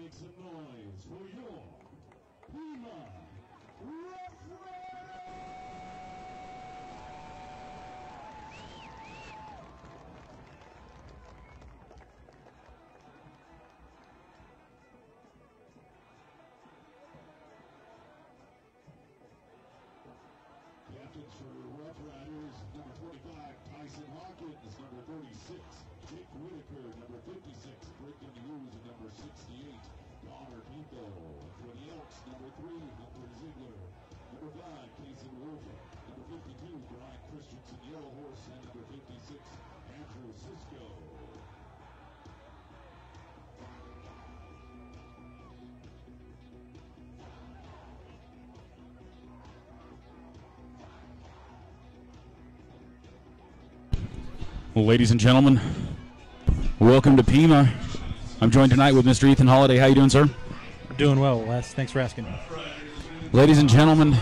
make some noise for your Pima Raffle! Captains for Rough Riders, number 45, Tyson Hawkins, number 36, Jake Whitaker, number 56, Brigdan Hughes, and number 68, Connor Pinto. For the Elks, number 3, Hunter Ziegler, number 5, Casey Wolfer, number 52, Brian Christensen, Yellow Horse, and number 56, Andrew Cisco. Well, ladies and gentlemen, welcome to Pima. I'm joined tonight with Mr. Ethan Holliday. How you doing, sir? Doing well, Wes. Thanks for asking. Ladies and gentlemen,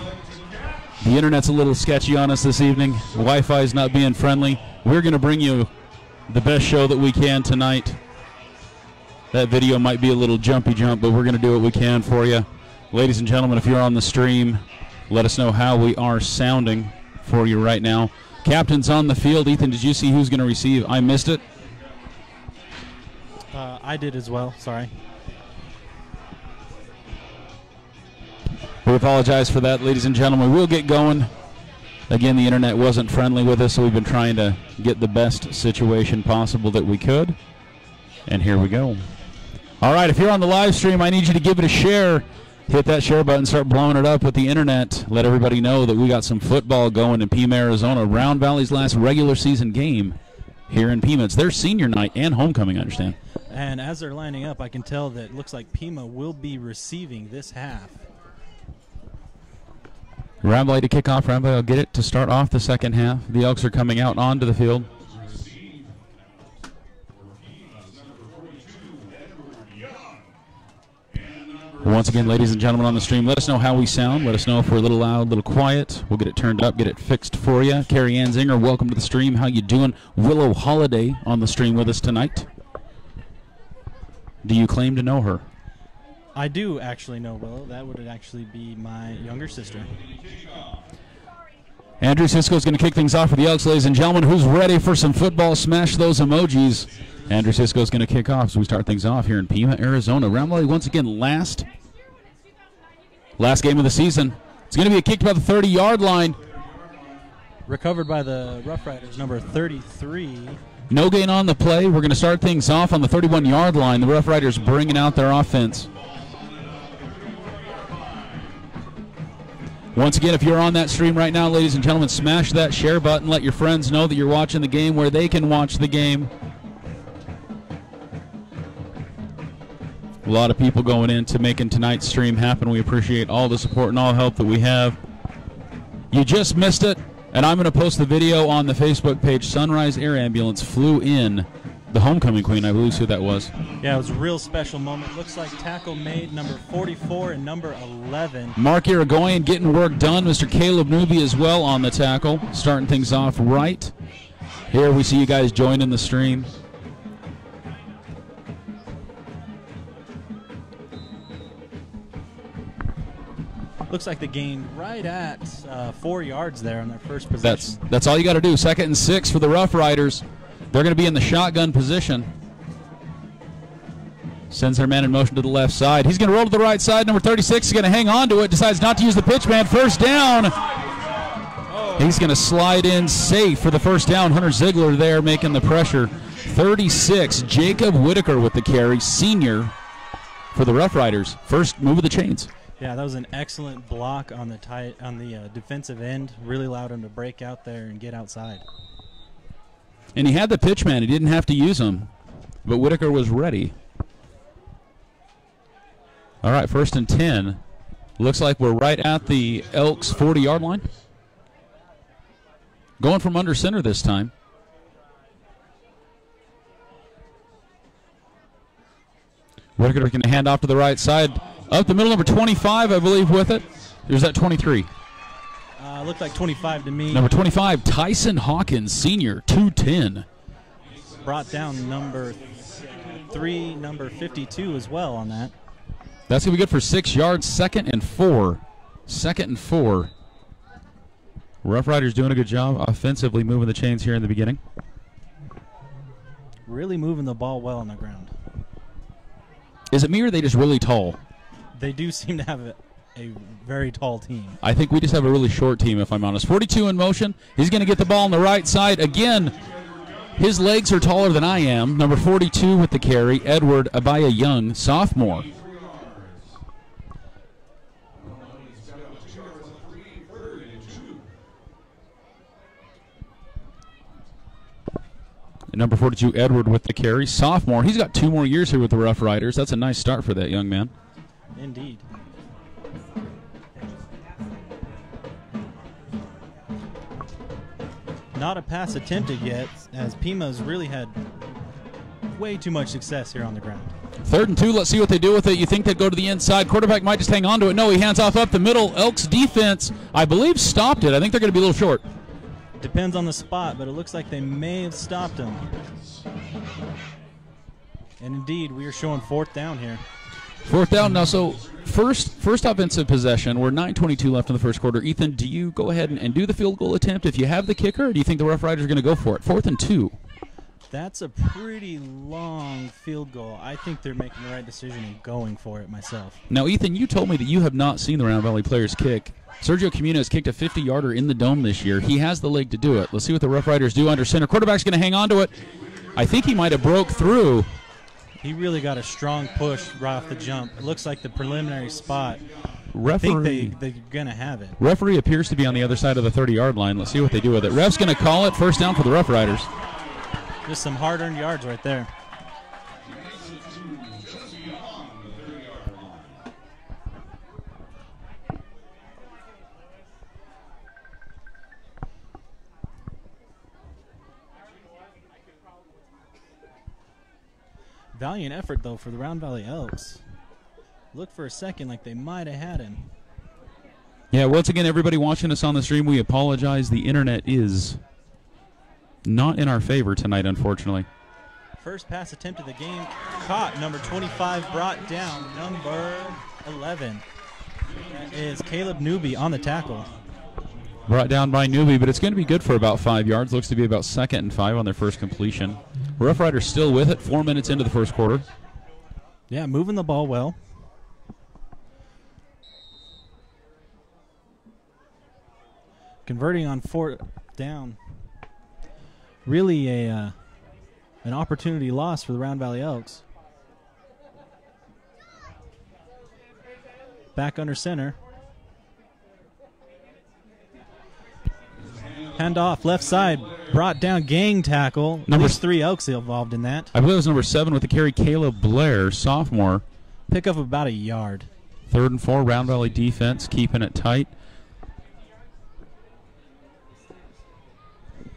the internet's a little sketchy on us this evening. Wi-Fi is not being friendly. We're going to bring you the best show that we can tonight. That video might be a little jumpy jump, but we're going to do what we can for you. Ladies and gentlemen, if you're on the stream, let us know how we are sounding for you right now. Captain's on the field. Ethan, did you see who's going to receive? I missed it. I did as well. Sorry. We apologize for that, ladies and gentlemen. We'll get going. Again, the internet wasn't friendly with us, so we've been trying to get the best situation possible that we could. And here we go. All right, if you're on the live stream, I need you to give it a share. Hit that share button, start blowing it up with the internet. Let everybody know that we got some football going in Pima, Arizona. Round Valley's last regular season game here in Pima. It's their senior night and homecoming, I understand. And as they're lining up, I can tell that it looks like Pima will be receiving this half. Round Valley to kick off. Round Valley will get it to start off the second half. The Elks are coming out onto the field. Once again, ladies and gentlemen on the stream, let us know how we sound. Let us know if we're a little loud, a little quiet. We'll get it turned up, get it fixed for you. Carrie Ann Zinger, welcome to the stream. How you doing? Willow Holiday on the stream with us tonight. Do you claim to know her? I do actually know Willow. That would actually be my younger sister. Andrew Cisco is going to kick things off for the Elks, ladies and gentlemen. Who's ready for some football? Smash those emojis. Andrew Cisco is going to kick off as we start things off here in Pima, Arizona. Round Valley once again last game of the season. It's going to be a kick to about the 30-yard line. Recovered by the Rough Riders, number 33. No gain on the play. We're going to start things off on the 31-yard line. The Rough Riders bringing out their offense. Once again, if you're on that stream right now, ladies and gentlemen, smash that share button. Let your friends know that you're watching the game where they can watch the game. A lot of people going into making tonight's stream happen. We appreciate all the support and all help that we have. You just missed it, and I'm going to post the video on the Facebook page. Sunrise Air Ambulance flew in the homecoming queen, I believe who that was. Yeah, it was a real special moment. Looks like tackle made number 44 and number 11. Mark Irigoyen getting work done. Mr. Caleb Newby as well on the tackle, starting things off right. Here we see you guys joining the stream. Looks like they gained right at 4 yards there on their first possession. That's all you got to do. 2nd and 6 for the Rough Riders. They're going to be in the shotgun position. Sends their man in motion to the left side. He's going to roll to the right side. Number 36 is going to hang on to it. Decides not to use the pitch man. First down. He's going to slide in safe for the first down. Hunter Ziegler there making the pressure. 36, Jacob Whitaker with the carry. Senior for the Rough Riders. First move of the chains. Yeah, that was an excellent block on the defensive end. Really allowed him to break out there and get outside. And he had the pitch man. He didn't have to use him. But Whitaker was ready. All right, 1st and 10. Looks like we're right at the Elks 40-yard line. Going from under center this time. Whitaker going to hand off to the right side. Up the middle, number 25, I believe, with it. Or is that 23? Looked like 25 to me. Number 25, Tyson Hawkins, senior, 210. Brought down number 3, number 52 as well on that. That's going to be good for 6 yards. 2nd and 4. 2nd and 4. Rough Riders doing a good job offensively moving the chains here in the beginning. Really moving the ball well on the ground. Is it me or are they just really tall? They do seem to have a very tall team. I think we just have a really short team, if I'm honest. 42 in motion. He's going to get the ball on the right side. Again, his legs are taller than I am. Number 42 with the carry, Edward Abaya Young, sophomore. And number 42, Edward with the carry, sophomore. He's got 2 more years here with the Rough Riders. That's a nice start for that young man. Indeed. Not a pass attempted yet, as Pima's really had way too much success here on the ground. 3rd and 2, let's see what they do with it. You think they'd go to the inside. Quarterback might just hang on to it. No, he hands off up the middle. Elks defense, I believe, stopped it. I think they're going to be a little short. Depends on the spot, but it looks like they may have stopped him. And indeed, we are showing 4th down here. 4th down now, so first offensive possession. We're 9:22 left in the first quarter. Ethan, do you go ahead and do the field goal attempt if you have the kicker, or do you think the Rough Riders are going to go for it? 4th and 2. That's a pretty long field goal. I think they're making the right decision and going for it myself. Now, Ethan, you told me that you have not seen the Round Valley players kick. Sergio Camus has kicked a 50-yarder in the dome this year. He has the leg to do it. Let's see what the Rough Riders do under center. Quarterback's going to hang on to it. I think he might have broke through. He really got a strong push right off the jump. It looks like the preliminary spot. Referee, I think they're going to have it. Referee appears to be on the other side of the 30-yard line. Let's see what they do with it. Ref's going to call it. First down for the Rough Riders. Just some hard-earned yards right there. Valiant effort, though, for the Round Valley Elks. Looked for a second like they might have had him. Yeah, once again, everybody watching us on the stream, we apologize. The internet is not in our favor tonight, unfortunately. First pass attempt of the game caught. Number 25 brought down. Number 11 is Caleb Newby on the tackle. Brought down by Newby, but it's going to be good for about 5 yards. Looks to be about 2nd and 5 on their first completion. Rough Riders still with it, 4 minutes into the first quarter. Yeah, moving the ball well. Converting on 4th down. Really an opportunity lost for the Round Valley Elks. Back under center. Handoff, left side, brought down, gang tackle. At least 3 Elks involved in that. I believe it was number 7 with the carry, Caleb Blair, sophomore. Pick up about a yard. 3rd and 4, Round Valley defense, keeping it tight.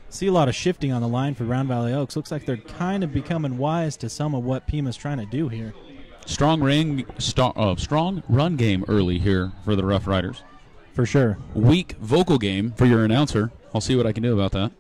See a lot of shifting on the line for Round Valley Elks. Looks like they're kind of becoming wise to some of what Pima's trying to do here. Strong run game early here for the Rough Riders. For sure. Weak vocal game for your announcer. I'll see what I can do about that.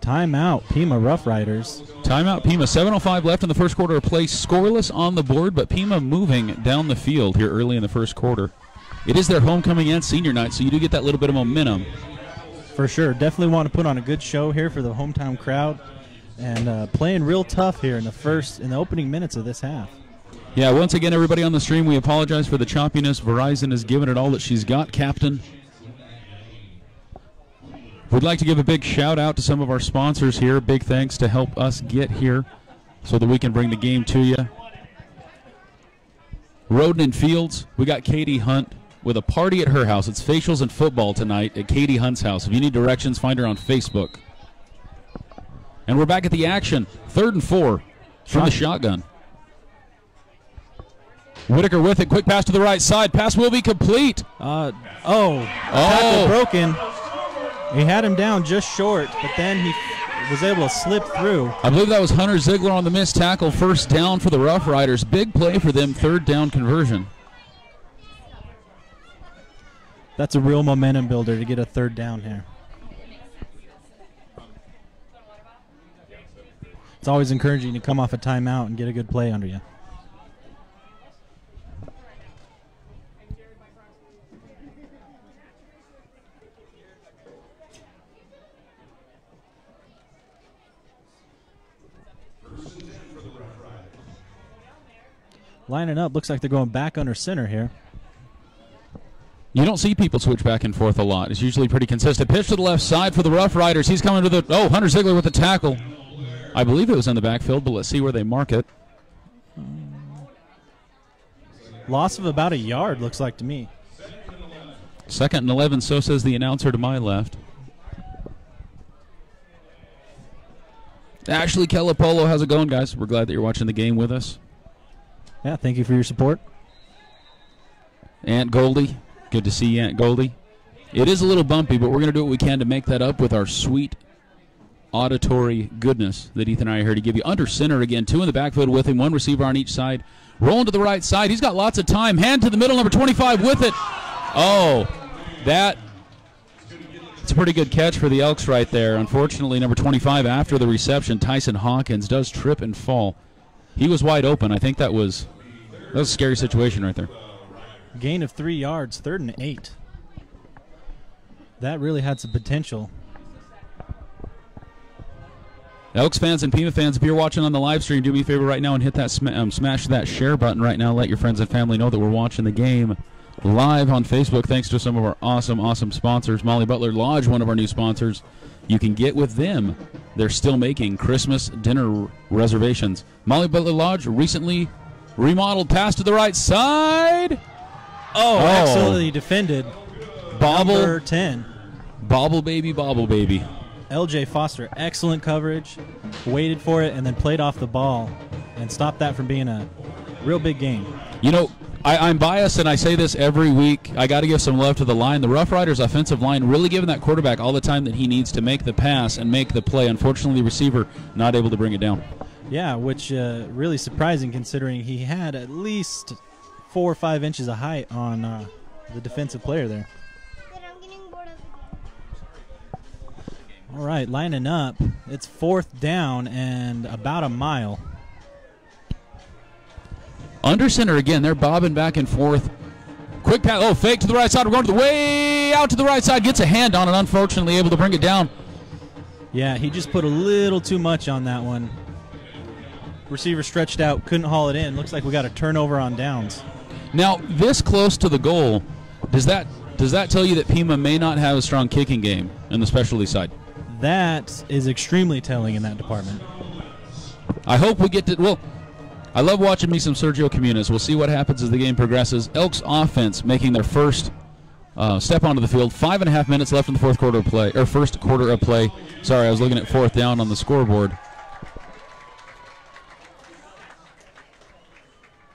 Timeout, Pima Rough Riders. Timeout, Pima. 7:05 left in the first quarter of play. Scoreless on the board, but Pima moving down the field here early in the first quarter. It is their homecoming and senior night, so you do get that little bit of momentum. For sure. Definitely want to put on a good show here for the hometown crowd, and playing real tough here in the opening minutes of this half. Yeah, once again, everybody on the stream, we apologize for the choppiness. Verizon has given it all that she's got, Captain. We'd like to give a big shout-out to some of our sponsors here. Big thanks to help us get here so that we can bring the game to you. Roden and Fields, we got Katie Hunt with a party at her house. It's facials and football tonight at Katie Hunt's house. If you need directions, find her on Facebook. And we're back at the action. 3rd and 4 from the shotgun. Whitaker with it. Quick pass to the right side. Pass will be complete. Tackle broken. He had him down just short, but then he was able to slip through. I believe that was Hunter Ziegler on the missed tackle. First down for the Rough Riders. Big play for them. 3rd down conversion. That's a real momentum builder to get a third down here. It's always encouraging to come off a timeout and get a good play under you. Lining up, looks like they're going back under center here. You don't see people switch back and forth a lot. It's usually pretty consistent. Pitch to the left side for the Rough Riders. He's coming to the... Oh, Hunter Ziegler with the tackle. I believe it was in the backfield, but let's see where they mark it. Loss of about a yard, looks like to me. 2nd and 11, so says the announcer to my left. Ashley Kelapolo, how's it going, guys? We're glad that you're watching the game with us. Yeah, thank you for your support. Aunt Goldie, good to see you, Aunt Goldie. It is a little bumpy, but we're going to do what we can to make that up with our sweet auditory goodness that Ethan and I are here to give you. Under center again, 2 in the backfield with him, 1 receiver on each side. Rolling to the right side. He's got lots of time. Hand to the middle, number 25 with it. Oh, it's a pretty good catch for the Elks right there. Unfortunately, number 25 after the reception, Tyson Hawkins, does trip and fall. He was wide open. I think that was a scary situation right there. Gain of 3 yards, 3rd and 8. That really had some potential. Elks fans and Pima fans, if you're watching on the live stream, do me a favor right now and hit that smash that share button right now. Let your friends and family know that we're watching the game live on Facebook, thanks to some of our awesome sponsors. Molly Butler Lodge, one of our new sponsors. You can get with them. They're still making Christmas dinner reservations. Molly Butler Lodge recently remodeled, pass to the right side. Oh, excellently defended. Bobble. Number 10. Bobble baby, bobble baby. LJ Foster, excellent coverage, waited for it, and then played off the ball and stopped that from being a real big game. You know, I'm biased, and I say this every week. I got to give some love to the line. The Rough Riders offensive line really giving that quarterback all the time that he needs to make the pass and make the play. Unfortunately, the receiver not able to bring it down. Yeah, which really surprising considering he had at least 4 or 5 inches of height on the defensive player there. All right, lining up. It's 4th down and about a mile. Under center again. They're bobbing back and forth. Quick pass. Oh, fake to the right side. We're going to the way out to the right side. Gets a hand on it, unfortunately able to bring it down. Yeah, he just put a little too much on that one. Receiver stretched out, couldn't haul it in. Looks like we got a turnover on downs. Now, this close to the goal, does that tell you that Pima may not have a strong kicking game in the specialty side? That is extremely telling in that department. I hope we get to... Well, I love watching me some Sergio Camus. We'll see what happens as the game progresses. Elks offense making their first step onto the field. 5.5 minutes left in the first quarter of play. Sorry, I was looking at 4th down on the scoreboard.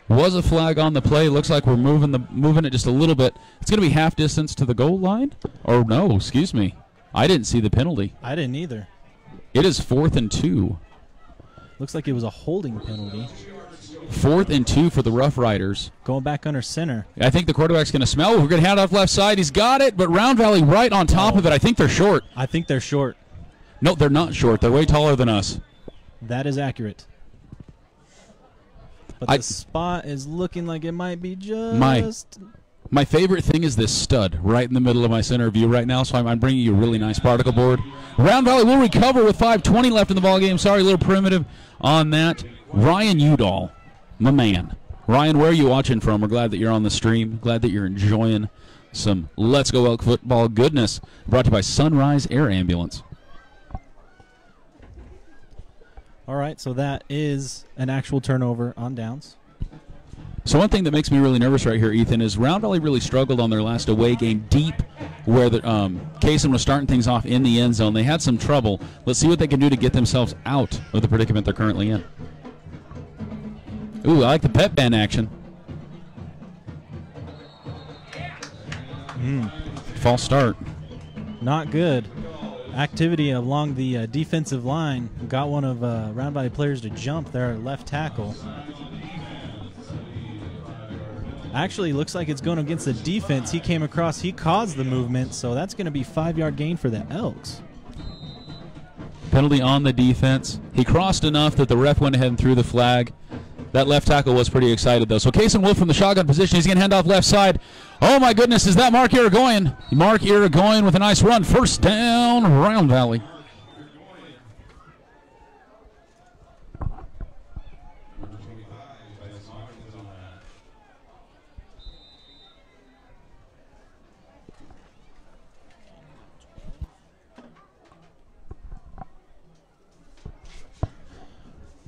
Was a flag on the play. Looks like we're moving it just a little bit. It's going to be half distance to the goal line? Or no, excuse me. I didn't see the penalty. I didn't either. It is 4th and 2. Looks like it was a holding penalty. 4th and 2 for the Rough Riders. Going back under center. I think the quarterback's going to smell. We're going to hand off left side. He's got it, but Round Valley right on top of it. I think they're short. I think they're short. No, they're not short. They're way taller than us. That is accurate. But the spot is looking like it might be just... My favorite thing is this stud right in the middle of my center view right now, so I'm bringing you a really nice particle board. Round Valley will recover with 5:20 left in the ballgame. Sorry, a little primitive on that. Ryan Udall, my man. Ryan, where are you watching from? We're glad that you're on the stream. Glad that you're enjoying some Let's Go Elk football goodness. Brought to you by Sunrise Air Ambulance. All right, so that is an actual turnover on downs. So one thing that makes me really nervous right here, Ethan, is Round Valley really struggled on their last away game deep where the Kaysen was starting things off in the end zone. They had some trouble. Let's see what they can do to get themselves out of the predicament they're currently in. Ooh, I like the pep band action. False start. Not good. Activity along the defensive line. Got one of Round Valley players to jump there at left tackle. Actually, looks like it's going against the defense. He came across, he caused the movement, so that's going to be 5-yard gain for the Elks. Penalty on the defense. He crossed enough that the ref went ahead and threw the flag. That left tackle was pretty excited, though. So Kason Wolf from the shotgun position. He's going to hand off left side. Oh, my goodness. Is that Mark Irigoyen? Mark Irigoyen with a nice run. First down, Round Valley.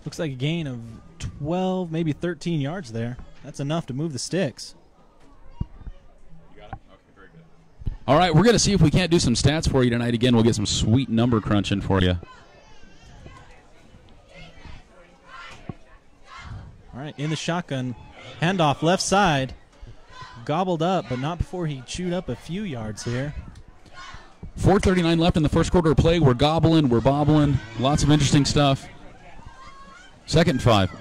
Looks like a gain of 12, maybe 13 yards there. That's enough to move the sticks. You got it? Okay, very good. All right, we're going to see if we can't do some stats for you tonight. Again, we'll get some sweet number crunching for you. All right, in the shotgun, handoff left side. Gobbled up, but not before he chewed up a few yards here. 4:39 left in the first quarter of play. We're gobbling, we're bobbling. Lots of interesting stuff. 2nd and 5.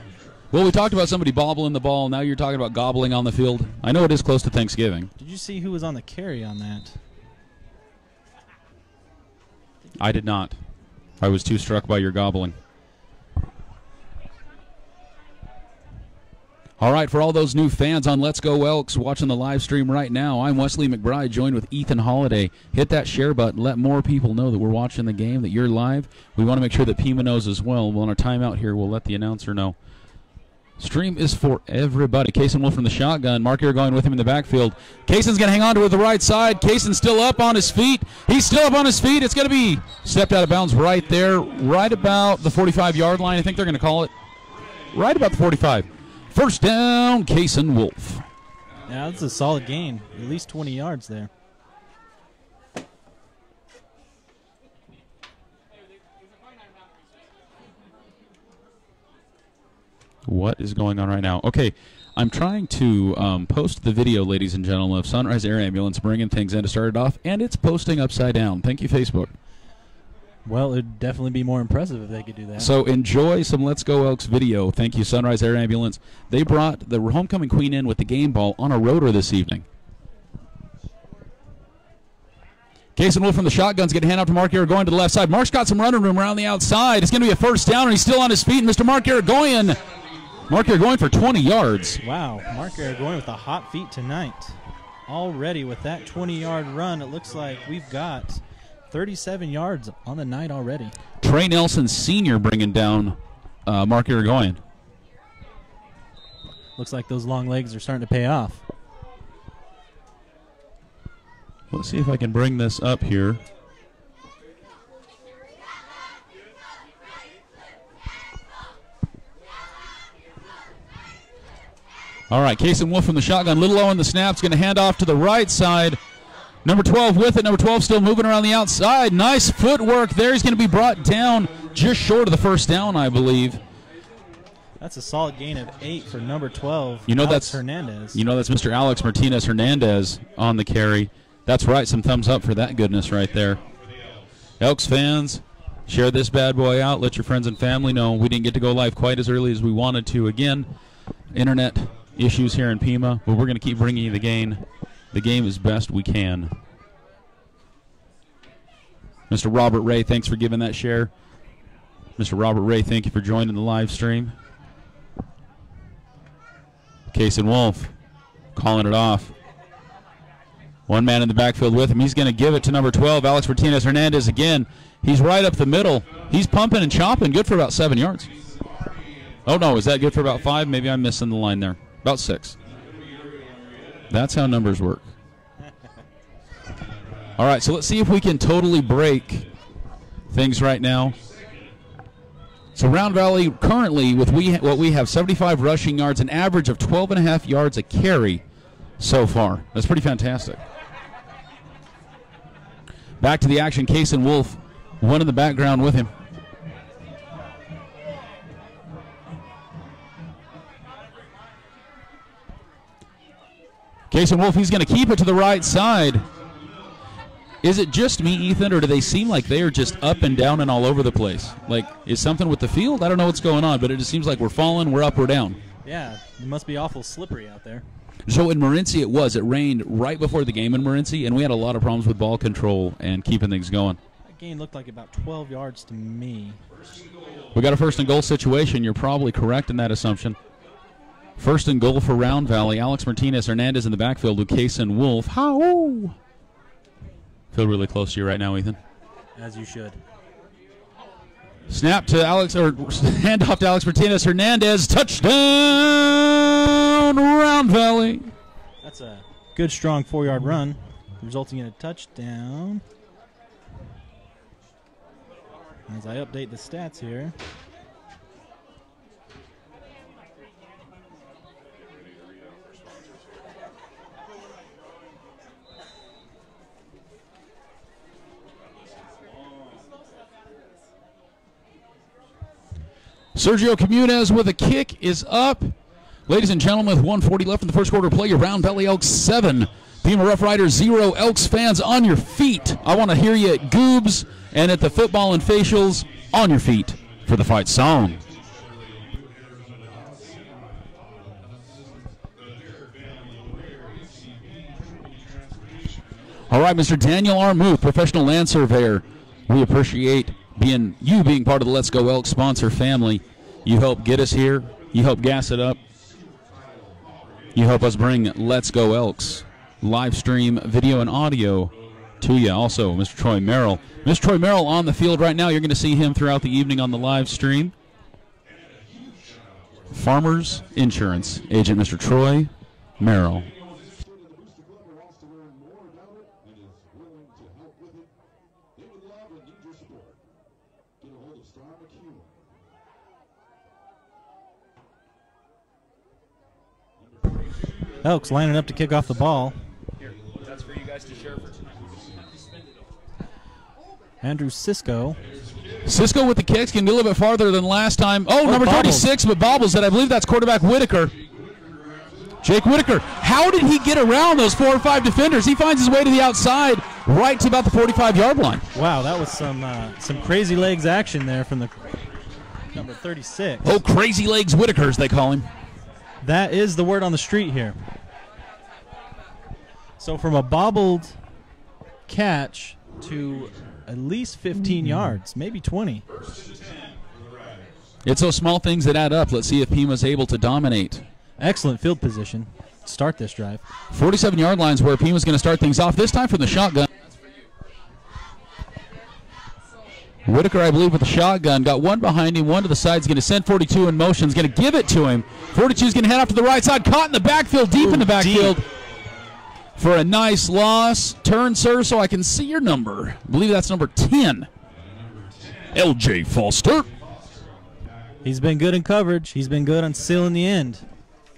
Well, we talked about somebody bobbling the ball. Now you're talking about gobbling on the field. I know it is close to Thanksgiving. Did you see who was on the carry on that? I did not. I was too struck by your gobbling. All right, for all those new fans on Let's Go Elks watching the live stream right now, I'm Wesley McBride, joined with Ethan Holliday. Hit that share button. Let more people know that we're watching the game, that you're live. We want to make sure that Pima knows as well. We'll on our timeout here, we'll let the announcer know. Stream is for everybody. Kason Wolf from the shotgun. Mark Irigoyen with him in the backfield. Kason's going to hang on to it with the right side. Kason's still up on his feet. He's still up on his feet. It's going to be stepped out of bounds right there, right about the 45-yard line. I think they're going to call it right about the 45. First down, Kason Wolf. Yeah, that's a solid gain. At least 20 yards there. What is going on right now? Okay, I'm trying to post the video, ladies and gentlemen, of Sunrise Air Ambulance bringing things in to start it off, and it's posting upside down. Thank you, Facebook. Well, it would definitely be more impressive if they could do that. So enjoy some Let's Go Elks video. Thank you, Sunrise Air Ambulance. They brought the homecoming queen in with the game ball on a rotor this evening. Kason Wolf from the shotgun's going to hand off to Mark Irigoyen to the left side. Mark's got some running room around the outside. It's going to be a first down, and he's still on his feet. And Mr. Mark Irigoyen for 20 yards. Wow, Mark Irigoyen with the hot feet tonight. Already with that 20-yard run, it looks like we've got 37 yards on the night already. Trey Nelson Sr. bringing down Mark Irigoyen. Looks like those long legs are starting to pay off. Let's see if I can bring this up here. All right, Kason Wolf from the shotgun, a little low on the snaps, going to hand off to the right side. Number 12 with it. Number 12 still moving around the outside. Nice footwork there. He's going to be brought down just short of the first down, I believe. That's a solid gain of 8 for number 12, you know Alex that's Hernandez. You know that's Mr. Alex Martinez Hernandez on the carry. That's right. Some thumbs up for that goodness right there. Elks fans, share this bad boy out. Let your friends and family know. We didn't get to go live quite as early as we wanted to. Again, internet issues here in Pima, but we're going to keep bringing you the game as best we can. Mr. Robert Ray, thanks for giving that share. Mr. Robert Ray, thank you for joining the live stream. Kason Wolf calling it off. One man in the backfield with him. He's going to give it to number 12, Alex Martinez Hernandez again. He's right up the middle. He's pumping and chopping. Good for about 7 yards. Oh, no, is that good for about 5? Maybe I'm missing the line there. About 6. That's how numbers work. All right, so let's see if we can totally break things right now. So Round Valley currently, with what we have, 75 rushing yards, an average of 12.5 yards a carry so far. That's pretty fantastic. Back to the action, Kason Wolf, one in the background with him. Kason Wolf, he's going to keep it to the right side. Is it just me, Ethan, or do they seem like they are just up and down and all over the place? Like, is something with the field? I don't know what's going on, but it just seems like we're falling, we're up, we're down. Yeah, it must be awful slippery out there. So in Morenci it rained right before the game in Morenci, and we had a lot of problems with ball control and keeping things going. That gain looked like about 12 yards to me. We got a first and goal situation. You're probably correct in that assumption. First and goal for Round Valley. Alex Martinez Hernandez in the backfield with Kason Wolf. How? Feel really close to you right now, Ethan. As you should. Snap to Alex, or handoff to Alex Martinez Hernandez. Touchdown, Round Valley. That's a good, strong 4-yard run, resulting in a touchdown. As I update the stats here. Sergio Camus with a kick is up. Ladies and gentlemen, with 1:40 left in the first quarter, play your Round Valley Elks 7. Pima Rough Riders 0. Elks fans on your feet. I want to hear you at Goobs and at the football and facials on your feet for the fight song. All right, Mr. Daniel R. Muth, professional land surveyor. We appreciate you being part of the Let's Go Elks sponsor family. You help get us here. You help gas it up. You help us bring Let's Go Elks live stream video and audio to you. Also, Mr. Troy Merrill. Mr. Troy Merrill on the field right now. You're going to see him throughout the evening on the live stream. Farmers Insurance agent, Mr. Troy Merrill. Elks lining up to kick off the ball. Here, that's for you guys to share for tonight. Andrew Cisco. Cisco with the kicks can be a little bit farther than last time. Oh, number bobbles. 36, but bobbles it. I believe that's quarterback Whitaker. Jake Whitaker. How did he get around those 4 or 5 defenders? He finds his way to the outside, right to about the 45-yard line. Wow, that was some crazy legs action there from the number 36. Oh, crazy legs Whitakers, they call him. That is the word on the street here. So from a bobbled catch to at least 15 yards, maybe 20. It's those small things that add up. Let's see if Pima's able to dominate. Excellent field position to start this drive. 47-yard lines where Pima's going to start things off, this time from the shotgun. Whitaker, I believe, with the shotgun. Got one behind him, one to the side. He's going to send 42 in motion. He's going to give it to him. 42 is going to head off to the right side. Caught in the backfield, deep in the backfield. For a nice loss. Turn, sir, so I can see your number. I believe that's number 10. L.J. Foster. He's been good in coverage. He's been good on sealing the end.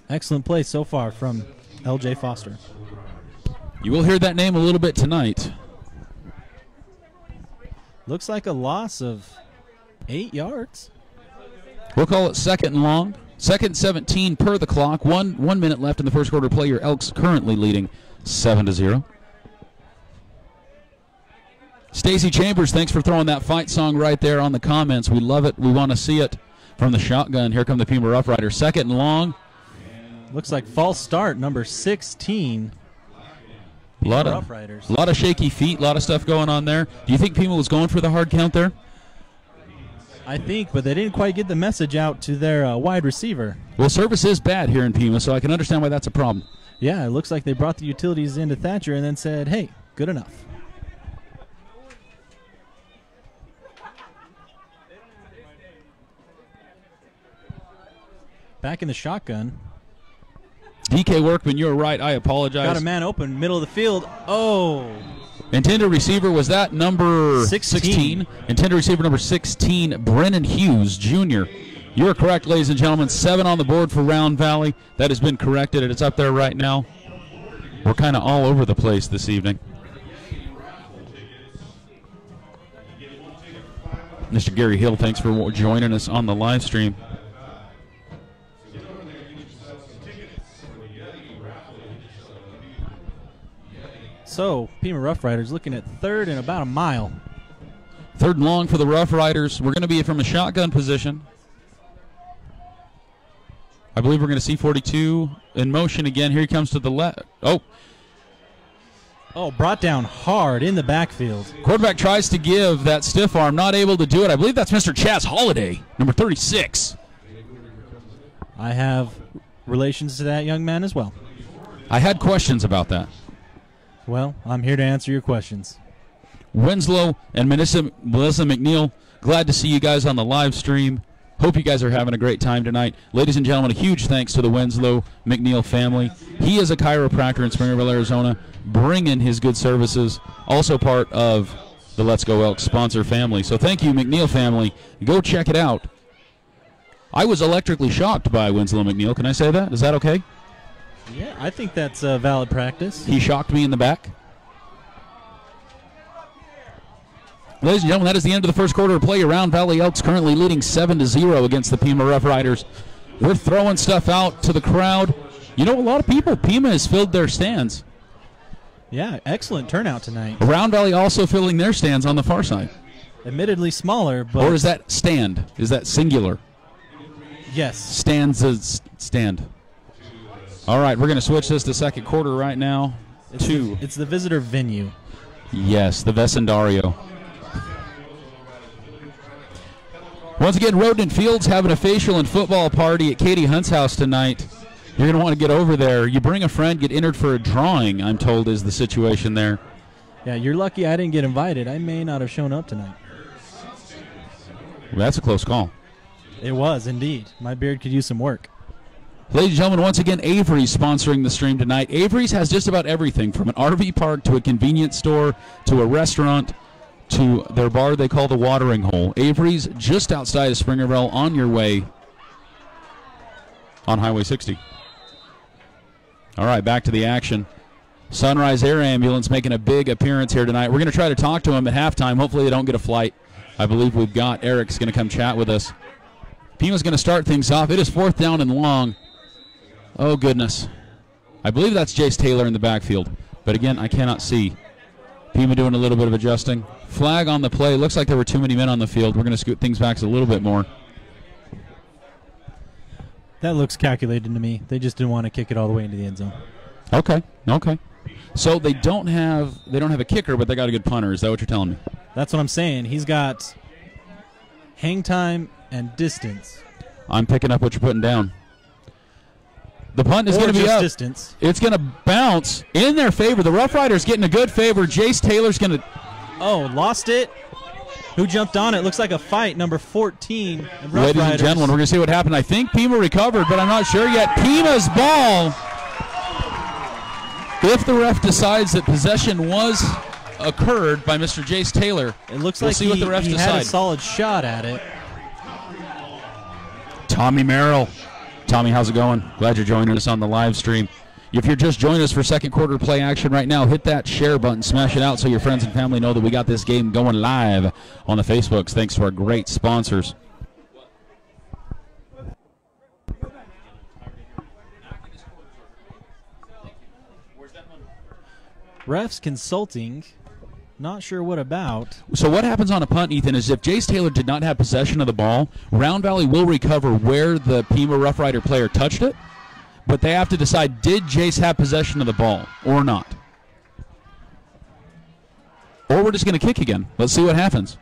Excellent play so far from L.J. Foster. You will hear that name a little bit tonight. Looks like a loss of 8 yards. We'll call it second and long. Second 17 per the clock. One minute left in the first quarter. Play your Elks currently leading 7-0. Stacy Chambers, thanks for throwing that fight song right there on the comments. We love it. We want to see it from the shotgun. Here come the Pima Rough Riders. Second and long. Looks like false start, number 16. A lot of shaky feet, a lot of stuff going on there. Do you think Pima was going for the hard count there? I think, but they didn't quite get the message out to their wide receiver. Well, service is bad here in Pima, so I can understand why that's a problem. Yeah, it looks like they brought the utilities into Thatcher and then said, hey, good enough. Back in the shotgun. DK Workman, you're right. I apologize. Got a man open, middle of the field. Oh. Intended receiver, was that number 16? Intended receiver number 16, Brigdan Hughes, Jr. You're correct, ladies and gentlemen. 7 on the board for Round Valley. That has been corrected, and it's up there right now. We're kind of all over the place this evening. Mr. Gary Hill, thanks for joining us on the live stream. So, Pima Rough Riders looking at third and about a mile. Third and long for the Rough Riders. We're going to be from a shotgun position. I believe we're going to see 42 in motion again. Here he comes to the left. Oh, brought down hard in the backfield. Quarterback tries to give that stiff arm, not able to do it. I believe that's Mr. Chaz Holiday, number 36. I have relations to that young man as well. I had questions about that. Well, I'm here to answer your questions. Winslow and Melissa McNeil, glad to see you guys on the live stream. Hope you guys are having a great time tonight. Ladies and gentlemen, a huge thanks to the Winslow McNeil family. He is a chiropractor in Springerville, Arizona, bringing his good services, also part of the Let's Go Elks sponsor family. So thank you, McNeil family. Go check it out. I was electrically shocked by Winslow McNeil. Can I say that? Is that okay? Yeah, I think that's a valid practice. He shocked me in the back. Ladies and gentlemen, that is the end of the first quarter of play. Round Valley Elks currently leading 7-0 against the Pima Rough Riders. We're throwing stuff out to the crowd. You know, a lot of people, Pima has filled their stands. Yeah, excellent turnout tonight. Round Valley also filling their stands on the far side. Admittedly smaller, but... Or is that stand? Is that singular? Yes. Stands as stand. All right, we're going to switch this to second quarter right now. It's the visitor venue. Yes, the Vecindario. Once again, Roden Fields having a facial and football party at Katie Hunt's house tonight. You're going to want to get over there. You bring a friend, get entered for a drawing, I'm told is the situation there. Yeah, you're lucky I didn't get invited. I may not have shown up tonight. Well, that's a close call. It was, indeed. My beard could use some work. Ladies and gentlemen, once again, Avery's sponsoring the stream tonight. Avery's has just about everything, from an RV park to a convenience store to a restaurant to their bar they call the Watering Hole. Avery's just outside of Springerville on your way on Highway 60. All right, back to the action. Sunrise Air Ambulance making a big appearance here tonight. We're going to try to talk to them at halftime. Hopefully they don't get a flight. I believe we've got Eric's going to come chat with us. Pima's going to start things off. It is 4th down and long. Oh, goodness. I believe that's Jace Taylor in the backfield. But, again, I cannot see. Pima doing a little bit of adjusting. Flag on the play. Looks like there were too many men on the field. We're going to scoot things back a little bit more. That looks calculated to me. They just didn't want to kick it all the way into the end zone. Okay. So they don't have a kicker, but they got a good punter. Is that what you're telling me? That's what I'm saying. He's got hang time and distance. I'm picking up what you're putting down. The punt is going to be up. Distance. It's going to bounce in their favor. The Rough Riders getting a good favor. Jace Taylor's going to... Oh, lost it. Who jumped on it? Looks like a fight. Number 14. Ladies and gentlemen, we're going to see what happened. I think Pima recovered, but I'm not sure yet. Pima's ball. If the ref decides that possession was occurred by Mr. Jace Taylor, it looks we'll like see what the refs he decide. had a solid shot at it. Tommy Merrill. Tommy, how's it going? Glad you're joining us on the live stream. If you're just joining us for second quarter play action right now, hit that share button, smash it out so your friends and family know that we got this game going live on the Facebooks thanks to our great sponsors. Refs consulting. Not sure what about. So what happens on a punt, Ethan, is if Jace Taylor did not have possession of the ball, Round Valley will recover where the Pima Rough Rider player touched it, but they have to decide, did Jace have possession of the ball or not? Or we're just going to kick again. Let's see what happens.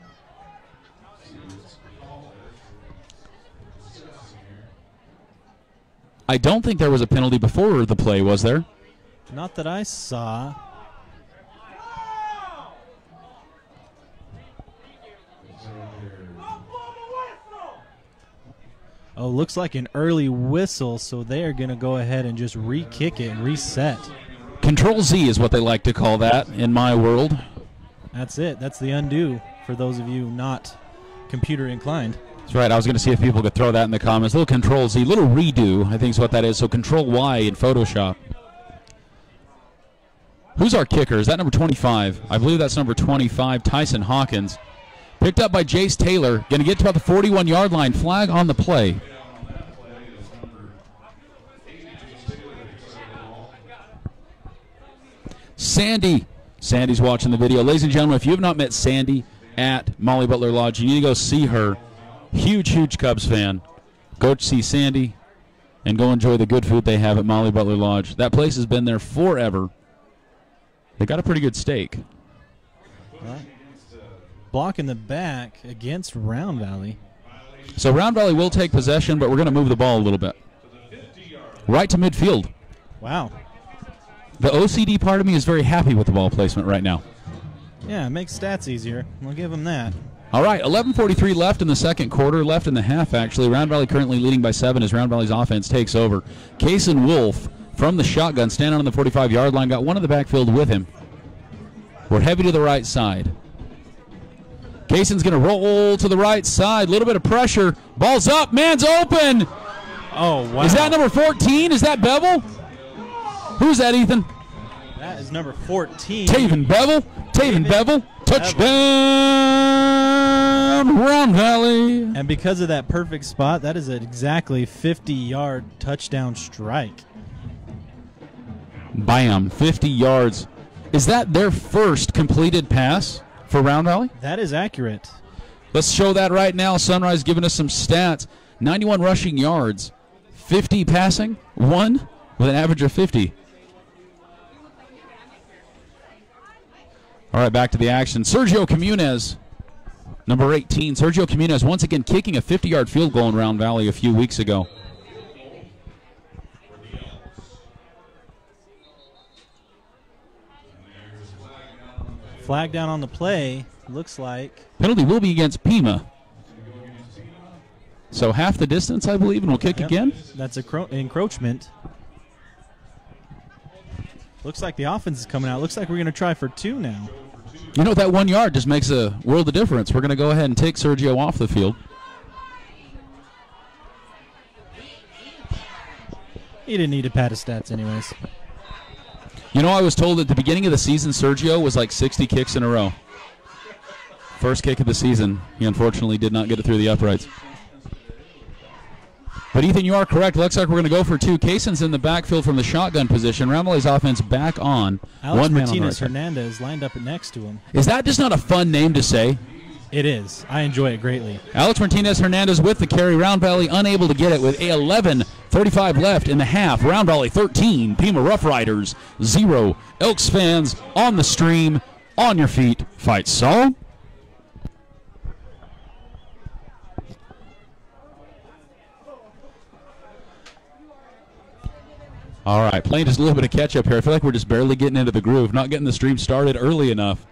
I don't think there was a penalty before the play, was there? Not that I saw. Oh, looks like an early whistle, so they are going to go ahead and just re-kick it and reset. Control Z is what they like to call that in my world. That's it. That's the undo for those of you not computer inclined. That's right. I was going to see if people could throw that in the comments. Little Control Z, little redo, I think is what that is. So Control Y in Photoshop. Who's our kicker? Is that number 25? I believe that's number 25, Tyson Hawkins. Picked up by Jace Taylor. Going to get to about the 41-yard line. Flag on the play. Sandy's watching the video. Ladies and gentlemen, if you have not met Sandy at Molly Butler Lodge, you need to go see her. Huge Cubs fan. Go see Sandy and go enjoy the good food they have at Molly Butler Lodge. That place has been there forever. They got a pretty good steak. Block in the back against Round Valley. So Round Valley will take possession, but we're going to move the ball a little bit. Right to midfield. Wow. The OCD part of me is very happy with the ball placement right now. Yeah, it makes stats easier. We'll give them that. All right, 11:43 left in the second quarter, left in the half, actually. Round Valley currently leading by 7 as Round Valley's offense takes over. Case and Wolf from the shotgun, standing on the 45-yard line, got one in the backfield with him. We're heavy to the right side. Kaysen's going to roll to the right side. A little bit of pressure. Ball's up. Man's open. Oh, wow. Is that number 14? Is that Bevel? Who's that, Ethan? That is number 14. Taven Bevel. Taven Bevel. Touchdown, Round Valley. And because of that perfect spot, that is an exactly 50-yard touchdown strike. Bam, 50 yards. Is that their first completed pass for Round Valley? That is accurate. Let's show that right now. Sunrise giving us some stats. 91 rushing yards, 50 passing, 1 with an average of 50. All right, back to the action. Sergio Camus, number 18. Sergio Camus once again kicking a 50-yard field goal in Round Valley a few weeks ago. Flag down on the play, looks like. Penalty will be against Pima. So half the distance, I believe, and we'll kick again. That's encroachment. Looks like the offense is coming out. Looks like we're going to try for 2 now. You know, that 1 yard just makes a world of difference. We're going to go ahead and take Sergio off the field. He didn't need a pad of stats anyways. You know, I was told at the beginning of the season, Sergio was like 60 kicks in a row. First kick of the season. He unfortunately did not get it through the uprights. But, Ethan, you are correct. Looks like we're going to go for 2. Kaysen's in the backfield from the shotgun position. Round Valley's offense back on. Alex One man Martinez on the right. Hernandez lined up next to him. Is that just not a fun name to say? It is. I enjoy it greatly. Alex Martinez Hernandez with the carry. Round Valley unable to get it with 11:35 left in the half. Round Valley 13, Pima Rough Riders 0. Elks fans on the stream, on your feet. Fight song. All right, playing just a little bit of catch-up here. I feel like we're just barely getting into the groove, not getting the stream started early enough.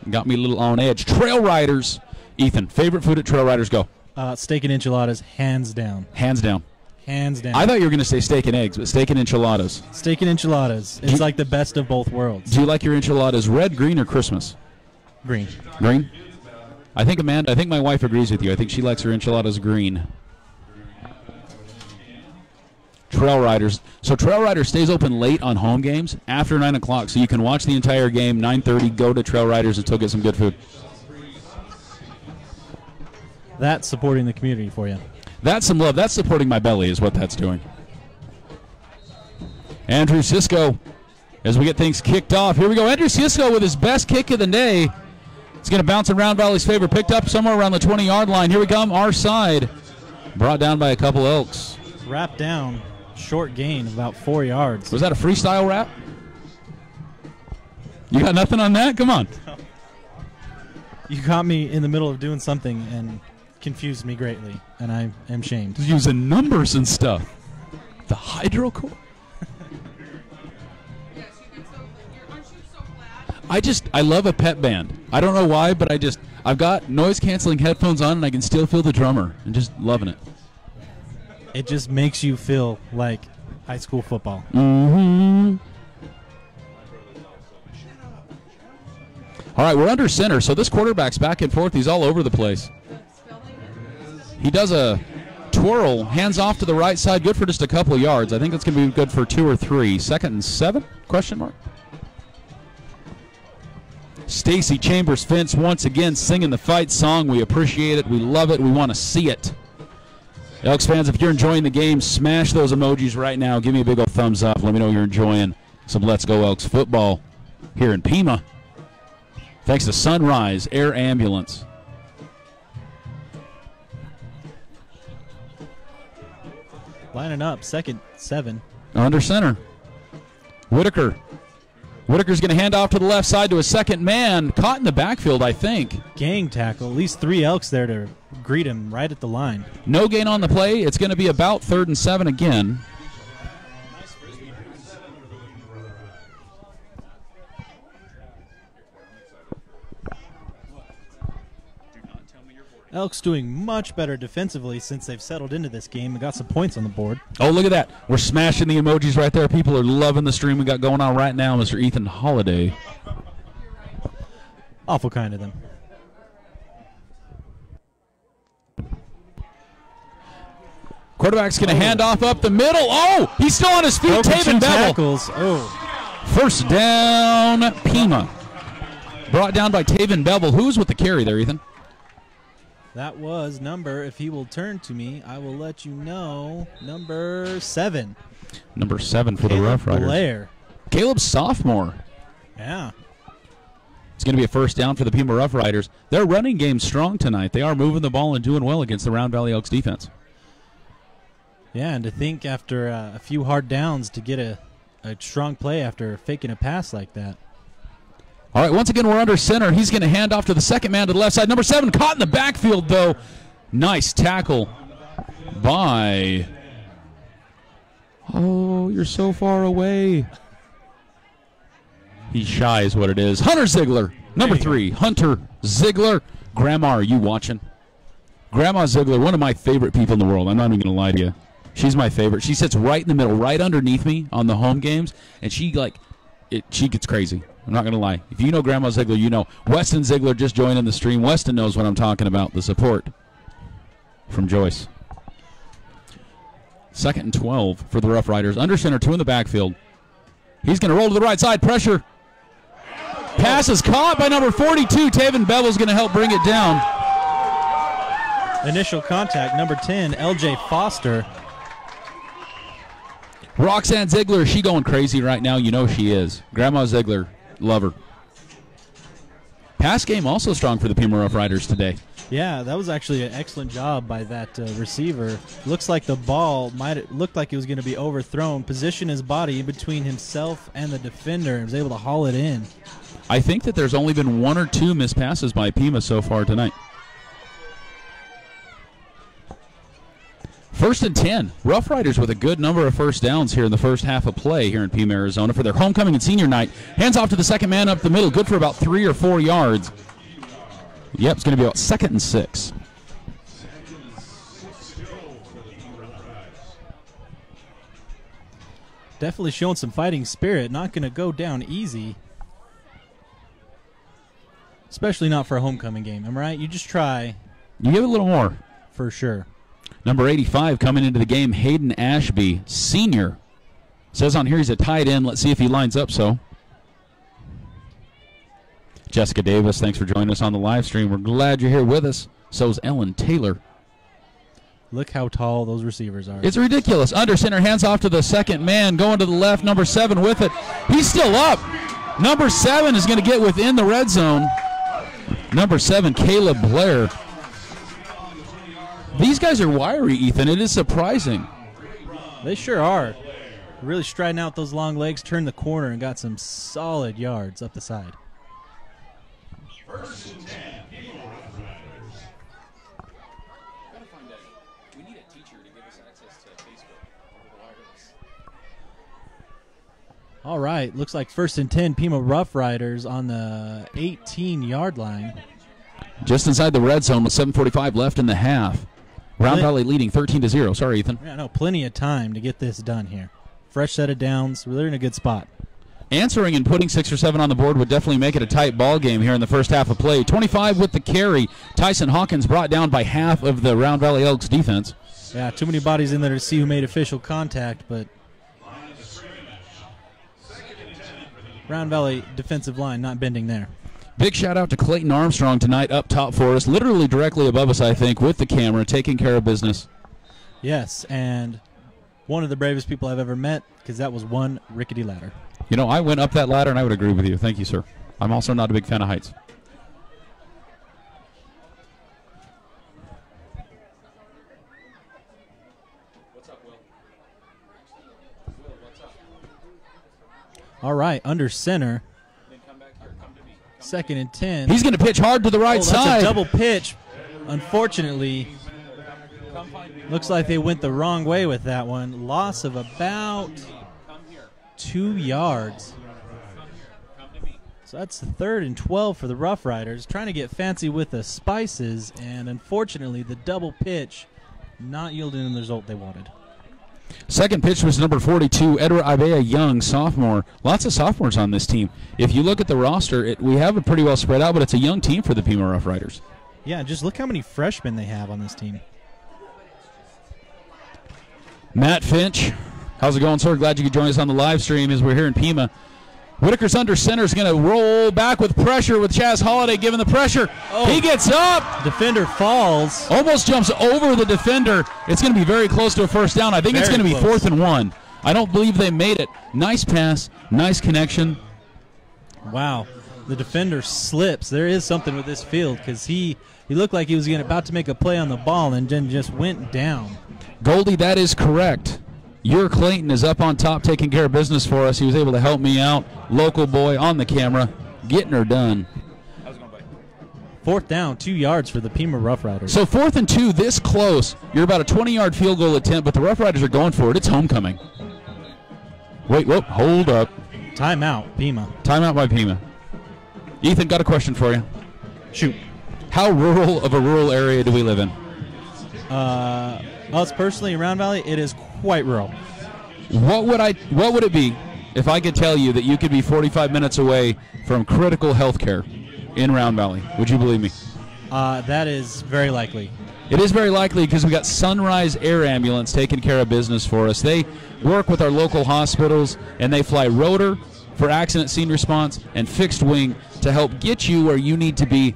Got me a little on edge. Trail Riders. Ethan, favorite food at Trail Riders, go. Steak and enchiladas, hands down. Hands down. Hands down. I thought you were going to say steak and eggs, but steak and enchiladas. Steak and enchiladas. It's like the best of both worlds. Do you like your enchiladas red, green, or Christmas? Green. Green? I think my wife agrees with you. I think she likes her enchiladas green. Trail Riders. So Trail Riders stays open late on home games after 9 o'clock, so you can watch the entire game, 9:30, go to Trail Riders and still get some good food. That's supporting the community for you. That's some love. That's supporting my belly is what that's doing. Andrew Sisko, as we get things kicked off. Here we go. Andrew Sisko with his best kick of the day. It's going to bounce in Round Valley's favor. Picked up somewhere around the 20-yard line. Here we come, our side. Brought down by a couple Elks. Wrapped down. Short gain of about 4 yards. Was that a freestyle rap? You got nothing on that? Come on. You caught me in the middle of doing something and confused me greatly, and I am shamed. Using numbers and stuff. The hydrocore? I love a pep band. I don't know why, but I've got noise-canceling headphones on, and I can still feel the drummer. I'm just loving it. It just makes you feel like high school football. Mm-hmm. All right, we're under center, so this quarterback's back and forth. He's all over the place. He does a twirl, hands off to the right side, good for just a couple of yards. I think that's going to be good for 2 or 3. 2nd and 7? Question mark. Stacy Chambers Fence once again singing the fight song. We appreciate it. We love it. We want to see it. Elks fans, if you're enjoying the game, smash those emojis right now. Give me a big old thumbs up. Let me know you're enjoying some Let's Go Elks football here in Pima. Thanks to Sunrise Air Ambulance. Lining up, second 7. Under center. Whitaker. Whitaker's going to hand off to the left side to a second man. Caught in the backfield, I think. Gang tackle. At least 3 Elks there to greet him right at the line. No gain on the play. It's going to be about 3rd and 7 again. Elks doing much better defensively since they've settled into this game and got some points on the board. Oh, look at that. We're smashing the emojis right there. People are loving the stream we got going on right now, Mr. Ethan Holiday. Awful kind of them. Quarterback's going to hand off up the middle. Oh, he's still on his feet. Taven Bevel. Tackles. Oh. First down, Pima. Brought down by Taven Bevel. Who's with the carry there, Ethan? That was number, if he will turn to me, I will let you know, number 7. Number 7 for the Rough Riders. Blair. Caleb's sophomore. Yeah. It's going to be a first down for the Pima Rough Riders. Their running game's strong tonight. They are moving the ball and doing well against the Round Valley Elks defense. Yeah, and to think after a few hard downs to get a strong play after faking a pass like that. All right, once again, we're under center. He's going to hand off to the second man to the left side. Number 7 caught in the backfield, though. Nice tackle by... Oh, you're so far away. He's shy is what it is. Hunter Ziegler, number 3. Hunter Ziegler. Grandma, are you watching? Grandma Ziegler, one of my favorite people in the world. I'm not even going to lie to you. She's my favorite. She sits right in the middle, right underneath me on the home games, and she gets crazy. I'm not going to lie. If you know Grandma Ziegler, you know. Weston Ziegler just joined in the stream. Weston knows what I'm talking about, the support from Joyce. 2nd and 12 for the Rough Riders. Under center, 2 in the backfield. He's going to roll to the right side. Pressure. Pass is caught by number 42. Taven Bevel's going to help bring it down. Initial contact, number 10, LJ Foster. Roxanne Ziegler, is she going crazy right now? You know she is. Grandma Ziegler, love her. Pass game also strong for the Pima Rough Riders today. Yeah, that was actually an excellent job by that receiver. Looks like the ball looked like it was going to be overthrown. Positioned his body in between himself and the defender and was able to haul it in. I think that there's only been 1 or 2 missed passes by Pima so far tonight. 1st and 10. Rough Riders with a good number of first downs here in the first half of play here in Pima, Arizona for their homecoming and senior night. Hands off to the second man up the middle. Good for about 3 or 4 yards. Yep, it's going to be about 2nd and 6. Definitely showing some fighting spirit. Not going to go down easy. Especially not for a homecoming game. Am I right? You just try. You give it a little more. For sure. Number 85 coming into the game, Hayden Ashby, senior. Says on here he's a tight end. Let's see if he lines up so. Jessica Davis, thanks for joining us on the live stream. We're glad you're here with us. So's Ellen Taylor. Look how tall those receivers are. It's ridiculous. Under center, hands off to the second man. Going to the left, number 7 with it. He's still up. Number 7 is going to get within the red zone. Number 7, Caleb Blair. These guys are wiry, Ethan. It is surprising. They sure are. Really striding out those long legs, turned the corner, and got some solid yards up the side. 1st and 10. We need a teacher to give us access to Facebook over the wireless. All right, looks like 1st and 10, Pima Rough Riders on the 18-yard line. Just inside the red zone with 7:45 left in the half. Round Valley leading 13-0. Sorry, Ethan. Yeah, no, plenty of time to get this done here. Fresh set of downs. They're in a good spot. Answering and putting 6 or 7 on the board would definitely make it a tight ball game here in the first half of play. 25 with the carry. Tyson Hawkins brought down by half of the Round Valley Elks defense. Yeah, too many bodies in there to see who made official contact, but Round Valley defensive line not bending there. Big shout out to Clayton Armstrong tonight up top for us, literally directly above us, I think, with the camera, taking care of business. Yes, and one of the bravest people I've ever met, because that was one rickety ladder. You know, I went up that ladder, and I would agree with you. Thank you, sir. I'm also not a big fan of heights. What's up, Will? All right, under center. 2nd and 10. He's going to pitch hard to the right side. That's a double pitch. Unfortunately, looks like they went the wrong way with that one. Loss of about 2 yards. So that's the 3rd and 12 for the Rough Riders. Trying to get fancy with the spices, and unfortunately the double pitch not yielding the result they wanted. Second pitch was number 42, Edward Ibea Young, sophomore. Lots of sophomores on this team. If you look at the roster, we have it pretty well spread out, but it's a young team for the Pima Rough Riders. Yeah, just look how many freshmen they have on this team. Matt Finch, how's it going, sir? Glad you could join us on the live stream as we're here in Pima. Whitaker's under center is going to roll back with pressure with Chaz Holiday giving the pressure. Oh. He gets up. Defender falls. Almost jumps over the defender. It's going to be very close to a first down. I think it's going to be 4th and 1. I don't believe they made it. Nice pass, nice connection. Wow. The defender slips. There is something with this field because he looked like he was about to make a play on the ball and then just went down. Goldie, that is correct. Your Clayton is up on top taking care of business for us. He was able to help me out. Local boy on the camera, getting her done. 4th down, 2 yards for the Pima Rough Riders. So 4th and 2, this close. You're about a 20-yard field goal attempt, but the Rough Riders are going for it. It's homecoming. Wait, whoop, hold up. Timeout, Pima. Timeout by Pima. Ethan, got a question for you. Shoot. How rural of a rural area do we live in? Us personally in Round Valley, it is quite rural. What would it be if I could tell you that you could be 45 minutes away from critical health care in Round Valley? Would you believe me? That is very likely. It is very likely because we got Sunrise Air Ambulance taking care of business for us. They work with our local hospitals, and they fly rotor for accident scene response and fixed wing to help get you where you need to be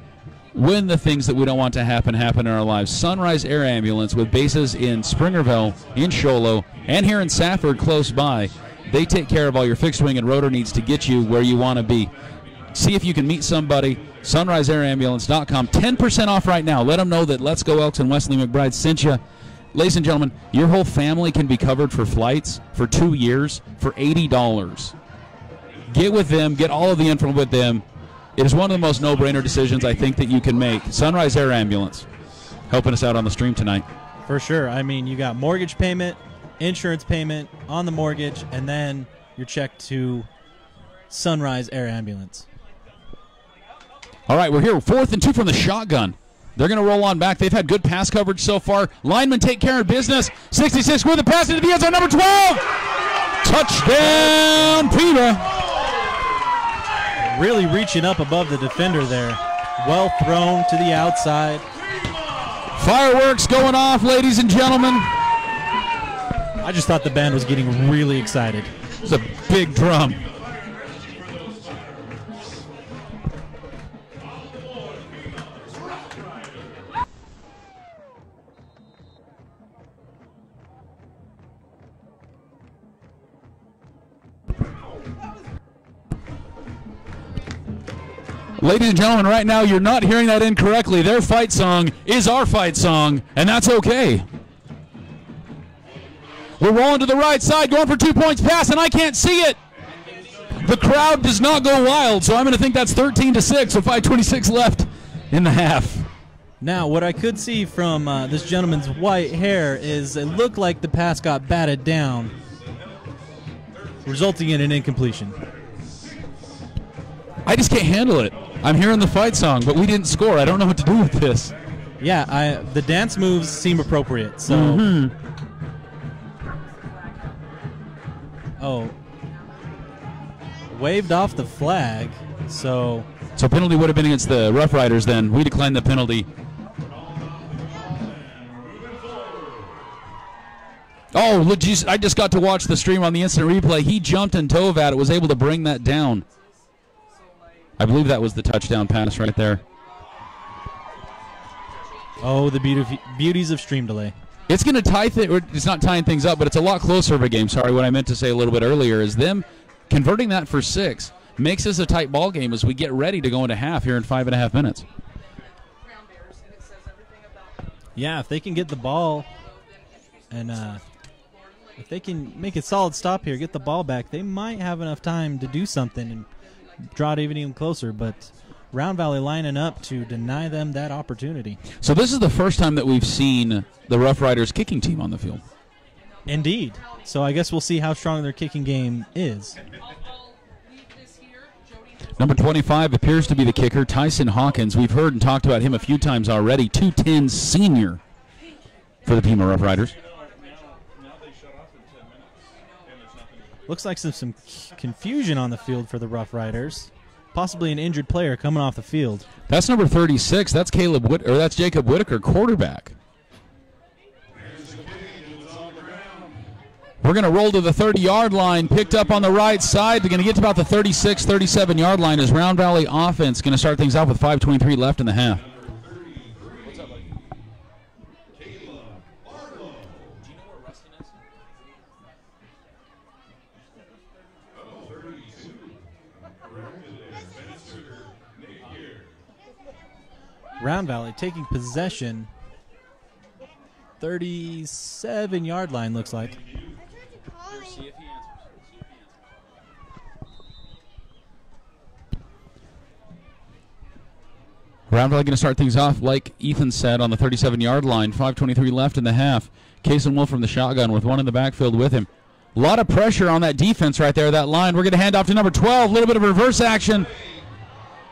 when the things that we don't want to happen in our lives. Sunrise Air Ambulance with bases in Springerville, in Sholo, and here in Safford close by. They take care of all your fixed wing and rotor needs to get you where you want to be. See if you can meet somebody. SunriseAirAmbulance.com. 10% off right now. Let them know that Let's Go Elks and Wesley McBride sent you. Ladies and gentlemen, your whole family can be covered for flights for 2 years for $80. Get with them. Get all of the info with them. It is one of the most no-brainer decisions I think that you can make. Sunrise Air Ambulance helping us out on the stream tonight. For sure. I mean, you got mortgage payment, insurance payment on the mortgage, and then your check to Sunrise Air Ambulance. All right, we're here. 4th and 2 from the shotgun. They're going to roll on back. They've had good pass coverage so far. Linemen take care of business. 66 with the pass into the end zone. Number 12. Touchdown, Pima. Really reaching up above the defender there. Well thrown to the outside. Fireworks going off, ladies and gentlemen. I just thought the band was getting really excited. It's a big drum. Ladies and gentlemen, right now you're not hearing that incorrectly. Their fight song is our fight song, and that's okay. We're rolling to the right side, going for 2 points pass, and I can't see it. The crowd does not go wild, so I'm going to think that's 13-6 with 5:26 left in the half. Now, what I could see from this gentleman's white hair is it looked like the pass got batted down, resulting in an incompletion. I just can't handle it. I'm hearing the fight song, but we didn't score. I don't know what to do with this. Yeah, the dance moves seem appropriate. So, Oh, waved off the flag. So penalty would have been against the Rough Riders then. We declined the penalty. Oh, I just got to watch the stream on the instant replay. He jumped and dove at it, was able to bring that down. I believe that was the touchdown pass right there. Oh, the beauties of stream delay. It's going to tie it's not tying things up, but it's a lot closer of a game. Sorry, what I meant to say a little bit earlier is them converting that for 6 makes this a tight ball game as we get ready to go into half here in 5.5 minutes. Yeah, if they can get the ball and If they can make a solid stop here, get the ball back, they might have enough time to do something and draw it even closer. But Round Valley lining up to deny them that opportunity. So this is the first time that we've seen the Rough Riders kicking team on the field. Indeed. So I guess we'll see how strong their kicking game is. Number 25 appears to be the kicker, Tyson Hawkins. We've heard and talked about him a few times already. 2'10" senior for the Pima Rough Riders. Looks like some confusion on the field for the Rough Riders. Possibly an injured player coming off the field. That's number 36. That's that's Jacob Whitaker, quarterback. We're going to roll to the 30-yard line, picked up on the right side. We're going to get to about the 36, 37-yard line as Round Valley offense going to start things off with 5:23 left in the half. Round Valley taking possession. 37-yard line looks like. Round Valley going to start things off, like Ethan said, on the 37-yard line. 5:23 left in the half. Case and Wolf from the shotgun with one in the backfield with him. A lot of pressure on that defense right there, that line. We're going to hand off to number 12. A little bit of reverse action.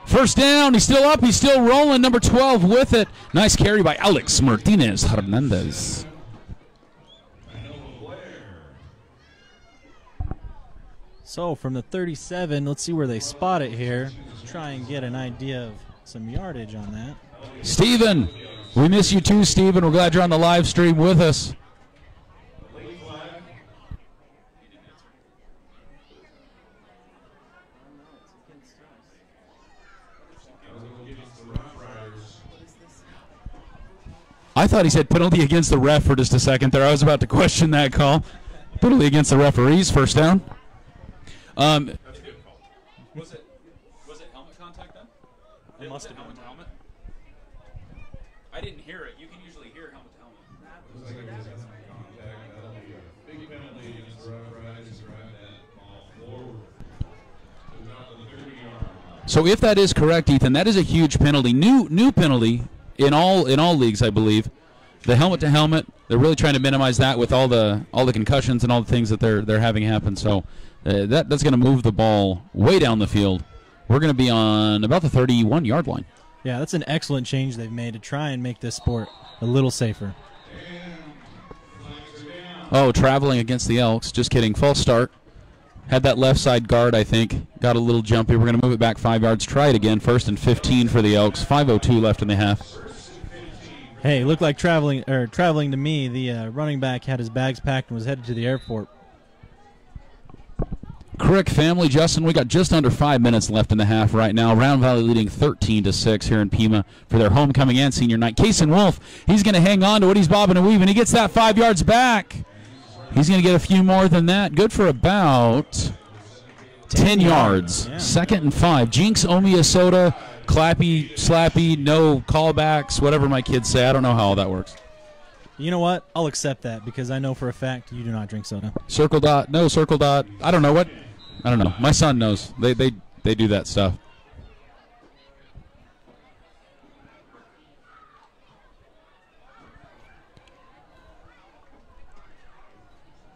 First down. He's still up. He's still rolling. Number 12 with it. Nice carry by Alex Martinez Hernandez. So from the 37, let's see where they spot it here. Try and get an idea of some yardage on that. Steven, we miss you too, Steven. We're glad you're on the live stream with us. I thought he said penalty against the ref for just a second there. I was about to question that call. Penalty against the referees, first down. That's a good call. Was it helmet contact then? It must have been helmet to helmet. I didn't hear it. You can usually hear helmet to helmet. Looks like it was contact. That'll be a big penalty against the Rough Riders to drive that ball forward. To the 30-yard line. So if that is correct, Ethan, that is a huge penalty. New penalty in all leagues, I believe. The helmet to helmet, they're really trying to minimize that with all the concussions and all the things that they're having happen. So that's going to move the ball way down the field. We're going to be on about the 31-yard line. Yeah, that's an excellent change they've made to try and make this sport a little safer. Oh, traveling against the Elks. Just kidding. False start. Had that left side guard, I think. Got a little jumpy. We're going to move it back 5 yards. Try it again. 1st and 15 for the Elks. 5:02 left in the half. Hey, looked like traveling to me. The running back had his bags packed and was headed to the airport. Crick family, Justin, we got just under 5 minutes left in the half right now. Round Valley leading 13-6 here in Pima for their homecoming and senior night. Kason Wolf, he's going to hang on to what he's bobbing and weaving. He gets that 5 yards back. He's going to get a few more than that. Good for about 10 yards. Yeah. 2nd and 5. Jinx, Omiya soda, clappy, slappy, no callbacks, whatever my kids say. I don't know how all that works. You know what? I'll accept that because I know for a fact you do not drink soda. Circle dot, no circle dot. I don't know what. I don't know. My son knows. They do that stuff.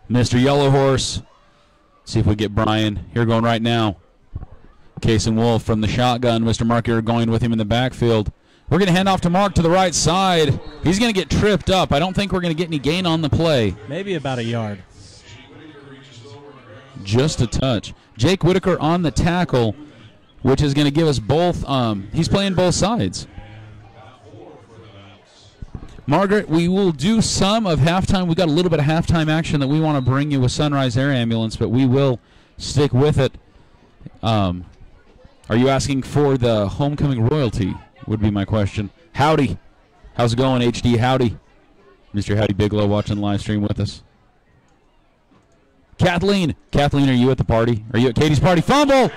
Mr. Yellow Horse. See if we get Brian. Here going right now. Case and Wolf from the shotgun. Mr. Marker going with him in the backfield. We're going to hand off to Mark to the right side. He's going to get tripped up. I don't think we're going to get any gain on the play. Maybe about a yard. Just a touch. Jake Whitaker on the tackle, which is going to give us both. He's playing both sides. Margaret, we will do some of halftime. We got a little bit of halftime action that we want to bring you with Sunrise Air Ambulance, but we will stick with it. Are you asking for the homecoming royalty? Would be my question. Howdy. How's it going, HD? Howdy. Mr. Howdy Bigelow watching the live stream with us. Kathleen, are you at the party? Are you at Katie's party? Fumble!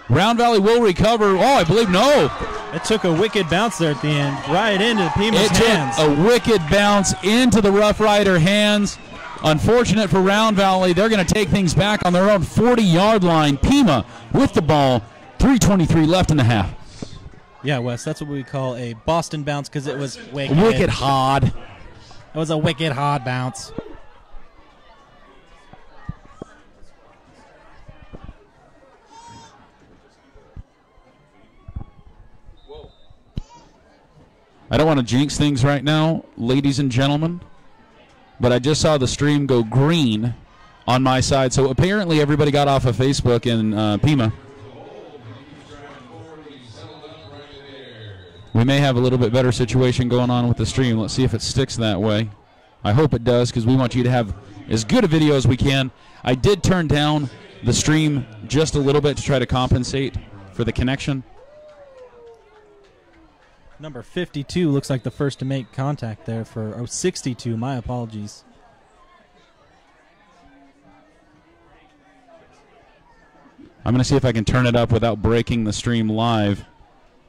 Round Valley will recover. Oh, I believe no. It took a wicked bounce there at the end, right into Pima's hands. It took a wicked bounce into the Rough Rider hands. Unfortunate for Round Valley. They're going to take things back on their own 40-yard line. Pima with the ball. 3:23 left in the half. Yeah, Wes, that's what we call a Boston bounce because it was wicked. Wicked hard. It was a wicked hard bounce. I don't want to jinx things right now, ladies and gentlemen, but I just saw the stream go green on my side. So apparently everybody got off of Facebook in Pima. We may have a little bit better situation going on with the stream. Let's see if it sticks that way. I hope it does because we want you to have as good a video as we can. I did turn down the stream just a little bit to try to compensate for the connection. Number 52 looks like the first to make contact there for 62. My apologies. I'm going to see if I can turn it up without breaking the stream live.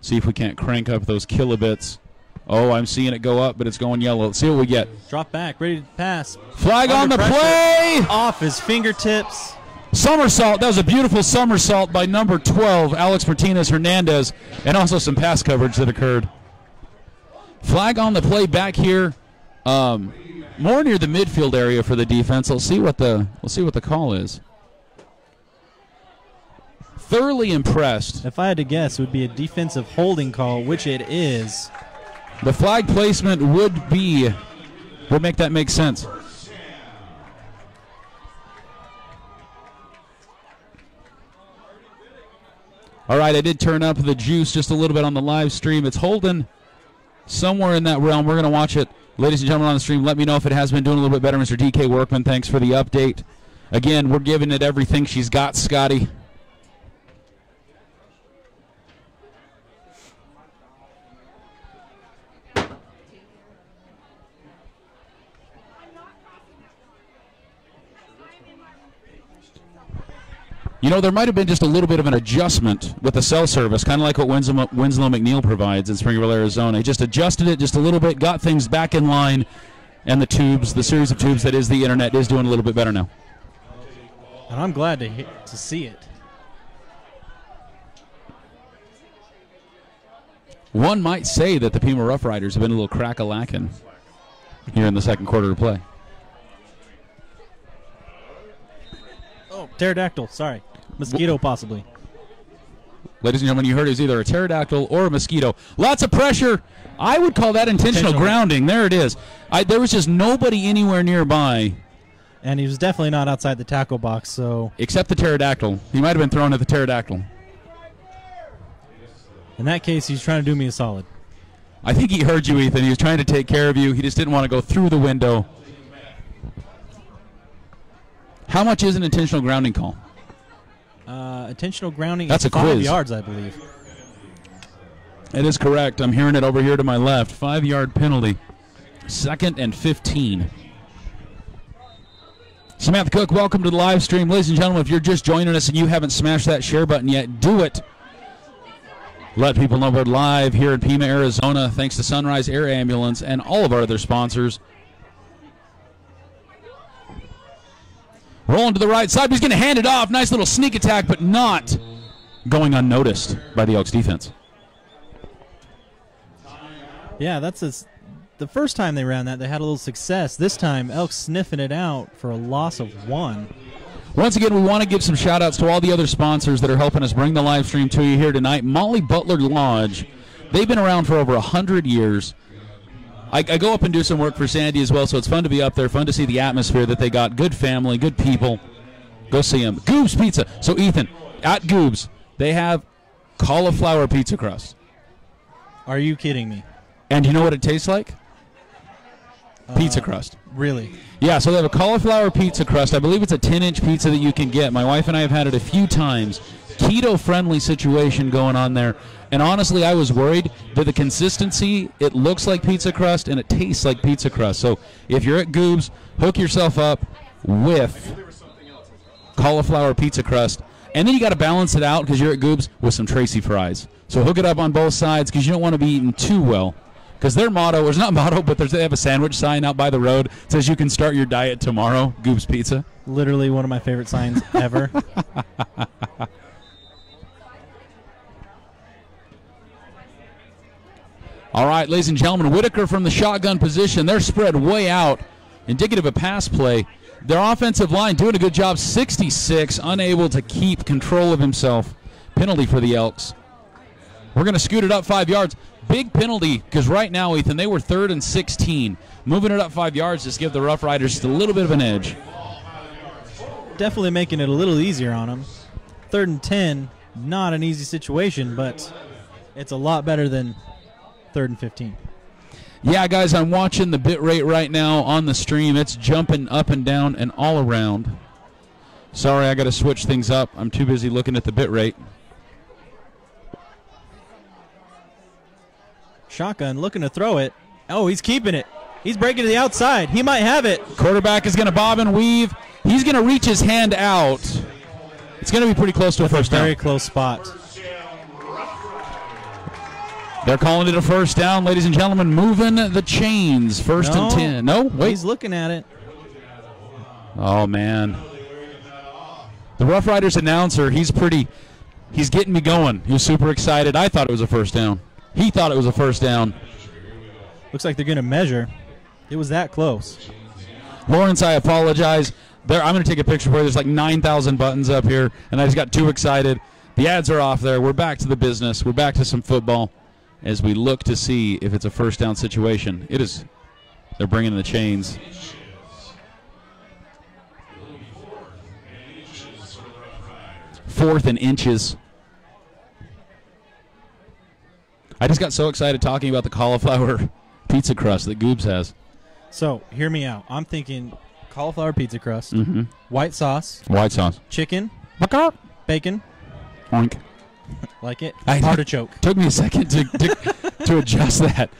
See if we can't crank up those kilobits. Oh, I'm seeing it go up, but it's going yellow. Let's see what we get. Drop back, ready to pass. Flag on the play! Off his fingertips. Somersault. That was a beautiful somersault by number 12, Alex Martinez-Hernandez, and also some pass coverage that occurred. Flag on the play back here, more near the midfield area for the defense. We'll see what the call is. Thoroughly impressed. If I had to guess, it would be a defensive holding call, which it is. The flag placement would make that make sense. All right, I did turn up the juice just a little bit on the live stream. It's holding somewhere in that realm. We're going to watch it. Ladies and gentlemen on the stream, let me know if it has been doing a little bit better. Mr. DK Workman, thanks for the update. Again, we're giving it everything she's got, Scotty. You know, there might have been just a little bit of an adjustment with the cell service, kind of like what Winslow McNeil provides in Springville, Arizona. He just adjusted it just a little bit, got things back in line, and the series of tubes that is the internet is doing a little bit better now. And I'm glad to see it. One might say that the Pima Rough Riders have been a little crack-a-lackin' here in the second quarter of play. Oh, pterodactyl, sorry. Mosquito, possibly. Ladies and gentlemen, you heard it was either a pterodactyl or a mosquito. Lots of pressure. I would call that intentional grounding. There it is. There was just nobody anywhere nearby. And he was definitely not outside the tackle box, so... Except the pterodactyl. He might have been thrown at the pterodactyl. In that case, he's trying to do me a solid. I think he heard you, Ethan. He was trying to take care of you. He just didn't want to go through the window. How much is an intentional grounding call? Intentional grounding That's is a quiz. 5 yards, I believe. It is correct. I'm hearing it over here to my left. 5-yard penalty. 2nd and 15. Samantha Cook, welcome to the live stream. Ladies and gentlemen, if you're just joining us and you haven't smashed that share button yet, do it. Let people know we're live here in Pima, Arizona, thanks to Sunrise Air Ambulance and all of our other sponsors. Rolling to the right side. He's going to hand it off. Nice little sneak attack, but not going unnoticed by the Elks defense. Yeah, that's the first time they ran that, they had a little success. This time, Elks sniffing it out for a loss of 1. Once again, we want to give some shout-outs to all the other sponsors that are helping us bring the live stream to you here tonight. Molly Butler Lodge. They've been around for over 100 years. I go up and do some work for Sandy as well, so it's fun to be up there, fun to see the atmosphere that they got. Good family, good people. Go see them. Goob's Pizza. So, Ethan, at Goob's, they have cauliflower pizza crust. Are you kidding me? And you know what it tastes like? Pizza crust. Really? Yeah, so they have a cauliflower pizza crust. I believe it's a 10-inch pizza that you can get. My wife and I have had it a few times. Keto-friendly situation going on there. And honestly, I was worried that the consistency, it looks like pizza crust and it tastes like pizza crust. So if you're at Goob's, hook yourself up with cauliflower pizza crust. And then you got to balance it out because you're at Goob's with some Tracy fries. So hook it up on both sides because you don't want to be eating too well Because their motto, it's not motto, but they have a sandwich sign out by the road. It says you can start your diet tomorrow, Goob's Pizza. Literally one of my favorite signs ever. All right, ladies and gentlemen, Whitaker from the shotgun position. They're spread way out, indicative of pass play. Their offensive line doing a good job. 66, unable to keep control of himself. Penalty for the Elks. We're going to scoot it up 5 yards. Big penalty, because right now, Ethan, they were 3rd and 16. Moving it up 5 yards just give the Rough Riders just a little bit of an edge. Definitely making it a little easier on them. 3rd and 10, not an easy situation, but it's a lot better than 3rd and 15. Yeah, guys, I'm watching the bit rate right now on the stream. It's jumping up and down and all around. Sorry, I got to switch things up. I'm too busy looking at the bit rate. Shotgun looking to throw it. Oh, he's keeping it. He's breaking to the outside. He might have it. Quarterback is going to bob and weave. He's going to reach his hand out. It's going to be pretty close to a first down. Very close spot. They're calling it a first down, ladies and gentlemen. Moving the chains. First and 10. No, wait. He's looking at it. Oh, man. The Rough Riders announcer, he's getting me going. He was super excited. I thought it was a first down. He thought it was a first down. Looks like they're going to measure. It was that close. Lawrence, I apologize. I'm going to take a picture for you. There's like 9,000 buttons up here, and I just got too excited. The ads are off there. We're back to the business. We're back to some football as we look to see if it's a first down situation. It is. They're bringing the chains. Fourth and inches. I just got so excited talking about the cauliflower pizza crust that Goobs has. So, hear me out. I'm thinking cauliflower pizza crust, white sauce, chicken, bacon, oink. Like it, artichoke. Took me a second to adjust that.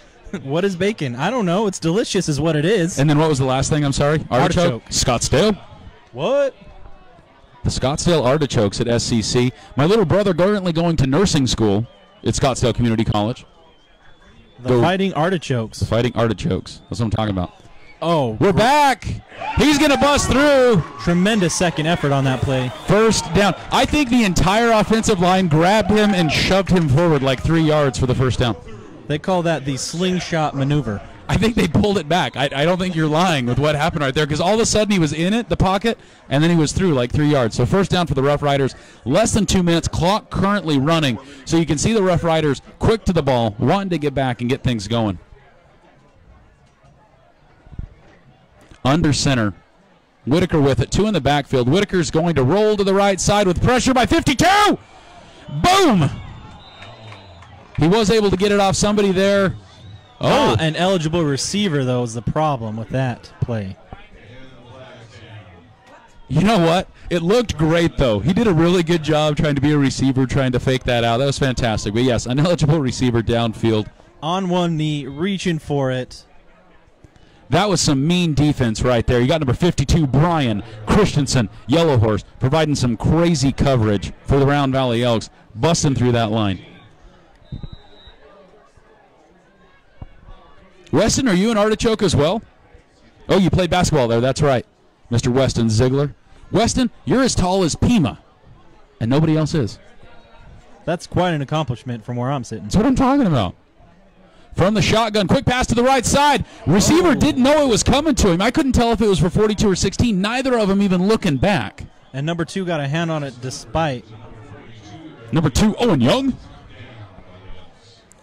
What is bacon? I don't know. It's delicious is what it is. And then what was the last thing? I'm sorry? Artichoke. Scottsdale. What? The Scottsdale Artichokes at SCC. My little brother currently going to nursing school at Scottsdale Community College. The Fighting Artichokes. The Fighting Artichokes. That's what I'm talking about. Oh. We're back. He's going to bust through. Tremendous second effort on that play. First down. I think the entire offensive line grabbed him and shoved him forward like 3 yards for the first down. They call that the slingshot maneuver. I think they pulled it back. I don't think you're lying with what happened right there, because all of a sudden he was in it, the pocket, and then he was through like 3 yards. So first down for the Rough Riders. Less than 2 minutes. Clock currently running. So you can see the Rough Riders quick to the ball, wanting to get back and get things going. Under center. Whitaker with it. 2 in the backfield. Whitaker's going to roll to the right side with pressure by 52. Boom! He was able to get it off somebody there. Oh, an eligible receiver, though, is the problem with that play. You know what? It looked great, though. He did a really good job trying to be a receiver, trying to fake that out. That was fantastic. But, yes, an eligible receiver downfield. On one knee, reaching for it. That was some mean defense right there. You got number 52, Brian Christensen, Yellow Horse, providing some crazy coverage for the Round Valley Elks, busting through that line. Weston, are you an artichoke as well? Oh, you played basketball there. That's right, Mr. Weston Ziegler. Weston, you're as tall as Pima, and nobody else is. That's quite an accomplishment from where I'm sitting. That's what I'm talking about. From the shotgun, quick pass to the right side. Receiver didn't know it was coming to him. I couldn't tell if it was for 42 or 16. Neither of them even looking back. And number 2 got a hand on it despite. Number 2, Owen Young.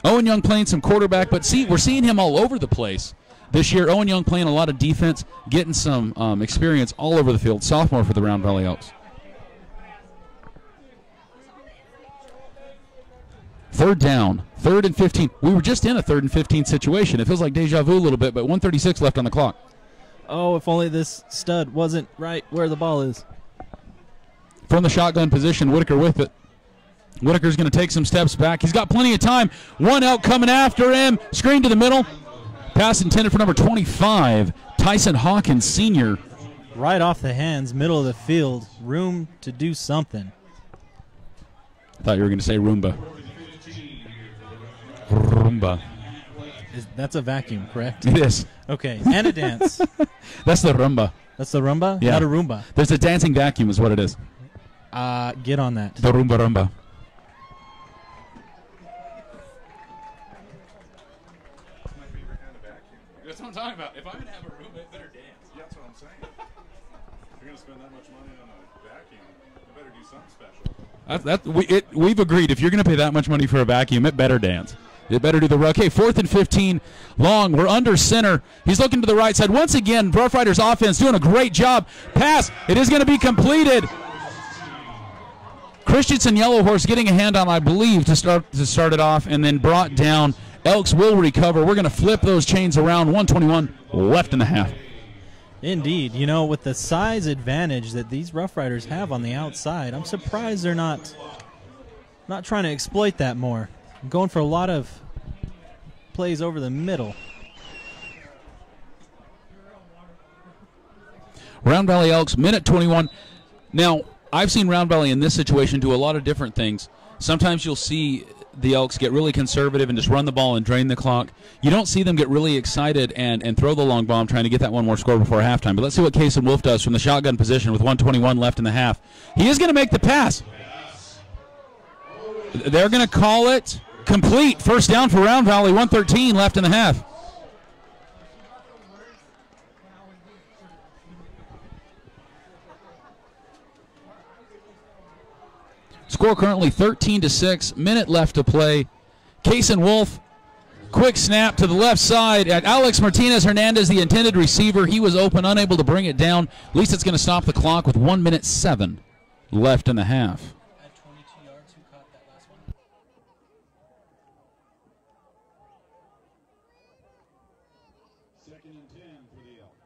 Owen Young playing some quarterback, but see, we're seeing him all over the place this year. Owen Young playing a lot of defense, getting some experience all over the field. Sophomore for the Round Valley Elks. Third down, 3rd and 15. We were just in a 3rd and 15 situation. It feels like deja vu a little bit, but 1:36 left on the clock. Oh, if only this stud wasn't right where the ball is. From the shotgun position, Whitaker with it. Whitaker's going to take some steps back. He's got plenty of time. One out coming after him. Screen to the middle. Pass intended for number 25, Tyson Hawkins, senior. Right off the hands, middle of the field. Room to do something. I thought you were going to say Roomba. Roomba. That's a vacuum, correct? It is. Okay, and a dance. That's the rumba. That's the rumba? Yeah. Not a Roomba. There's a dancing vacuum is what it is. Get on that. The rumba rumba. That's what I'm talking about. If I'm going to have a Roomba, it better dance. Yeah, that's what I'm saying. If you're going to spend that much money on a vacuum, you better do something special. We've agreed. If you're going to pay that much money for a vacuum, it better dance. It better do the run. Okay, 4th and 15. Long. We're under center. He's looking to the right side. Once again, Rough Riders offense doing a great job. Pass. It is going to be completed. Christensen Yellow Horse getting a hand on, I believe, to start it off, and then brought down. Elks will recover. We're going to flip those chains around. 1:21 left in the half. Indeed. You know, with the size advantage that these Rough Riders have on the outside, I'm surprised they're not trying to exploit that more. Going for a lot of plays over the middle. Round Valley Elks, minute 21. Now, I've seen Round Valley in this situation do a lot of different things. Sometimes you'll see the Elks get really conservative and just run the ball and drain the clock. You don't see them get really excited and throw the long bomb trying to get that one more score before halftime. But let's see what Kason Wolf does from the shotgun position with 1:21 left in the half. He is going to make the pass. They're going to call it complete. First down for Round Valley, 1:13 left in the half. Score currently 13-6. Minute left to play. Kason Wolf, quick snap to the left side at Alex Martinez Hernandez, the intended receiver. He was open, unable to bring it down. At least it's going to stop the clock with 1:07 left in the half. At 22 yards, who caught that last one? Second and 10 for the Elks.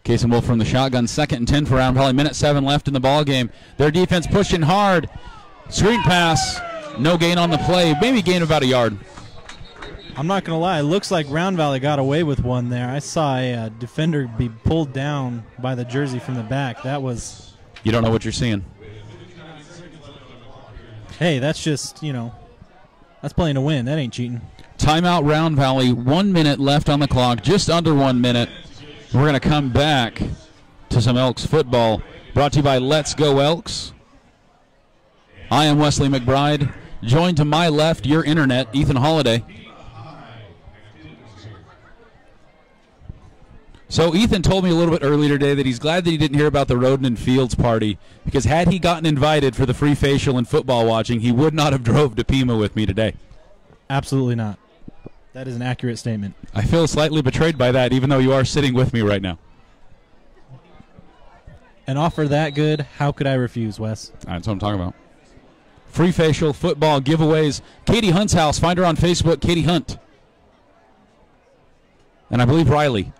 Kason Wolf from the shotgun, 2nd and 10 for Round Valley. Minute 7 left in the ball game. Their defense pushing hard. Screen pass, no gain on the play. Maybe gain about a yard. I'm not going to lie. It looks like Round Valley got away with one there. I saw a defender be pulled down by the jersey from the back. That was... You don't know what you're seeing. Hey, that's just, that's playing to win. That ain't cheating. Timeout Round Valley, 1 minute left on the clock, just under 1 minute. We're going to come back to some Elks football, brought to you by Let's Go Elks. I am Wesley McBride. Joined to my left, your internet, Ethan Holliday. So Ethan told me a little bit earlier today that he's glad that he didn't hear about the Roden and Fields party, because had he gotten invited for the free facial and football watching, he would not have drove to Pima with me today. Absolutely not. That is an accurate statement. I feel slightly betrayed by that, even though you are sitting with me right now. An offer that good, how could I refuse, Wes? That's what I'm talking about. Free facial, football, giveaways. Katie Hunt's house. Find her on Facebook, Katie Hunt. And I believe Riley.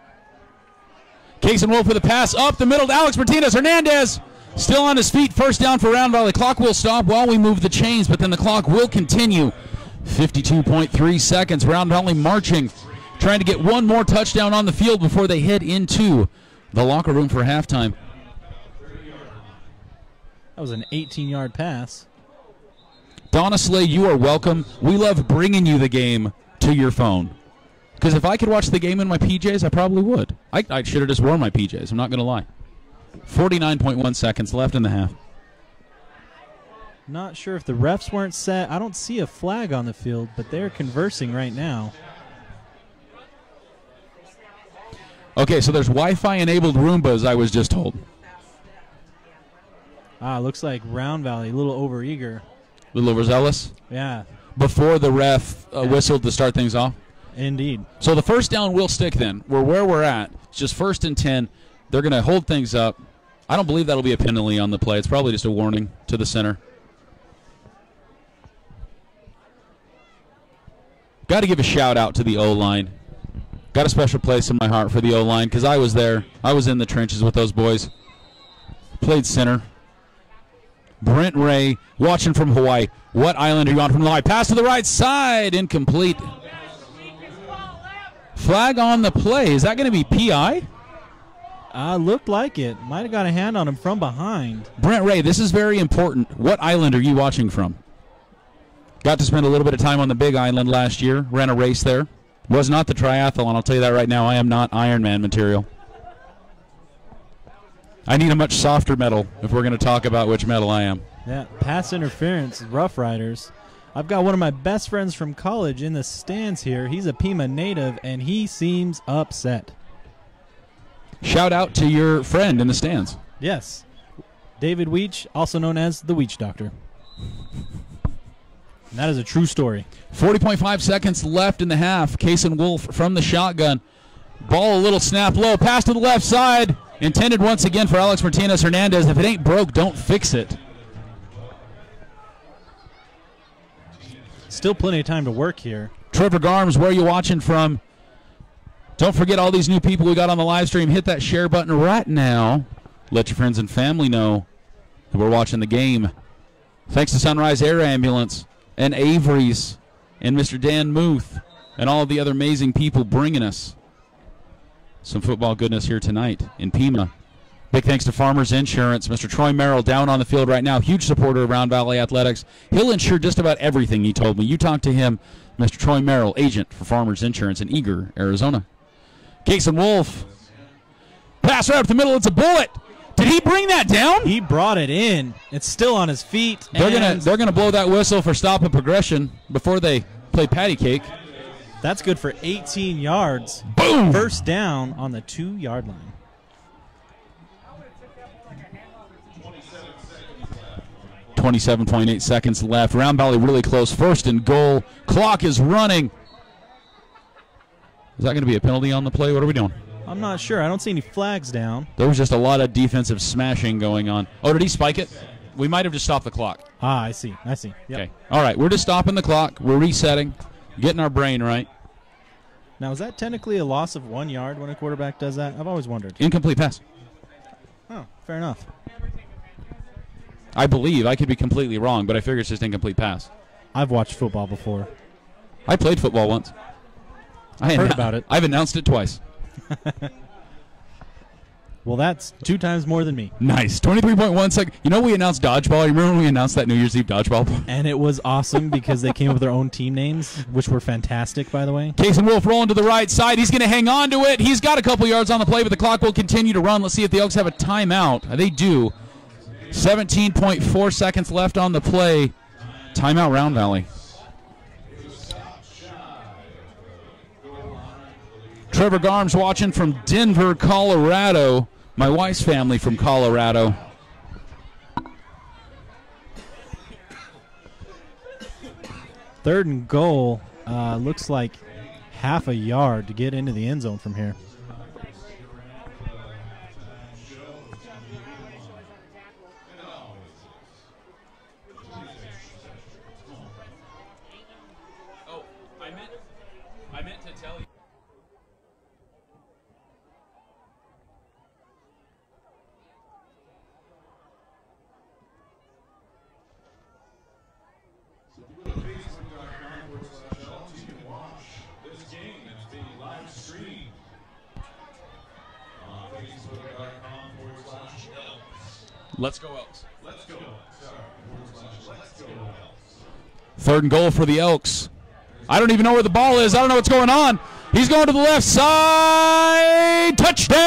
Kason Wolf with a pass up the middle to Alex Martinez Hernandez. Still on his feet. First down for Round Valley. Clock will stop while we move the chains, but then the clock will continue. 52.3 seconds. Round Valley marching, trying to get one more touchdown on the field before they head into the locker room for halftime. That was an 18-yard pass. Donna Slay, you are welcome. We love bringing you the game to your phone. Because if I could watch the game in my PJs, I probably would. I should have just worn my PJs. I'm not going to lie. 49.1 seconds left in the half. Not sure if the refs weren't set. I don't see a flag on the field, but they're conversing right now. Okay, so there's Wi-Fi-enabled Roombas, I was just told. Looks like Round Valley, a little overeager. A little overzealous? Yeah. Before the ref whistled to start things off? Indeed. So the first down will stick then. We're where we're at. It's just 1st and 10. They're going to hold things up. I don't believe that'll be a penalty on the play. It's probably just a warning to the center. Got to give a shout-out to the O-line. Got a special place in my heart for the O-line because I was there. I was in the trenches with those boys. Played center. Brent Ray watching from Hawaii. What island are you on from Hawaii? Pass to the right side. Incomplete. Flag on the play. Is that going to be PI? Looked like it. Might have got a hand on him from behind. Brent Ray, this is very important. What island are you watching from? Got to spend a little bit of time on the Big Island last year. Ran a race there. Was not the triathlon. I'll tell you that right now. I am not Ironman material. I need a much softer medal if we're going to talk about which medal I am. Yeah, pass interference, Rough Riders. I've got one of my best friends from college in the stands here. He's a Pima native, and he seems upset. Shout out to your friend in the stands. Yes. David Weech, also known as the Weech Doctor. And that is a true story. 40.5 seconds left in the half. Kason Wolf from the shotgun. Ball a little snap low. Pass to the left side. Intended once again for Alex Martinez Hernandez. If it ain't broke, don't fix it. Still plenty of time to work here. Trevor Garms, where are you watching from? Don't forget all these new people we got on the live stream. Hit that share button right now. Let your friends and family know that we're watching the game. Thanks to Sunrise Air Ambulance and Avery's and Mr. Dan Muth and all the other amazing people bringing us some football goodness here tonight in Pima. Big thanks to Farmers Insurance. Mr. Troy Merrill down on the field right now. Huge supporter of Round Valley Athletics. He'll insure just about everything, he told me. You talk to him, Mr. Troy Merrill, agent for Farmers Insurance in Eager, Arizona. Kason Wolf. Pass right up the middle. It's a bullet. Did he bring that down? He brought it in. It's still on his feet. They're gonna blow that whistle for stop and progression before they play patty cake. That's good for 18 yards. Boom! First down on the 2-yard line. 27.8 seconds left. Round Valley really close. First and goal. Clock is running. Is that going to be a penalty on the play? What are we doing? I'm not sure. I don't see any flags down. There was just a lot of defensive smashing going on. Oh, did he spike it? We might have just stopped the clock. Ah, I see. Yep. Okay. All right, we're just stopping the clock. We're resetting, getting our brain right. Now, is that technically a loss of 1 yard when a quarterback does that? I've always wondered. Incomplete pass. Oh, fair enough. I believe. I could be completely wrong, but I figure it's just incomplete pass. I've watched football before. I played football once. I heard about it. I've announced it twice. Well, that's 2 times more than me. Nice. 23.1 seconds. You know we announced dodgeball? You remember when we announced that New Year's Eve dodgeball? And it was awesome because they came up with their own team names, which were fantastic, by the way. Kason Wolf rolling to the right side. He's going to hang on to it. He's got a couple yards on the play, but the clock will continue to run. Let's see if the Elks have a timeout. They do. 17.4 seconds left on the play. Timeout, Round Valley. Trevor Garms watching from Denver, Colorado. My wife's family from Colorado. Third and goal. Looks like half a yard to get into the end zone from here. I meant to tell you. This game is being live streamed on Facebook.com/Elks. Let's go Elks. Let's go. Let's go Elks. Third and goal for the Elks. I don't even know where the ball is. I don't know what's going on. He's going to the left side. Touchdown,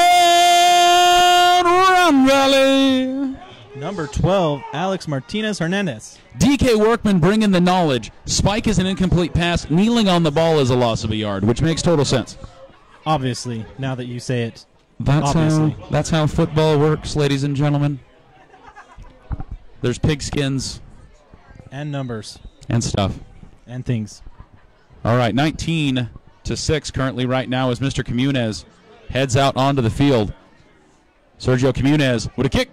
Round Valley. Number 12, Alex Martinez Hernandez. DK Workman bringing the knowledge. Spike is an incomplete pass. Kneeling on the ball is a loss of a yard, which makes total sense. Obviously, now that you say it. That's how football works, ladies and gentlemen. There's pigskins. And numbers. And stuff. And things. All right, 19-6 currently right now as Mr. Camus heads out onto the field. Sergio Camus with a kick.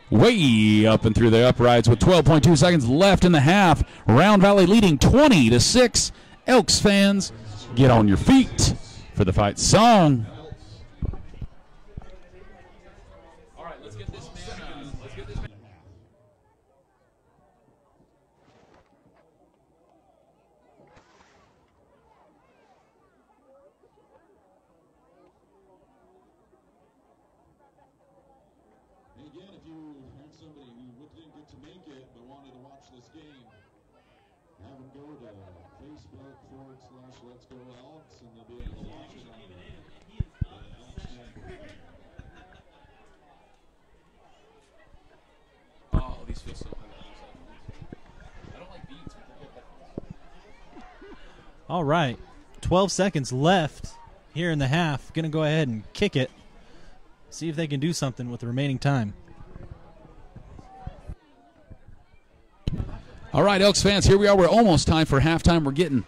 Way up and through the uprights with 12.2 seconds left in the half. Round Valley leading 20-6. Elks fans, get on your feet for the fight song. All right, let's get this man. this game, have them go to Facebook/Let's Go Elks, and they'll be able to watch it on the Elks Network. Oh, these feel so good. I don't like beats, but they're good headphones. All right, 12 seconds left here in the half. Going to go ahead and kick it. See if they can do something with the remaining time. All right, Elks fans, here we are. We're almost time for halftime. We're getting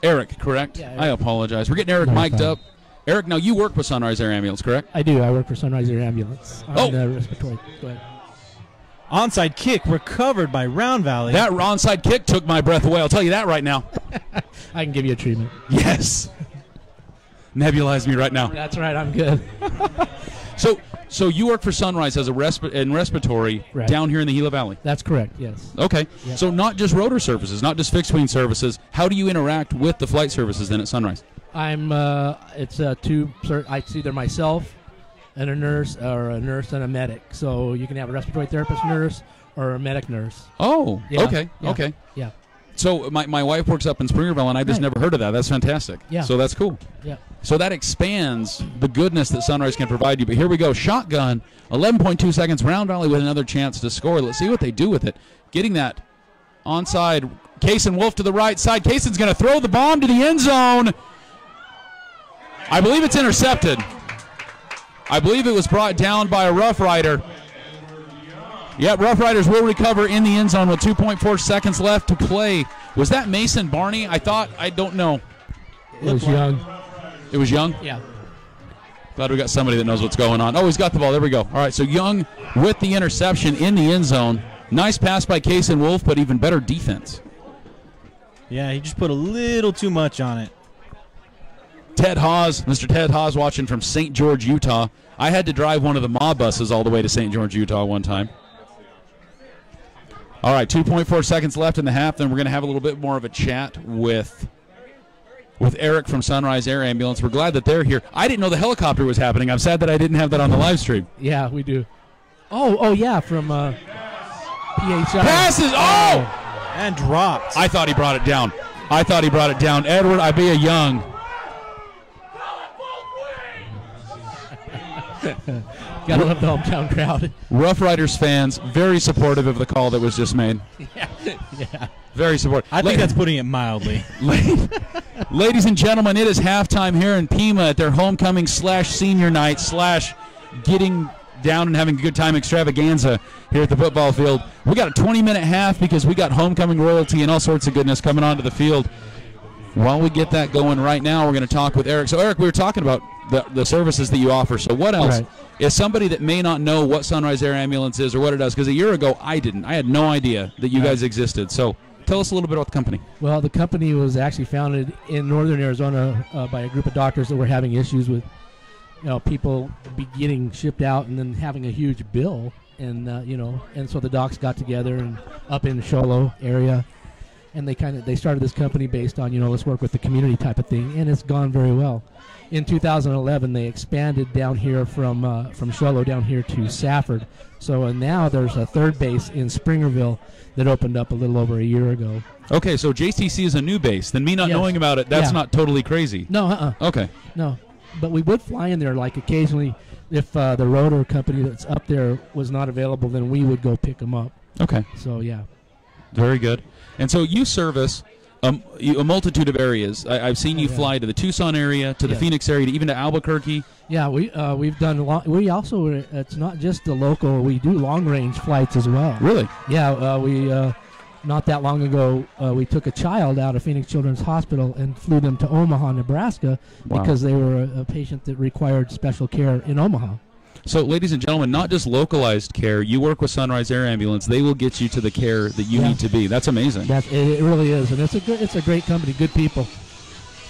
Eric, correct? Yeah, Eric. I apologize. We're getting Eric mic'd up. Eric, now you work with Sunrise Air Ambulance, correct? I do. I work for Sunrise Air Ambulance on the respiratory. Go ahead. Onside kick recovered by Round Valley. That onside kick took my breath away. I'll tell you that right now. I can give you a treatment. Yes. Nebulize me right now. That's right. I'm good. So you work for Sunrise as a respiratory Right. down here in the Gila Valley? That's correct. Yes. Okay. Yep. So not just rotor services, not just fixed wing services. How do you interact with the flight services then at Sunrise? I'm. It's two. It's either myself and a nurse, or a nurse and a medic. So you can have a respiratory therapist nurse or a medic nurse. Oh. Yeah. Okay. Yeah. Okay. Yeah. So my wife works up in Springerville, and I just Right. never heard of that. That's fantastic. Yeah. So that's cool. Yeah. So that expands the goodness that Sunrise can provide you. But here we go. Shotgun, 11.2 seconds. Round Valley with another chance to score. Let's see what they do with it. Getting that onside. Kaysen Wolf to the right side. Kaysen's going to throw the bomb to the end zone. I believe it's intercepted. I believe it was brought down by a Rough Rider. Yep, Rough Riders will recover in the end zone with 2.4 seconds left to play. Was that Mason Barney? I don't know. It was young. It was Young? Yeah. Glad we got somebody that knows what's going on. Oh, he's got the ball. There we go. All right, so Young with the interception in the end zone. Nice pass by Kaysen Wolf, but even better defense. Yeah, he just put a little too much on it. Ted Hawes, Mr. Ted Hawes watching from St. George, Utah. I had to drive one of the mob buses all the way to St. George, Utah one time. All right, 2.4 seconds left in the half. Then we're going to have a little bit more of a chat with Eric from Sunrise Air Ambulance. We're glad that they're here. I didn't know the helicopter was happening. I'm sad that I didn't have that on the live stream. Yeah, we do. Oh yeah, from PHI. Passes! Oh! And dropped. I thought he brought it down. Edward Ibea Young. Gotta love the hometown crowd. Rough Riders fans, very supportive of the call that was just made. Yeah. Very supportive. I think that's putting it mildly. Ladies and gentlemen, it is halftime here in Pima at their homecoming / senior night / getting down and having a good time extravaganza here at the football field. We got a 20-minute half because we got homecoming royalty and all sorts of goodness coming onto the field. While we get that going right now, we're going to talk with Eric. So, Eric, we were talking about the services that you offer. So what else is somebody that may not know what Sunrise Air Ambulance is or what it does? Because a year ago, I didn't. I had no idea that you guys existed. So tell us a little bit about the company. Well, the company was actually founded in northern Arizona by a group of doctors that were having issues with people getting shipped out and then having a huge bill. And, and so the docs got together and up in the Sholo area. And they started this company based on, let's work with the community type of thing, and it's gone very well. In 2011, they expanded down here from Sholo down here to Safford. So now there's a third base in Springerville that opened up a little over a year ago. Okay, so JCC is a new base. Then me not knowing about it, that's not totally crazy. No, Okay. No, but we would fly in there like occasionally if the rotor company that's up there was not available, then we would go pick them up. Okay. So, yeah. Very good. And so you service a multitude of areas. I've seen you fly to the Tucson area, to the Phoenix area, even to Albuquerque. Yeah, we've done we also, it's not just the local, we do long range flights as well. Really? Yeah, we not that long ago we took a child out of Phoenix Children's Hospital and flew them to Omaha, Nebraska because they were a patient that required special care in Omaha. So, ladies and gentlemen, not just localized care. You work with Sunrise Air Ambulance. They will get you to the care that you need to be. That's amazing. It really is, and it's a great company, good people.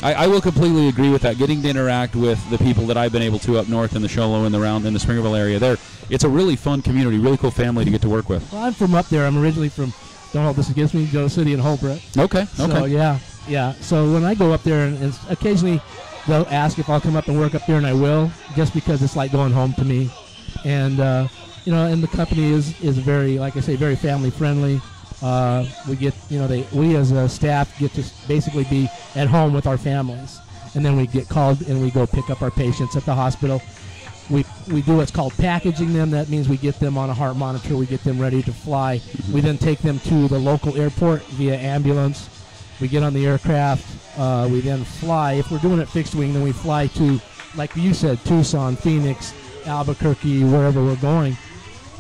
I will completely agree with that. Getting to interact with the people that I've been able to up north in the Sholo and the Springerville area, it's a really fun community, really cool family to get to work with. Well, I'm from up there. I'm originally from, don't hold this against me, Joe City and Holbrook. Okay. So, yeah. So when I go up there, and occasionally they'll ask if I'll come up and work up there, and I will, just because it's like going home to me. And, and the company is very, like I say, very family friendly. We get, we as a staff get to basically be at home with our families, and then we get called and we go pick up our patients at the hospital. We do what's called packaging them. That means we get them on a heart monitor. We get them ready to fly. We then take them to the local airport via ambulance. We get on the aircraft. We then fly. If we're doing it fixed wing, then we fly to, like you said, Tucson, Phoenix, Albuquerque, wherever we're going.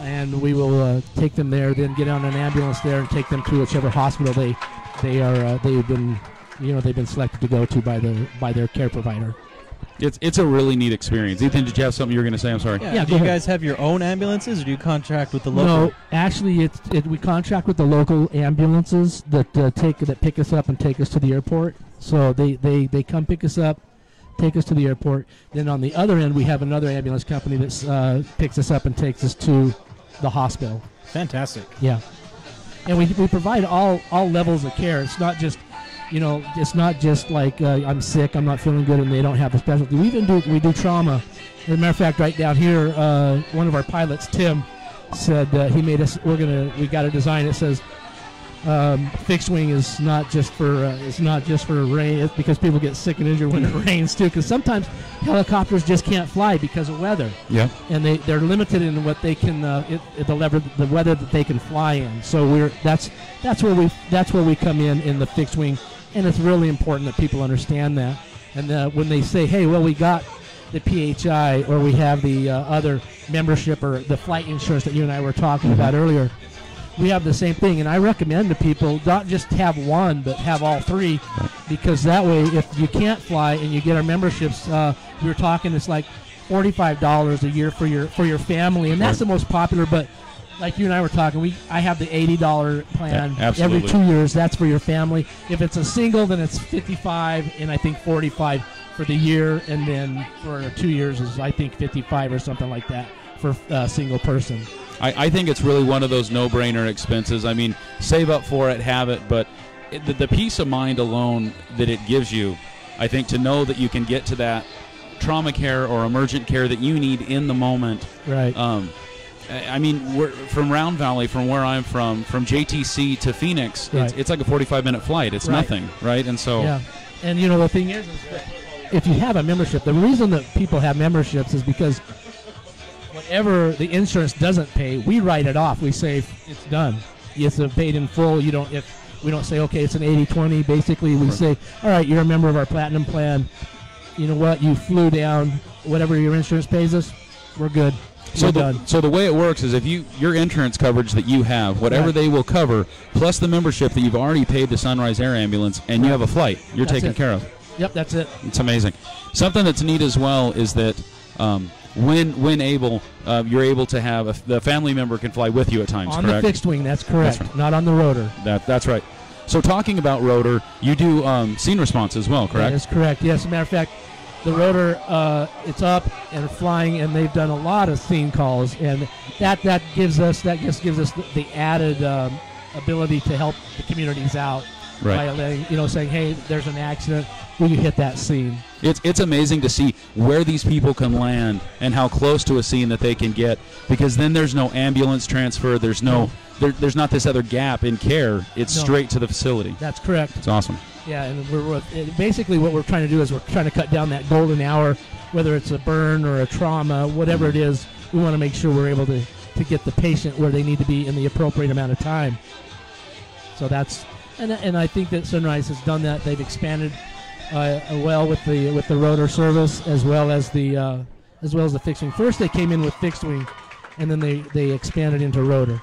And we will take them there, then get on an ambulance there and take them to whichever hospital they've been selected to go to by their care provider. It's a really neat experience. Ethan, did you have something you were going to say? I'm sorry. Yeah, do you guys have your own ambulances, or do you contract with the local? No, actually, we contract with the local ambulances that pick us up and take us to the airport. So they come pick us up, take us to the airport. Then on the other end, we have another ambulance company that picks us up and takes us to the hospital. Fantastic. Yeah, and we provide all levels of care. It's not just it's not just like I'm sick, I'm not feeling good, and they don't have a specialty. We do trauma. As a matter of fact, right down here, one of our pilots, Tim, said he made us. We got a design that says fixed wing is not just for rain. It's because people get sick and injured when it rains too. Because sometimes helicopters just can't fly because of weather. Yeah. And they're limited in what they can the weather that they can fly in. So that's where we come in the fixed wing, and it's really important that people understand that. And when they say, hey, well, we got the PHI, or we have the other membership or the flight insurance that you and I were talking about earlier, we have the same thing. And I recommend to people not just have one, but have all three, because that way, if you can't fly and you get our memberships, we were talking, it's like $45 a year for your family, and that's the most popular. But like you and I were talking, I have the $80 plan every 2 years. That's for your family. If it's a single, then it's $55, and I think $45 for the year, and then for 2 years is I think $55 or something like that for a single person. I think it's really one of those no-brainer expenses. I mean, save up for it, have it, but the peace of mind alone that it gives you, I think, to know that you can get to that trauma care or emergent care that you need in the moment. Right. I mean, we're from Round Valley, from where I'm from JTC to Phoenix, right. it's like a 45-minute flight. It's nothing, right? And so, yeah. And the thing is that if you have a membership, the reason that people have memberships is because whatever the insurance doesn't pay, we write it off. We say it's done. It's paid in full. We don't say, okay, it's an 80-20. Basically, we say, all right, you're a member of our platinum plan. You know what? You flew down. Whatever your insurance pays us, we're good. So the way it works is if your insurance coverage that you have, whatever they will cover, plus the membership that you've already paid to Sunrise Air Ambulance, and you have a flight, you're taken care of. Yep, that's it. It's amazing. Something that's neat as well is that when able, you're able to have the family member can fly with you at times. On correct? The fixed wing, that's correct. That's right. Not on the rotor. That's right. So talking about rotor, you do scene response as well, correct? That is correct. Yes, as a matter of fact, the rotor, it's up and flying, and they've done a lot of scene calls, and that just gives us the added ability to help the communities out by letting, saying, hey, there's an accident, we can hit that scene. It's amazing to see where these people can land and how close to a scene that they can get, because then there's no ambulance transfer, there's not this other gap in care. It's straight to the facility. That's correct. It's awesome. Yeah, and basically what we're trying to do is we're trying to cut down that golden hour, whether it's a burn or a trauma, whatever it is. We want to make sure we're able to get the patient where they need to be in the appropriate amount of time. So that's and I think that Sunrise has done that. They've expanded well with the rotor service as well as the fixed wing. First they came in with fixed wing, and then they expanded into rotor.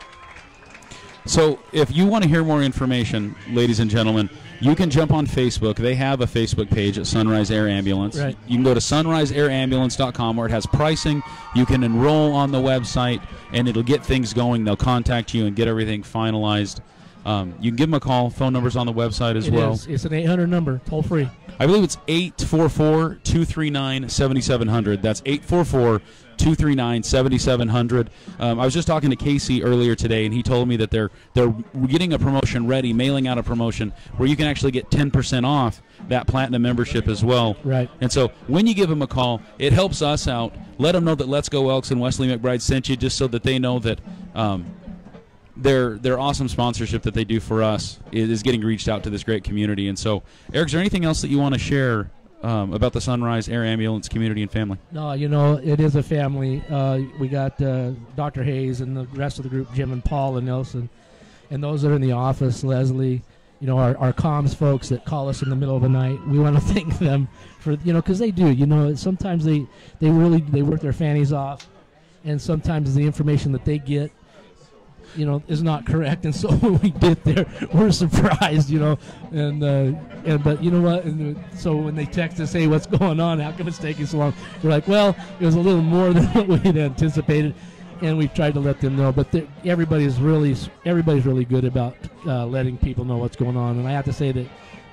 So if you want to hear more information, ladies and gentlemen, you can jump on Facebook. They have a Facebook page at Sunrise Air Ambulance. Right. You can go to sunriseairambulance.com where it has pricing. You can enroll on the website, and it'll get things going. They'll contact you and get everything finalized. You can give them a call. Phone number's on the website as well. It's an 800 number, toll free. I believe it's 844-239-7700. That's 844-239-7700. I was just talking to Casey earlier today, and he told me that they're getting a promotion ready, mailing out a promotion where you can actually get 10% off that platinum membership as well. Right. And so when you give them a call, it helps us out. Let them know that Let's Go Elks and Wesley McBride sent you, just so that they know that their awesome sponsorship that they do for us is getting reached out to this great community. And so, Eric, is there anything else that you want to share about the Sunrise Air Ambulance community and family? No, you know, it is a family. We got Dr. Hayes and the rest of the group, Jim and Paul and Nelson, and those that are in the office, Leslie, you know, our comms folks that call us in the middle of the night. We want to thank them for, you know, because they do. You know, sometimes they work their fannies off, and sometimes the information that they get, you know, is not correct, and so when we get there, we're surprised, you know, and but you know what? And so when they text us, "Hey, what's going on? How come it's taking so long?" We're like, "Well, it was a little more than what we had anticipated," and we've tried to let them know. But everybody's really good about letting people know what's going on. And I have to say that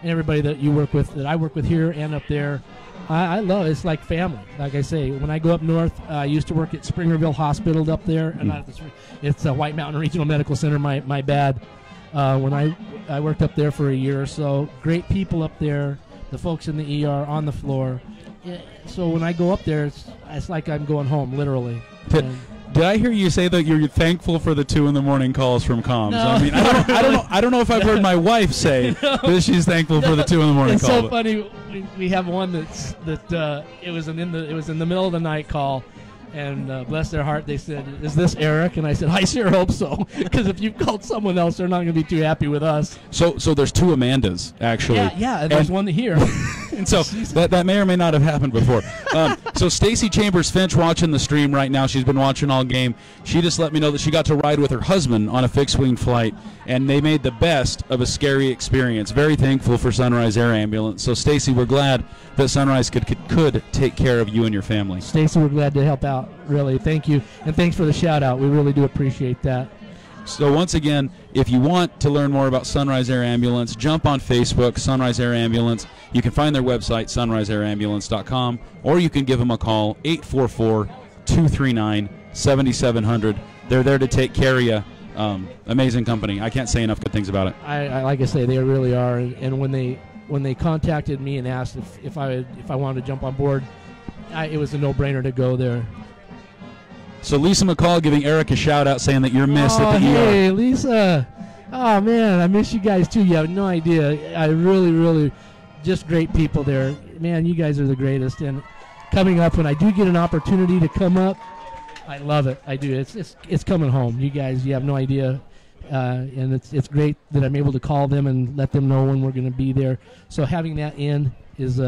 everybody that you work with, that I work with here and up there, I love it. It's like family. Like I say, when I go up north, I used to work at Springerville Hospital up there, and it's a White Mountain Regional Medical Center. My bad. When I worked up there for a year or so, great people up there. The folks in the ER on the floor. Yeah, so when I go up there, it's like I'm going home, literally. Did I hear you say that you're thankful for the 2 in-the-morning calls from comms? No. I mean, I don't know if I've heard my wife say that she's thankful for the 2 in-the-morning it's call. It's so funny. We have one it was in the middle of the night call, and bless their heart, they said, "Is this Eric?" And I said, "I sure hope so, because if you called someone else, they're not going to be too happy with us." So there's 2 Amandas actually. Yeah, and there's one here. And so that may or may not have happened before. So Stacy Chambers Finch watching the stream right now. She's been watching all game. She just let me know that she got to ride with her husband on a fixed-wing flight, and they made the best of a scary experience. Very thankful for Sunrise Air Ambulance. So Stacy, we're glad that Sunrise could take care of you and your family. Stacy, we're glad to help out. Really, thank you, and thanks for the shout-out. We really do appreciate that. So once again, if you want to learn more about Sunrise Air Ambulance, jump on Facebook, Sunrise Air Ambulance. You can find their website, sunriseairambulance.com, or you can give them a call, 844-239-7700. They're there to take care of you. Amazing company. I can't say enough good things about it. I like I say, they really are. And when they contacted me and asked if I wanted to jump on board, it was a no-brainer to go there. So Lisa McCall giving Eric a shout-out saying that you're missed at the hey, ER. Lisa. Oh, man, I miss you guys, too. You have no idea. I really, just great people there. Man, you guys are the greatest. And coming up, when I do get an opportunity to come up, I love it. I do. It's coming home. You guys, you have no idea. And it's great that I'm able to call them and let them know when we're going to be there. So having that in has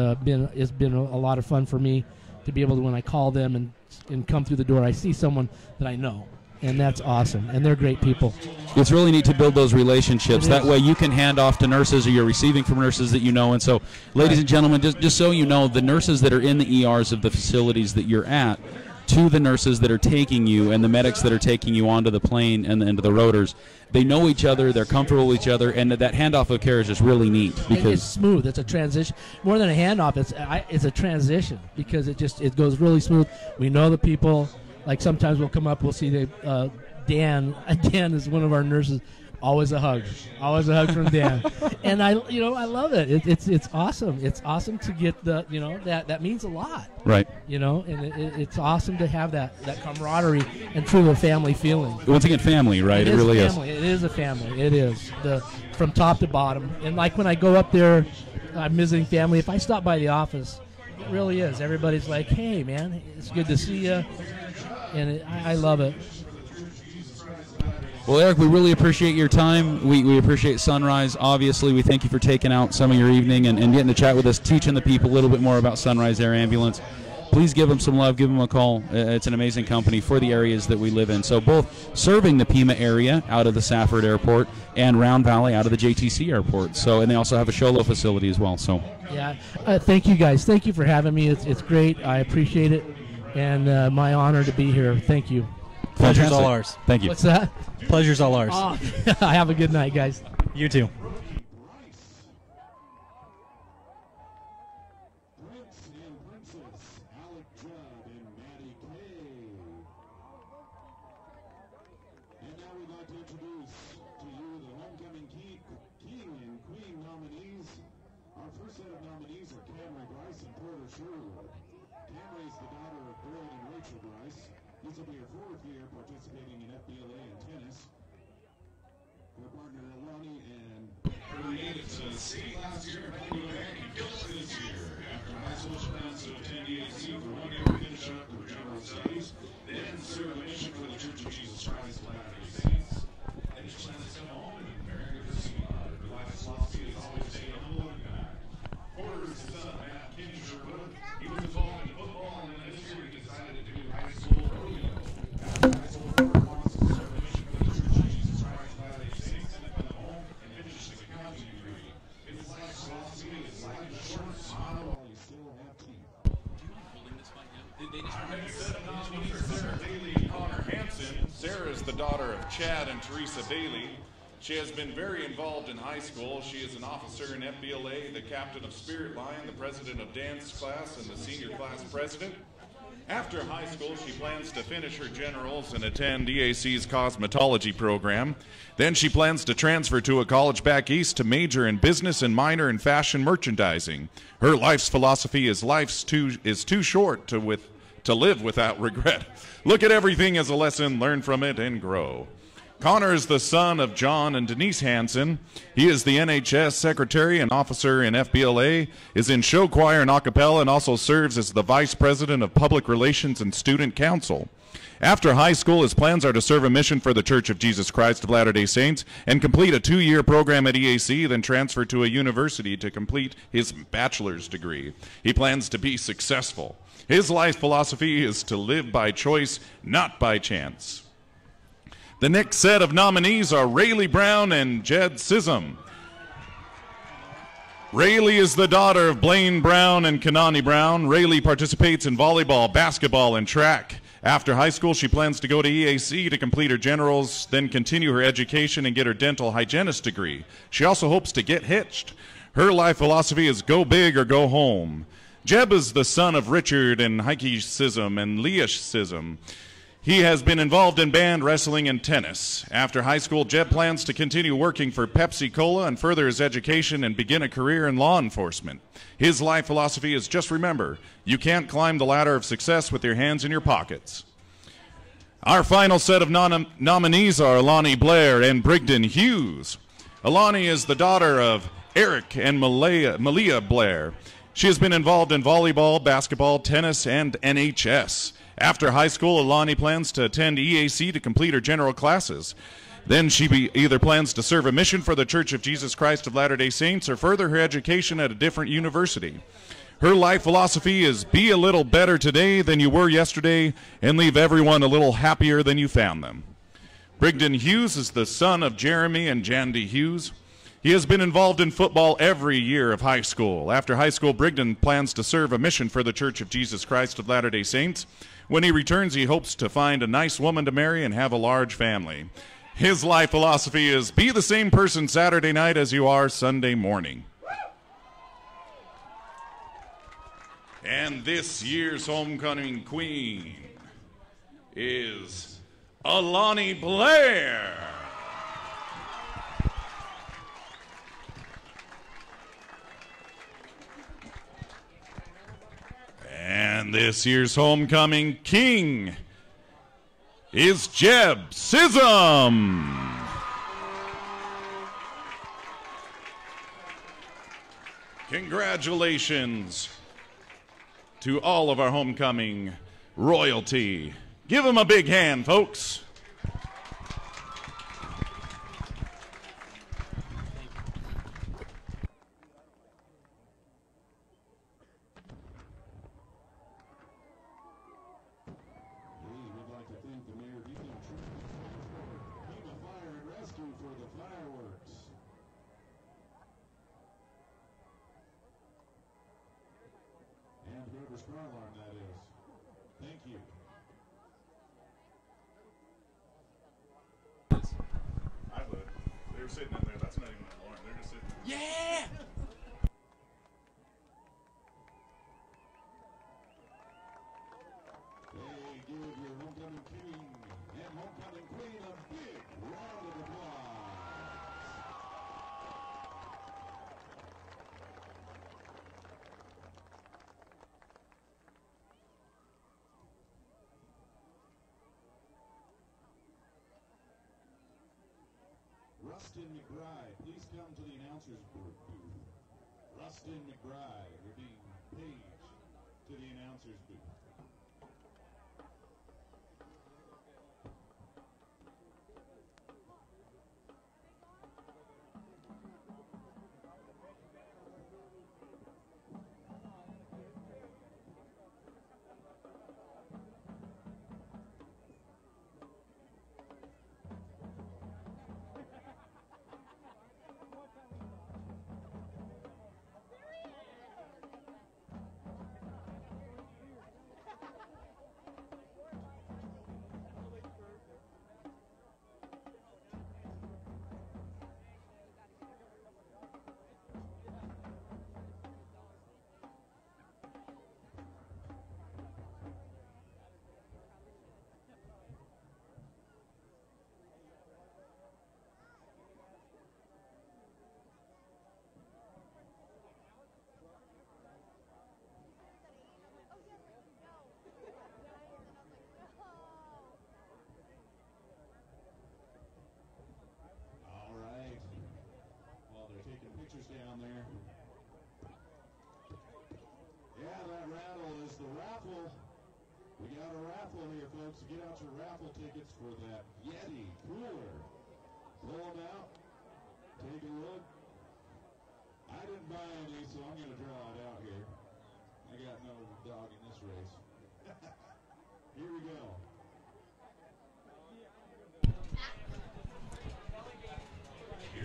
been a lot of fun for me, to be able to, when I call them and come through the door, I see someone that I know, and that's awesome. And they're great people. It's really neat to build those relationships. That way you can hand off to nurses, or you're receiving from nurses that you know. And so, ladies and gentlemen, just so you know, the nurses that are in the ERs of the facilities that you're at, to the nurses that are taking you and the medics that are taking you onto the plane and into the rotors, they know each other, they're comfortable with each other, and that handoff of care is just really neat, because it's smooth. It's a transition more than a handoff. It's a transition, because it goes really smooth. We know the people. Like sometimes we'll come up, we'll see Dan. Dan is one of our nurses. Always a hug from Dan, and I love it. It's awesome. It's awesome to get that means a lot, right? And it's awesome to have that camaraderie and truly a family feeling. Once again, family, right? It really is. It is a family. It is from top to bottom. And like when I go up there, I'm visiting family. If I stop by the office, it really is. Everybody's like, "Hey, man, it's good to see you," and I love it. Well, Eric, we really appreciate your time. We appreciate Sunrise. Obviously, we thank you for taking out some of your evening and getting to chat with us, teaching the people a little bit more about Sunrise Air Ambulance. Please give them some love. Give them a call. It's an amazing company for the areas that we live in. So both serving the Pima area out of the Safford Airport and Round Valley out of the JTC Airport. And they also have a Sholo facility as well. So yeah, thank you guys. Thank you for having me. It's great. I appreciate it, and my honor to be here. Thank you. Pleasure's all ours. Thank you. What's that? Pleasure's all ours. Oh, have a good night, guys. You too. This will be her fourth year participating in FBLA and tennis. C last year, making it back in Gillis this year. After high school, she plans to attend EAC for 1 year, finish up her general studies, then serve a mission for the Church of Jesus Christ of Latter-day Saints. Then she plans to come home and marry her sweetheart. Her life's philosophy is always stay humble and kind. Porter's son, Matt Kinsherwood, he was involved in football, and then this year he decided to do high school rodeo. After high school, Porter wants to serve a mission for the Church of Jesus Christ of Latter-day Saints, and come home and finish his accounting degree. His life's philosophy is life is short, smile while you still have teeth. Sarah Bailey Connor Hansen. Sarah is the daughter of Chad and Teresa Bailey. She has been very involved in high school. She is an officer in FBLA, the captain of Spirit Line, the president of dance class, and the senior class president. After high school, she plans to finish her generals and attend EAC's cosmetology program. Then she plans to transfer to a college back east to major in business and minor in fashion merchandising. Her life's philosophy is too short to live without regret. Look at everything as a lesson, learn from it, and grow. Connor is the son of John and Denise Hansen. He is the NHS secretary and officer in FBLA, is in show choir and a cappella, and also serves as the vice president of public relations and student council. After high school, his plans are to serve a mission for the Church of Jesus Christ of Latter-day Saints and complete a 2-year program at EAC, then transfer to a university to complete his bachelor's degree. He plans to be successful. His life philosophy is to live by choice, not by chance. The next set of nominees are Rayleigh Brown and Jed Sisum. Rayleigh is the daughter of Blaine Brown and Kanani Brown. Rayleigh participates in volleyball, basketball, and track. After high school, she plans to go to EAC to complete her generals, then continue her education and get her dental hygienist degree. She also hopes to get hitched. Her life philosophy is go big or go home. Jeb is the son of Richard and Heike Sisum and Leah Sisum. He has been involved in band, wrestling, and tennis. After high school, Jeb plans to continue working for Pepsi-Cola and further his education and begin a career in law enforcement. His life philosophy is just remember, you can't climb the ladder of success with your hands in your pockets. Our final set of nominees are Lonnie Blair and Brigdan Hughes. Lonnie is the daughter of Eric and Malia Blair. She has been involved in volleyball, basketball, tennis, and NHS. After high school, Alani plans to attend EAC to complete her general classes. Then she either plans to serve a mission for the Church of Jesus Christ of Latter-day Saints or further her education at a different university. Her life philosophy is be a little better today than you were yesterday and leave everyone a little happier than you found them. Brigdan Hughes is the son of Jeremy and Jandy Hughes. He has been involved in football every year of high school. After high school, Brigdon plans to serve a mission for the Church of Jesus Christ of Latter-day Saints. When he returns, he hopes to find a nice woman to marry and have a large family. His life philosophy is be the same person Saturday night as you are Sunday morning. And this year's homecoming queen is Lonnie Blair. And this year's homecoming king is Jeb Sisum. Congratulations to all of our homecoming royalty. Give them a big hand, folks. We'd like to thank the Mayor Pima Fire and Rescue for the fireworks. And whoever's car alarm that is. Thank you. I would. They were sitting in there. That's not even an alarm. They're just sitting there. Yeah! Hey, give your homecoming king and homecoming queen a big round of applause. Rustin McBride, please come to the announcer's booth. Rustin McBride, you're being paged to the announcer's booth. Down there. Yeah, that rattle is the raffle. We got a raffle here, folks. Get out your raffle tickets for that Yeti cooler. Pull them out. Take a look. I didn't buy any, so I'm going to draw it out here. I got no dog in this race. Here we go.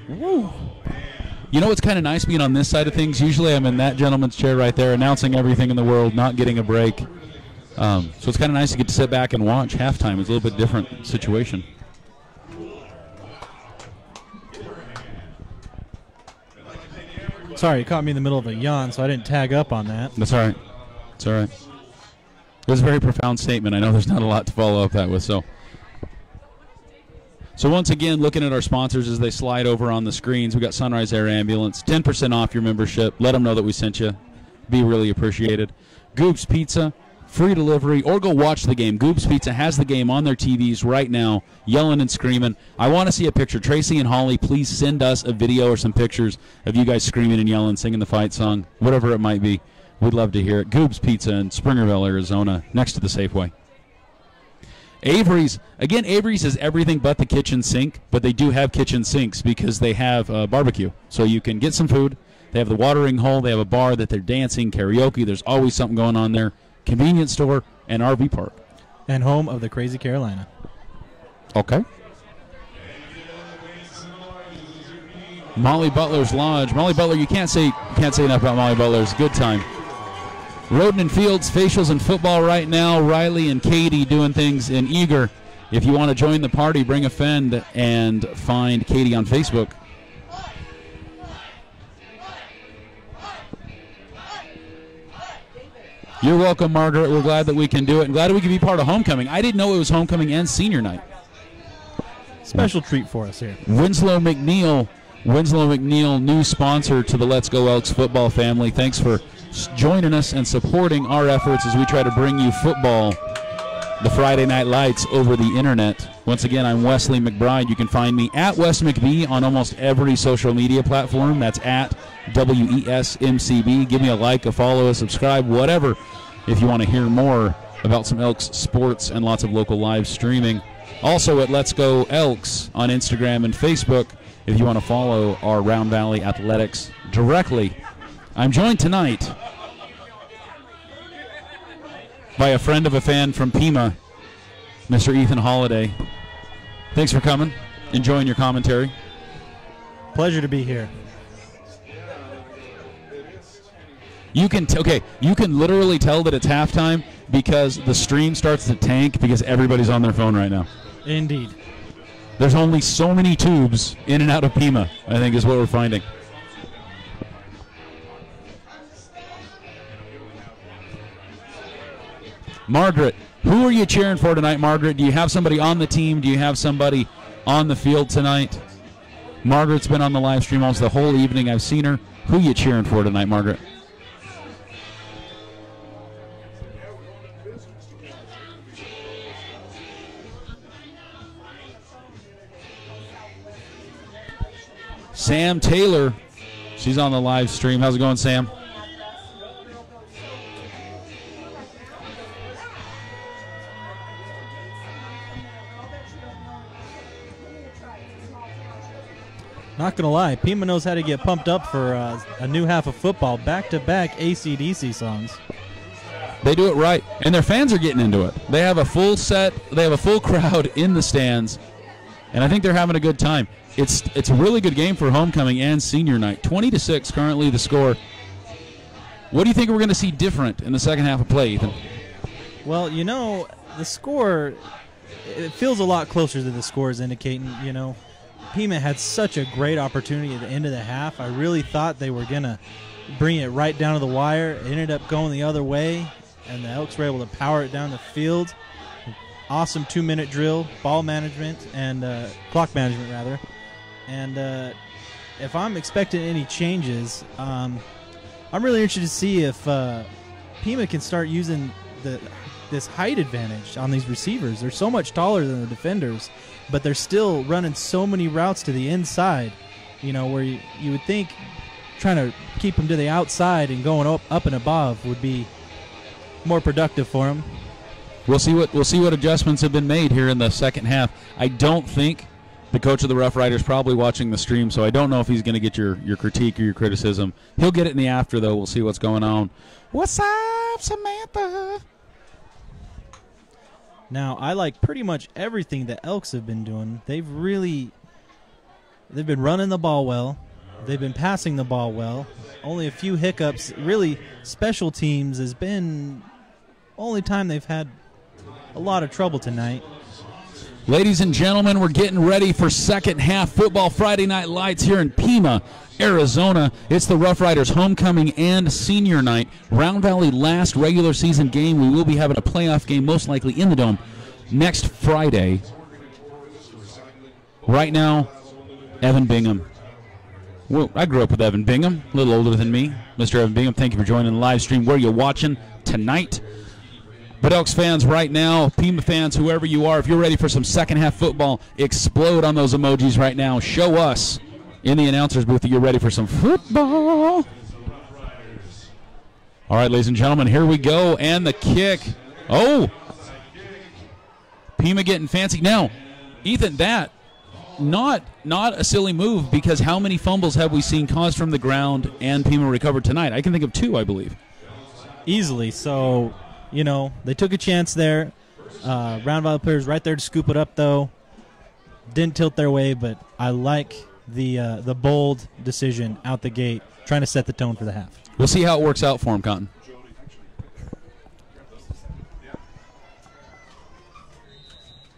Woo! You know what's kind of nice being on this side of things? Usually I'm in that gentleman's chair right there announcing everything in the world, not getting a break. So it's kind of nice to get to sit back and watch halftime. It's a little bit different situation. Sorry, you caught me in the middle of a yawn, so I didn't tag up on that. That's all right. It's all right. It was a very profound statement. I know there's not a lot to follow up that with, so once again, looking at our sponsors as they slide over on the screens, we got Sunrise Air Ambulance, 10% off your membership. Let them know that we sent you. Be really appreciated. Goob's Pizza, free delivery, or go watch the game. Goob's Pizza has the game on their TVs right now, yelling and screaming. I want to see a picture. Tracy and Holly, please send us a video or some pictures of you guys screaming and yelling, singing the fight song, whatever it might be. We'd love to hear it. Goob's Pizza in Springerville, Arizona, next to the Safeway. Avery's, again, Avery's is everything but the kitchen sink, but they do have kitchen sinks because they have barbecue. So you can get some food. They have the watering hole. They have a bar that they're dancing, karaoke. There's always something going on there. Convenience store and RV park. And home of the Crazy Carolina. Okay. Molly Butler's Lodge. Molly Butler, you can't say enough about Molly Butler. It's a good time. Roden and Fields, facials and football right now. Riley and Katie doing things in Eager. If you want to join the party, bring a friend and find Katie on Facebook. You're welcome, Margaret. We're glad that we can do it and glad that we can be part of homecoming. I didn't know it was homecoming and senior night. Special treat for us here. Winslow McNeil, new sponsor to the Let's Go Elks football family. Thanks for joining us and supporting our efforts as we try to bring you football, the Friday Night Lights, over the internet. Once again, I'm Wesley McBride. You can find me at Wes McBee on almost every social media platform. That's at WESMCB. Give me a like, a follow, a subscribe, whatever, if you want to hear more about some Elks sports and lots of local live streaming. Also at Let's Go Elks on Instagram and Facebook if you want to follow our Round Valley Athletics directly. I'm joined tonight by a friend of a fan from Pima, Mr. Ethan Holliday. Thanks for coming, enjoying your commentary. Pleasure to be here. You can you can literally tell that it's halftime because the stream starts to tank because everybody's on their phone right now. Indeed. There's only so many tubes in and out of Pima, I think is what we're finding. Margaret, who are you cheering for tonight, Margaret? Do you have somebody on the team? Do you have somebody on the field tonight? Margaret's been on the live stream almost the whole evening. I've seen her. Who are you cheering for tonight, Margaret? Sam Taylor. She's on the live stream. How's it going, Sam? Not going to lie, Pima knows how to get pumped up for a new half of football. Back-to-back AC/DC songs. They do it right, and their fans are getting into it. They have a full set. They have a full crowd in the stands, and I think they're having a good time. It's a really good game for homecoming and senior night. 20-6 currently the score. What do you think we're going to see different in the second half of play, Ethan? Well, you know, the score, it feels a lot closer than the score is indicating, you know. Pima had such a great opportunity at the end of the half. I really thought they were going to bring it right down to the wire. It ended up going the other way, and the Elks were able to power it down the field. Awesome 2-minute drill, ball management, and clock management, rather. And if I'm expecting any changes, I'm really interested to see if Pima can start using this height advantage on these receivers. They're so much taller than the defenders, but they're still running so many routes to the inside, you know, where you would think trying to keep them to the outside and going up and above would be more productive for them. We'll see what adjustments have been made here in the second half. I don't think the coach of the Rough Riders probably watching the stream, so I don't know if he's going to get your critique or your criticism. He'll get it in the after, though. We'll see what's going on. What's up, Samantha? Now, I like pretty much everything the Elks have been doing. They've been running the ball well. They've been passing the ball well. Only a few hiccups. Really, special teams has been only time they've had a lot of trouble tonight. Ladies and gentlemen, we're getting ready for second half football Friday Night Lights here in Pima, Arizona. It's the Rough Riders homecoming and senior night. Round Valley last regular season game. We will be having a playoff game most likely in the Dome next Friday. Right now, Evan Bingham. Well, I grew up with Evan Bingham, a little older than me. Mr. Evan Bingham, thank you for joining the live stream. Where are you watching tonight? But Elks fans right now, Pima fans, whoever you are, if you're ready for some second half football, explode on those emojis right now. Show us in the announcer's booth that you're ready for some football. All right, ladies and gentlemen, here we go. And the kick. Oh! Pima getting fancy. Now, Ethan, that, not a silly move, because how many fumbles have we seen caused from the ground and Pima recovered tonight? I can think of 2, I believe. Easily. So, you know, they took a chance there. Round Valley players right there to scoop it up, though. Didn't tilt their way, but I like the bold decision out the gate, trying to set the tone for the half. We'll see how it works out for him, Cotton.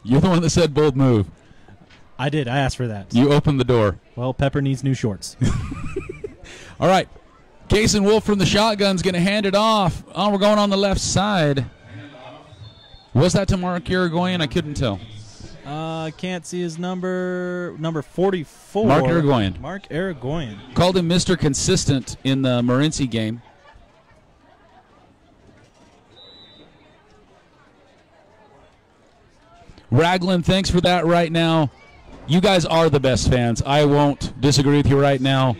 You're the one that said bold move. I did. I asked for that. You opened the door. Well, Pepper needs new shorts. All right. Case and Wolf from the shotgun's going to hand it off. Oh, we're going on the left side. Was that to Mark Irigoyen? I couldn't tell. Can't see his number 44. Mark Irigoyen. Mark Irigoyen. Called him Mr. Consistent in the Morenci game. Raglan, thanks for that right now. You guys are the best fans. I won't disagree with you right now.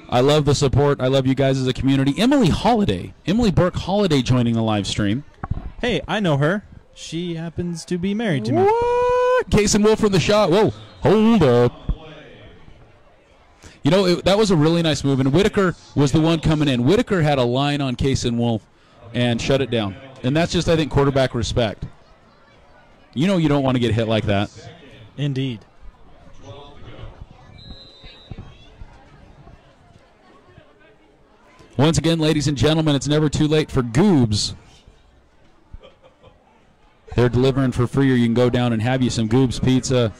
I love the support. I love you guys as a community. Emily Burke Holiday joining the live stream. Hey, I know her. She happens to be married to me. What? Case and Wolf from the shot. Whoa, hold up. You know, that was a really nice move, and Whitaker was the one coming in. Whitaker had a line on Case and Wolf and shut it down. And that's just, I think, quarterback respect. You know you don't want to get hit like that. Indeed. Once again, ladies and gentlemen, it's never too late for Goobs. They're delivering for free, or you can go down and have you some Goobs pizza.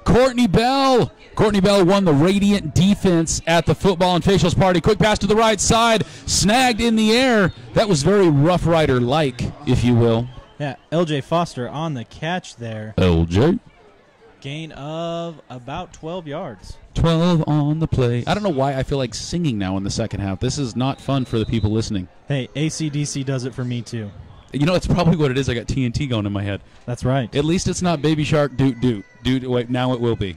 Courtney Bell won the Radiant defense at the football and facials party. Quick pass to the right side, snagged in the air. That was very Rough Rider-like, if you will. Yeah, LJ Foster on the catch there. LJ. Gain of about 12 yards. 12 on the play. I don't know why I feel like singing now in the second half. This is not fun for the people listening. Hey, AC/DC does it for me too. You know, it's probably what it is. I got TNT going in my head. That's right. At least it's not Baby Shark doot doot. Doot. Wait, now it will be.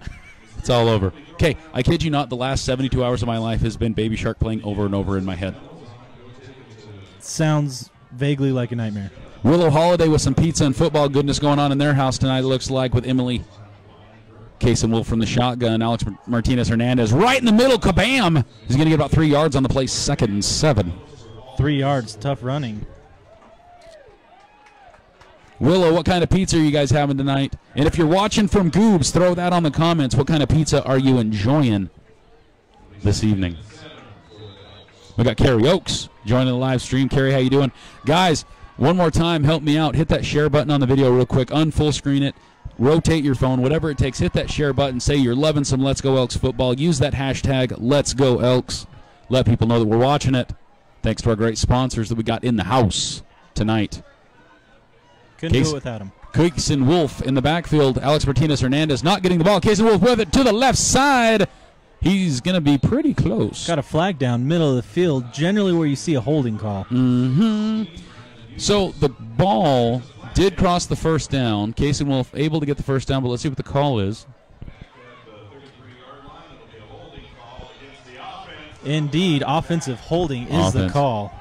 It's all over. Okay, I kid you not, the last 72 hours of my life has been Baby Shark playing over and over in my head. Sounds vaguely like a nightmare. Willow Holiday with some pizza and football goodness going on in their house tonight, it looks like, with Emily Case and Wolf from the shotgun. Alex Martinez-Hernandez right in the middle. Kabam! He's going to get about 3 yards on the play, 2nd and 7. 3 yards, tough running. Willow, what kind of pizza are you guys having tonight? And if you're watching from Goobs, throw that on the comments. What kind of pizza are you enjoying this evening? We got Carrie Oakes joining the live stream. Carrie, how you doing? Guys, one more time, help me out. Hit that share button on the video real quick. Unfull screen it. Rotate your phone, whatever it takes. Hit that share button. Say you're loving some Let's Go Elks football. Use that hashtag Let's Go Elks. Let people know that we're watching it. Thanks to our great sponsors that we got in the house tonight. Couldn't do it without him. Case and Wolf in the backfield. Alex Martinez-Hernandez not getting the ball. Case and Wolf with it to the left side. He's going to be pretty close. Got a flag down, middle of the field, generally where you see a holding call. So the ball did cross the first down. Case and Wolf able to get the first down, but let's see what the call is. Indeed, offensive holding is the call.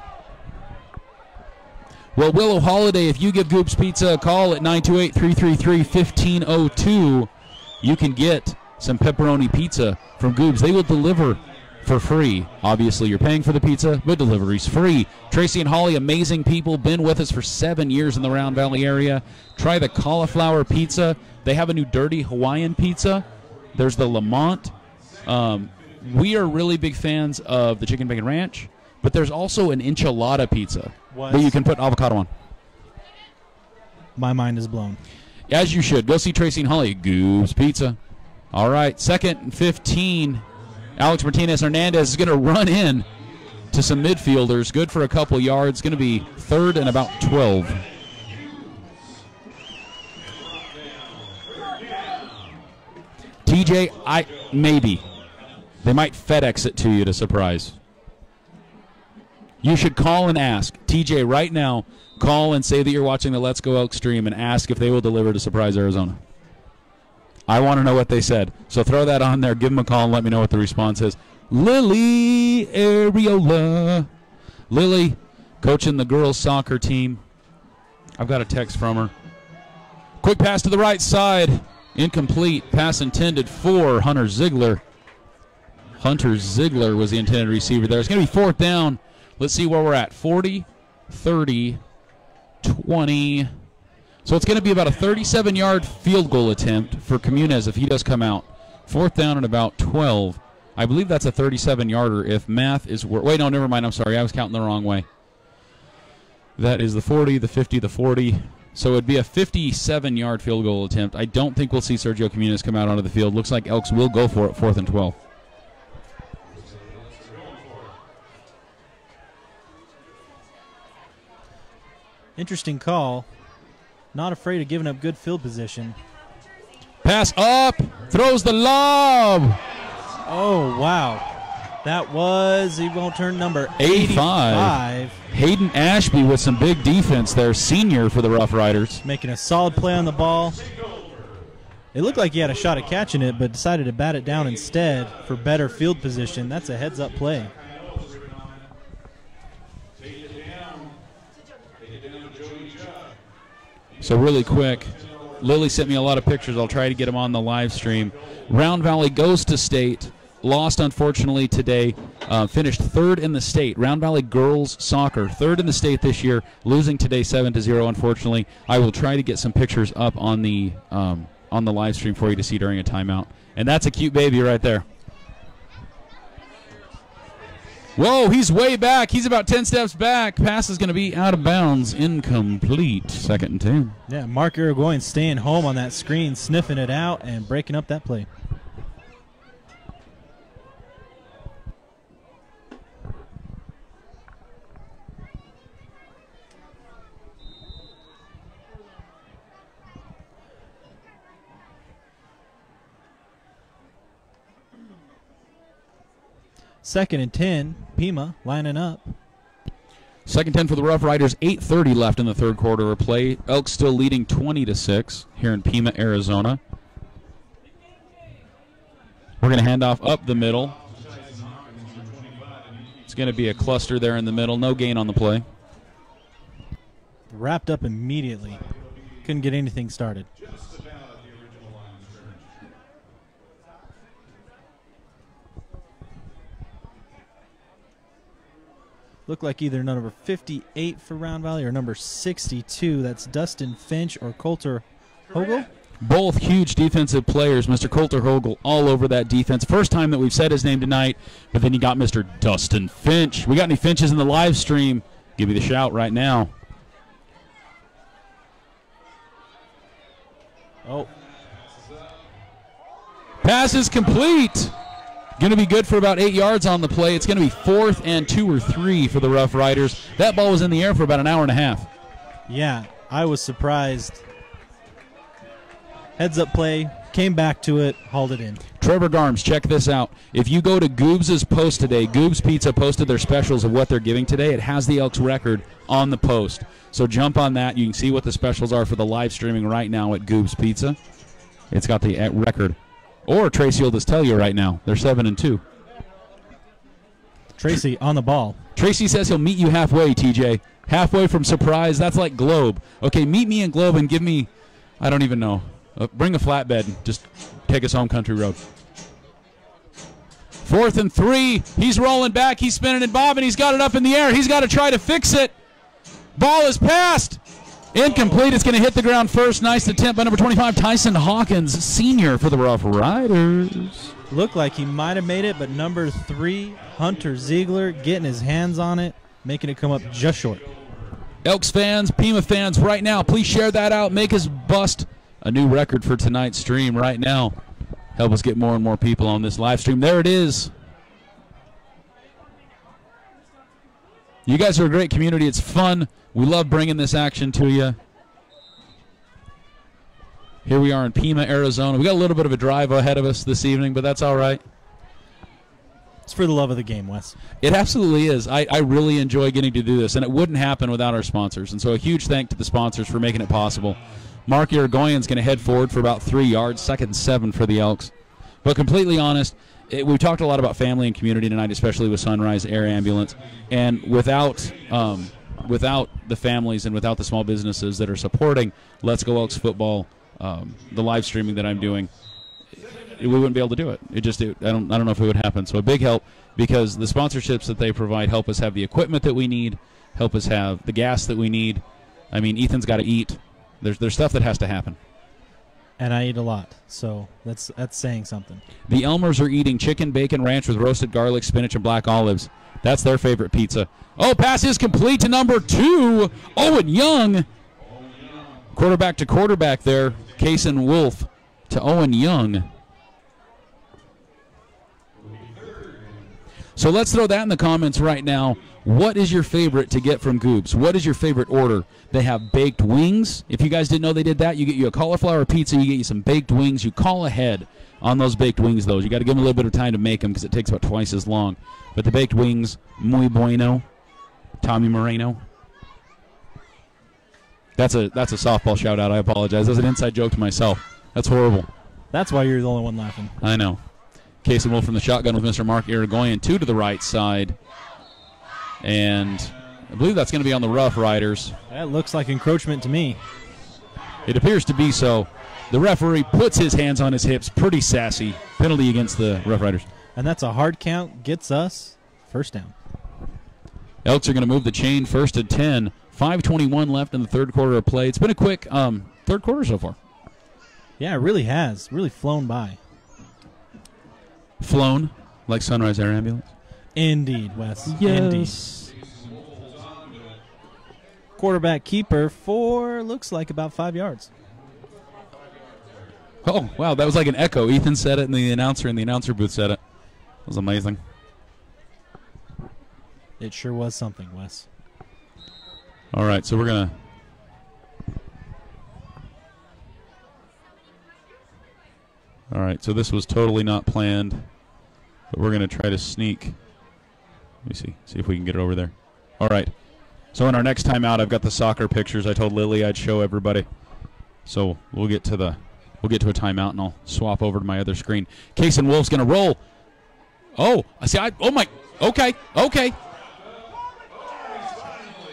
Well, Willow Holiday, if you give Goobs Pizza a call at 928-333-1502, you can get some pepperoni pizza from Goobs. They will deliver for free. Obviously, you're paying for the pizza, but delivery's free. Tracy and Holly, amazing people, been with us for 7 years in the Round Valley area. Try the cauliflower pizza. They have a new dirty Hawaiian pizza. There's the Lamont. We are really big fans of the Chicken Bacon Ranch, but there's also an enchilada pizza that you can put avocado on. My mind is blown. As you should. Go see Tracy and Holly. Goobs Pizza. All right, 2nd and 15. Alex Martinez-Hernandez is going to run in to some midfielders. Good for a couple yards. Going to be 3rd and about 12. TJ, maybe. They might FedEx it to you to surprise. You should call and ask. TJ, right now, call and say that you're watching the Let's Go Elks stream and ask if they will deliver to Surprise, Arizona. I want to know what they said. So throw that on there. Give them a call and let me know what the response is. Lily Areola. Lily, coaching the girls' soccer team. I've got a text from her. Quick pass to the right side. Incomplete. Pass intended for Hunter Ziegler. Hunter Ziegler was the intended receiver there. It's going to be 4th down. Let's see where we're at. 40, 30, 20. So it's going to be about a 37-yard field goal attempt for Comunez if he does come out. 4th down and about 12. I believe that's a 37-yarder if math is... Wait, no, never mind. I'm sorry. I was counting the wrong way. That is the 40, the 50, the 40. So it would be a 57-yard field goal attempt. I don't think we'll see Sergio Camus come out onto the field. Looks like Elks will go for it, 4th and 12. Interesting call. Not afraid of giving up good field position. Pass up. Throws the lob. Oh, wow. That was, he won't turn number 85. Hayden Ashby with some big defense there, senior for the Rough Riders. Making a solid play on the ball. It looked like he had a shot at catching it, but decided to bat it down instead for better field position. That's a heads-up play. So really quick, Lily sent me a lot of pictures. I'll try to get them on the live stream. Round Valley goes to state. Lost, unfortunately, today. Finished 3rd in the state. Round Valley girls soccer, 3rd in the state this year. Losing today 7-0, unfortunately. I will try to get some pictures up on the live stream for you to see during a timeout. And that's a cute baby right there. Whoa, he's way back. He's about 10 steps back. Pass is going to be out of bounds. Incomplete. 2nd and 10. Yeah, Mark Irigoyen staying home on that screen, sniffing it out and breaking up that play. Second and 10, Pima lining up. 2nd 10 for the Rough Riders. 8:30 left in the 3rd quarter of play. Elks still leading 20-6 here in Pima, Arizona. We're going to hand off up the middle. It's going to be a cluster there in the middle. No gain on the play. Wrapped up immediately. Couldn't get anything started. Looked like either number 58 for Round Valley or number 62. That's Dustin Finch or Coulter Hogel. Both huge defensive players. Mr. Coulter Hogel all over that defense. First time that we've said his name tonight, but then you got Mr. Dustin Finch. We got any Finches in the live stream? Give me the shout right now. Oh. Pass is complete. Going to be good for about 8 yards on the play. It's going to be 4th and 2 or 3 for the Rough Riders. That ball was in the air for about an hour and a half. Yeah, I was surprised. Heads up play, came back to it, hauled it in. Trevor Garms, check this out. If you go to Goobs' post today, Goobs Pizza posted their specials of what they're giving today. It has the Elks record on the post. So jump on that. You can see what the specials are for the live streaming right now at Goobs Pizza. It's got the record. Or Tracy will just tell you right now. They're 7-2. Tracy on the ball. Tracy says he'll meet you halfway, TJ. Halfway from surprise. That's like Globe. Okay, meet me in Globe and give me, I don't even know. Bring a flatbed and just take us home country road. 4th and 3. He's rolling back. He's spinning and bobbing. He's got it up in the air. He's got to try to fix it. Ball is passed. Incomplete. It's going to hit the ground first. Nice attempt by number 25, Tyson Hawkins, senior for the Rough Riders. Looked like he might have made it, but number 3, Hunter Ziegler, getting his hands on it, making it come up just short. Elks fans, Pima fans, right now, please share that out. Make us bust a new record for tonight's stream right now. Help us get more and more people on this live stream. There it is. You guys are a great community. It's fun. We love bringing this action to you. Here we are in Pima, Arizona. We got a little bit of a drive ahead of us this evening, but that's all right. It's for the love of the game, Wes. It absolutely is. I really enjoy getting to do this, and it wouldn't happen without our sponsors. And so a huge thank to the sponsors for making it possible. Mark Irigoyen's going to head forward for about 3 yards, 2nd and 7 for the Elks. But completely honest, we've talked a lot about family and community tonight, especially with Sunrise Air Ambulance. And without the families and without the small businesses that are supporting Let's Go Elks football, the live streaming that I'm doing, we wouldn't be able to do it. I don't know if it would happen. So a big help, because the sponsorships that they provide help us have the equipment that we need, help us have the gas that we need. I mean, Ethan's got to eat. There's stuff that has to happen. And I eat a lot, so that's saying something. The Elmers are eating chicken bacon ranch with roasted garlic, spinach, and black olives. That's their favorite pizza. Oh, pass is complete to number 2, Owen Young. Quarterback to quarterback there, Kason Wolf to Owen Young. So let's throw that in the comments right now. What is your favorite to get from Goobs? What is your favorite order? They have baked wings. If you guys didn't know they did that, you get you a cauliflower pizza, you get you some baked wings. You call ahead on those baked wings, though. You got to give them a little bit of time to make them because it takes about twice as long. But the baked wings, muy bueno, Tommy Moreno. That's a softball shout-out. I apologize. That's an inside joke to myself. That's horrible. That's why you're the only one laughing. I know. Kason Wolf from the shotgun with Mr. Mark Irigoyen, 2 to the right side. And I believe that's going to be on the Rough Riders. That looks like encroachment to me. It appears to be so. The referee puts his hands on his hips, pretty sassy. Penalty against the Rough Riders. And that's a hard count, gets us first down. Elks are going to move the chain, 1st and 10. 5:21 left in the third quarter of play. It's been a quick third quarter so far. Yeah, it really has. Really flown by. Flown, like Sunrise Air Ambulance? Indeed, Wes. Yes. Indeed. Quarterback keeper for, looks like about 5 yards. Oh, wow, that was like an echo. Ethan said it, and the announcer in the announcer booth said it. It was amazing. It sure was something, Wes. All right, so we're going to... All right, so this was totally not planned, but we're going to try to sneak. Let me see if we can get it over there. All right, so in our next timeout, I've got the soccer pictures. I told Lily I'd show everybody. So we'll get to the We'll get to a timeout, and I'll swap over to my other screen. Case and Wolf's going to roll. Oh, okay.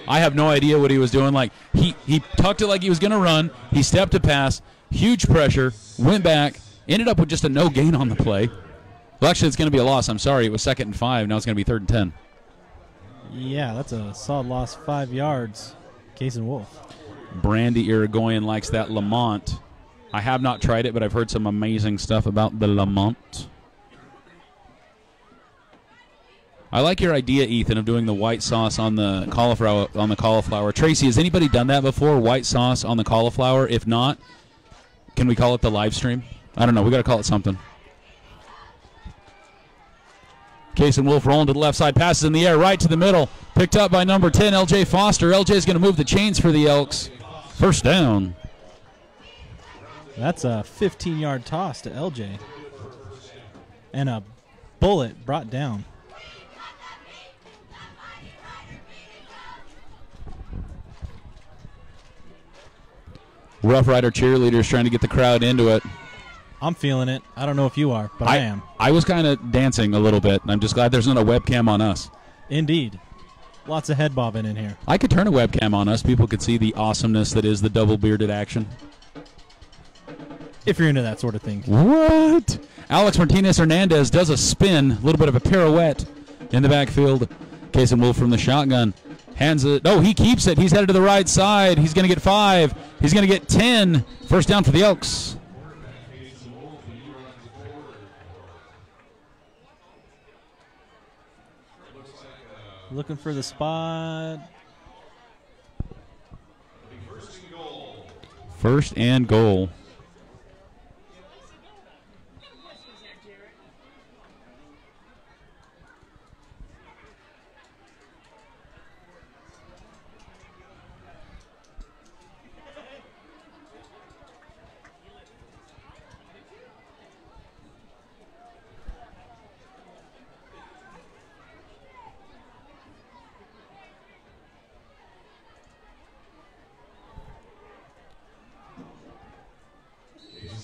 I have no idea what he was doing. Like, he tucked it like he was going to run. He stepped to pass. Huge pressure. Went back. Ended up with just a no gain on the play. Well, actually, it's going to be a loss. I'm sorry. It was 2nd and 5. Now it's going to be 3rd and 10. Yeah, that's a solid loss. 5 yards. Case and Wolf. Brandy Irigoyen likes that Lamont. I have not tried it, but I've heard some amazing stuff about the Lamont. I like your idea, Ethan, of doing the white sauce on the cauliflower. Tracy, has anybody done that before? White sauce on the cauliflower? If not, can we call it the live stream? I don't know. We got to call it something. Case and Wolf rolling to the left side. Passes in the air, right to the middle. Picked up by number 10, L.J. Foster. L.J. is going to move the chains for the Elks. First down. That's a 15-yard toss to L.J. And a bullet brought down. Rough Rider cheerleaders trying to get the crowd into it. I'm feeling it. I don't know if you are, but I am. I was kind of dancing a little bit. I'm just glad there's not a webcam on us. Indeed. Lots of head bobbing in here. I could turn a webcam on us. People could see the awesomeness that is the double-bearded action. If you're into that sort of thing. What? Alex Martinez-Hernandez does a spin, a little bit of a pirouette in the backfield. Case and Wolf from the shotgun. Hands it. Oh, he keeps it. He's headed to the right side. He's going to get 5. He's going to get 10. First down for the Elks. Looking for the spot. First and goal.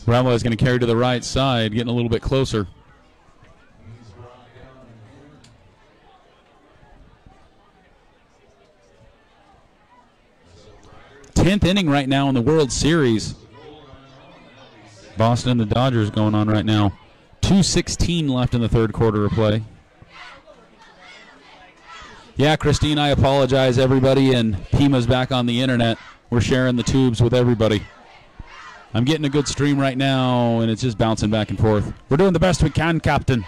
Raffle is going to carry to the right side, getting a little bit closer. Tenth inning right now in the World Series. Boston and the Dodgers going on right now. 2:16 left in the third quarter of play. Yeah, Christine, I apologize, everybody, and Pima's back on the internet. We're sharing the tubes with everybody. I'm getting a good stream right now, and it's just bouncing back and forth. We're doing the best we can, Captain.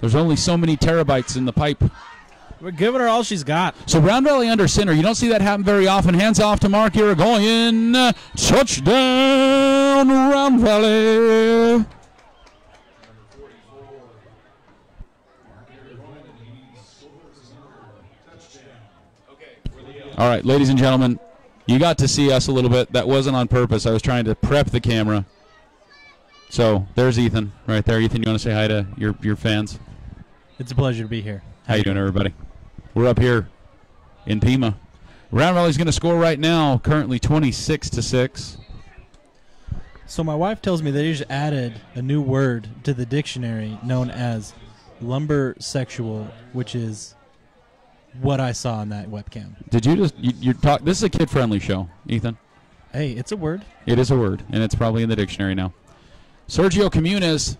There's only so many terabytes in the pipe. We're giving her all she's got. So Round Valley under center. You don't see that happen very often. Hands off to Mark Irigoyen. Touchdown, Round Valley. All right, ladies and gentlemen. You got to see us a little bit. That wasn't on purpose. I was trying to prep the camera. So there's Ethan right there. Ethan, you want to say hi to your fans? It's a pleasure to be here. How you doing, everybody? We're up here in Pima. Round Valley's going to score right now, currently 26-6. So my wife tells me they just added a new word to the dictionary known as lumbersexual, which is what I saw on that webcam. Did you just you talk? This is a kid-friendly show, Ethan. Hey, it's a word. It is a word, and it's probably in the dictionary now. Sergio Camus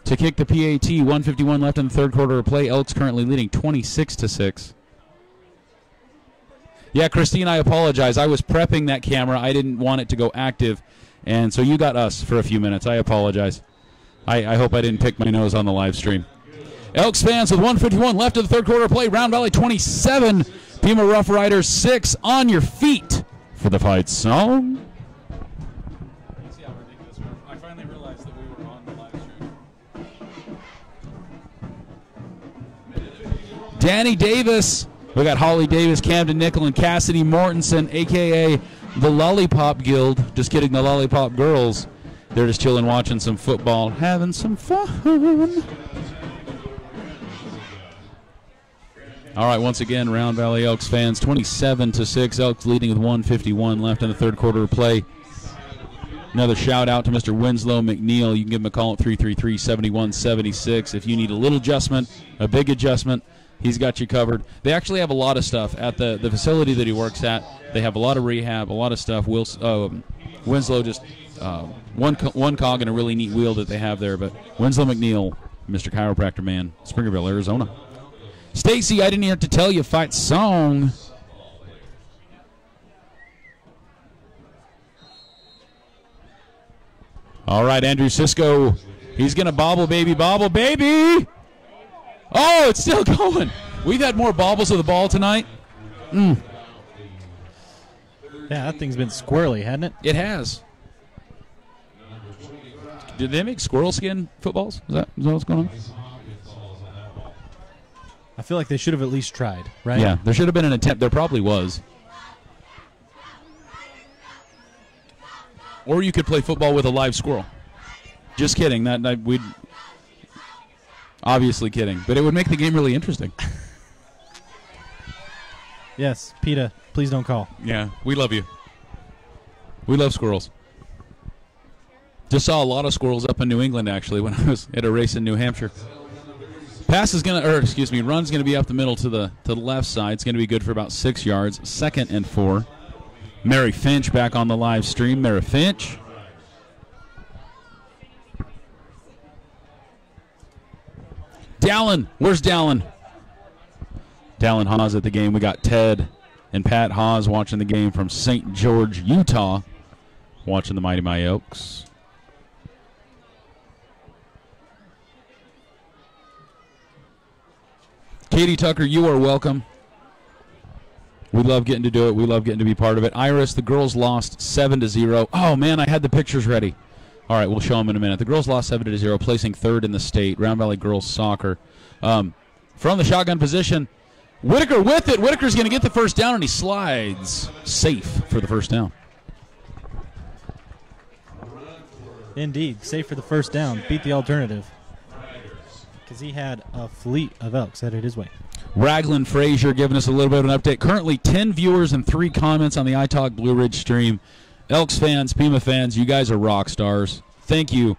to kick the PAT. 1:51 left in the third quarter of play. Elks currently leading 26-6. Yeah, Christine, I apologize. I was prepping that camera. I didn't want it to go active, and so you got us for a few minutes. I apologize. I hope I didn't pick my nose on the live stream. Elks fans with 1:51 left in the third quarter of play. Round Valley 27, Pima Rough Riders 6. On your feet for the fight song. See how ridiculous we were. I finally realized that we were on the live stream. Danny Davis. We got Holly Davis, Camden Nickel, and Cassidy Mortensen, a.k.a. the Lollipop Guild. Just kidding, the Lollipop Girls. They're just chilling, watching some football, having some fun. All right, once again, Round Valley Elks fans, 27-6. Elks leading with 1:51 left in the third quarter of play. Another shout out to Mr. Winslow McNeil. You can give him a call at 333-7176. If you need a little adjustment, a big adjustment, he's got you covered. They actually have a lot of stuff at the facility that he works at. They have a lot of rehab, a lot of stuff. Winslow just one cog and a really neat wheel that they have there. But Winslow McNeil, Mr. Chiropractor Man, Springerville, Arizona. Stacy, I didn't have to tell you, fight song. All right, Andrew Cisco. He's going to bobble, baby, bobble, baby. Oh, it's still going. We've had more bobbles of the ball tonight. Yeah, that thing's been squirrely, hasn't it? It has. Did they make squirrel skin footballs? Is that what's going on? I feel like they should have at least tried, right? Yeah, there should have been an attempt. There probably was. Or you could play football with a live squirrel. Just kidding. We'd obviously kidding, but it would make the game really interesting. Yes, PETA, please don't call. Yeah, we love you. We love squirrels. Just saw a lot of squirrels up in New England actually when I was at a race in New Hampshire. Pass is run's gonna be up the middle to the left side. It's gonna be good for about 6 yards. 2nd and 4. Mary Finch back on the live stream. Mary Finch. Dallin. Where's Dallin? Dallin Haas at the game. We got Ted and Pat Haas watching the game from St. George, Utah, watching the Mighty Mighty Elks. Katie Tucker, you are welcome. We love getting to do it. We love getting to be part of it. Iris, the girls lost 7-0. Oh, man, I had the pictures ready. All right, we'll show them in a minute. The girls lost 7-0, placing 3rd in the state. Round Valley girls soccer. From the shotgun position, Whitaker with it. Whitaker's going to get the first down, and he slides safe for the first down. Indeed, safe for the first down. Beat the alternative. Because he had a fleet of Elks headed his way. Raglan Frazier giving us a little bit of an update. Currently 10 viewers and 3 comments on the iTalk Blue Ridge stream. Elks fans, Pima fans, you guys are rock stars. Thank you.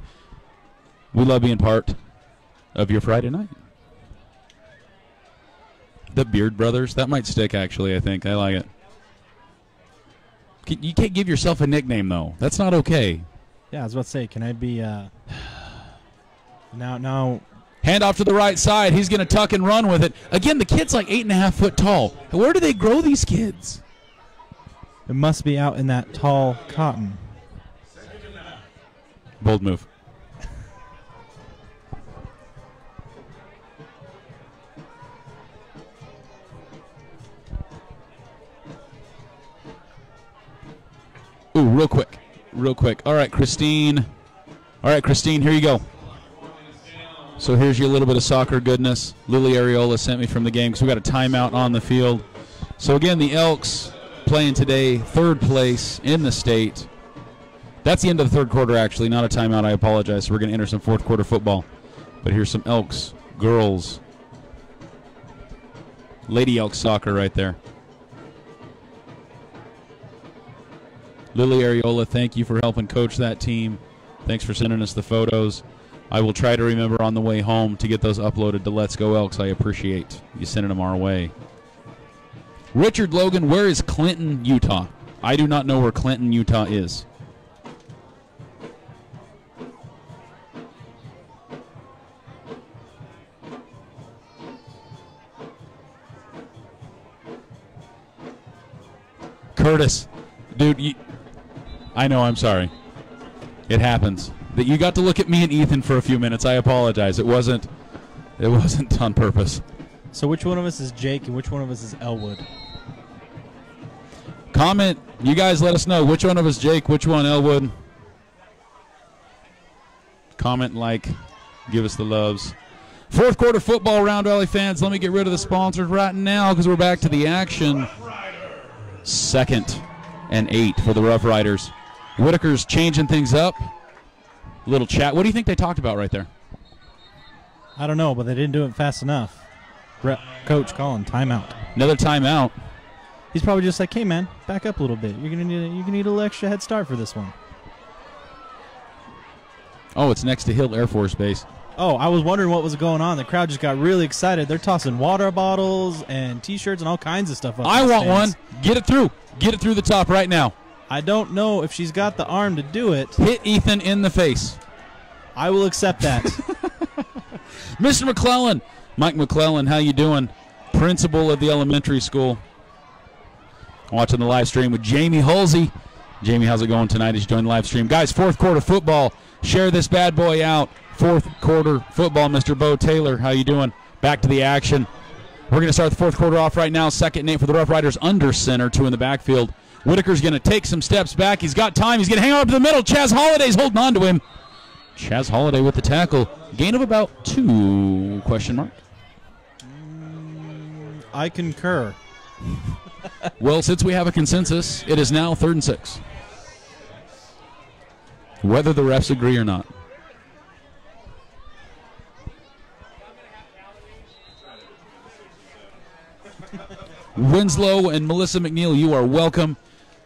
We love being part of your Friday night. The Beard Brothers, that might stick actually, I think. I like it. You can't give yourself a nickname, though. That's not okay. Yeah, I was about to say, can I be now hand off to the right side. He's going to tuck and run with it. Again, the kid's like 8.5 foot tall. Where do they grow these kids? It must be out in that tall cotton. Bold move. Ooh, real quick. All right, Christine, here you go. So here's your little bit of soccer goodness. Lily Areola sent me from the game because we got a timeout on the field. So again, the Elks playing today, 3rd place in the state. That's the end of the 3rd quarter, actually, not a timeout. I apologize. So we're going to enter some 4th quarter football. But here's some Elks, girls, Lady Elks soccer right there. Lily Areola, thank you for helping coach that team. Thanks for sending us the photos. I will try to remember on the way home to get those uploaded to Let's Go Elks. I appreciate you sending them our way. Richard Logan, where is Clinton, Utah? I do not know where Clinton, Utah is. Curtis, dude, I know, I'm sorry. It happens. That you got to look at me and Ethan for a few minutes. I apologize. It wasn't on purpose. So which one of us is Jake and which one of us is Elwood? Comment. You guys let us know. Which one of us Jake, which one Elwood? Comment, like, give us the loves. 4th quarter football, Round Valley fans. Let me get rid of the sponsors right now because we're back to the action. 2nd and 8 for the Rough Riders. Whitaker's changing things up. Little chat. What do you think they talked about right there? I don't know, but they didn't do it fast enough. Coach calling timeout. Another timeout. He's probably just like, "Hey man, back up a little bit. You're gonna need a little extra head start for this one." Oh, it's next to Hill Air Force Base. Oh, I was wondering what was going on. The crowd just got really excited. They're tossing water bottles and T-shirts and all kinds of stuff up. I want one. Get it through. Get it through the top right now. I don't know if she's got the arm to do it. Hit Ethan in the face. I will accept that. Mr. McClellan. Mike McClellan, how you doing? Principal of the elementary school. Watching the live stream with Jamie Halsey. Jamie, how's it going tonight as you join the live stream? Guys, fourth quarter football. Share this bad boy out. Fourth quarter football, Mr. Bo Taylor. How you doing? Back to the action. We're going to start the fourth quarter off right now. 2nd and 8 for the Rough Riders under center, 2 in the backfield. Whitaker's going to take some steps back. He's got time. He's going to hang on up to the middle. Chaz Holliday's holding on to him. Chaz Holliday with the tackle. Gain of about 2, question mark. I concur. Well, since we have a consensus, it is now 3rd and 6. Whether the refs agree or not. Winslow and Melissa McNeil, you are welcome.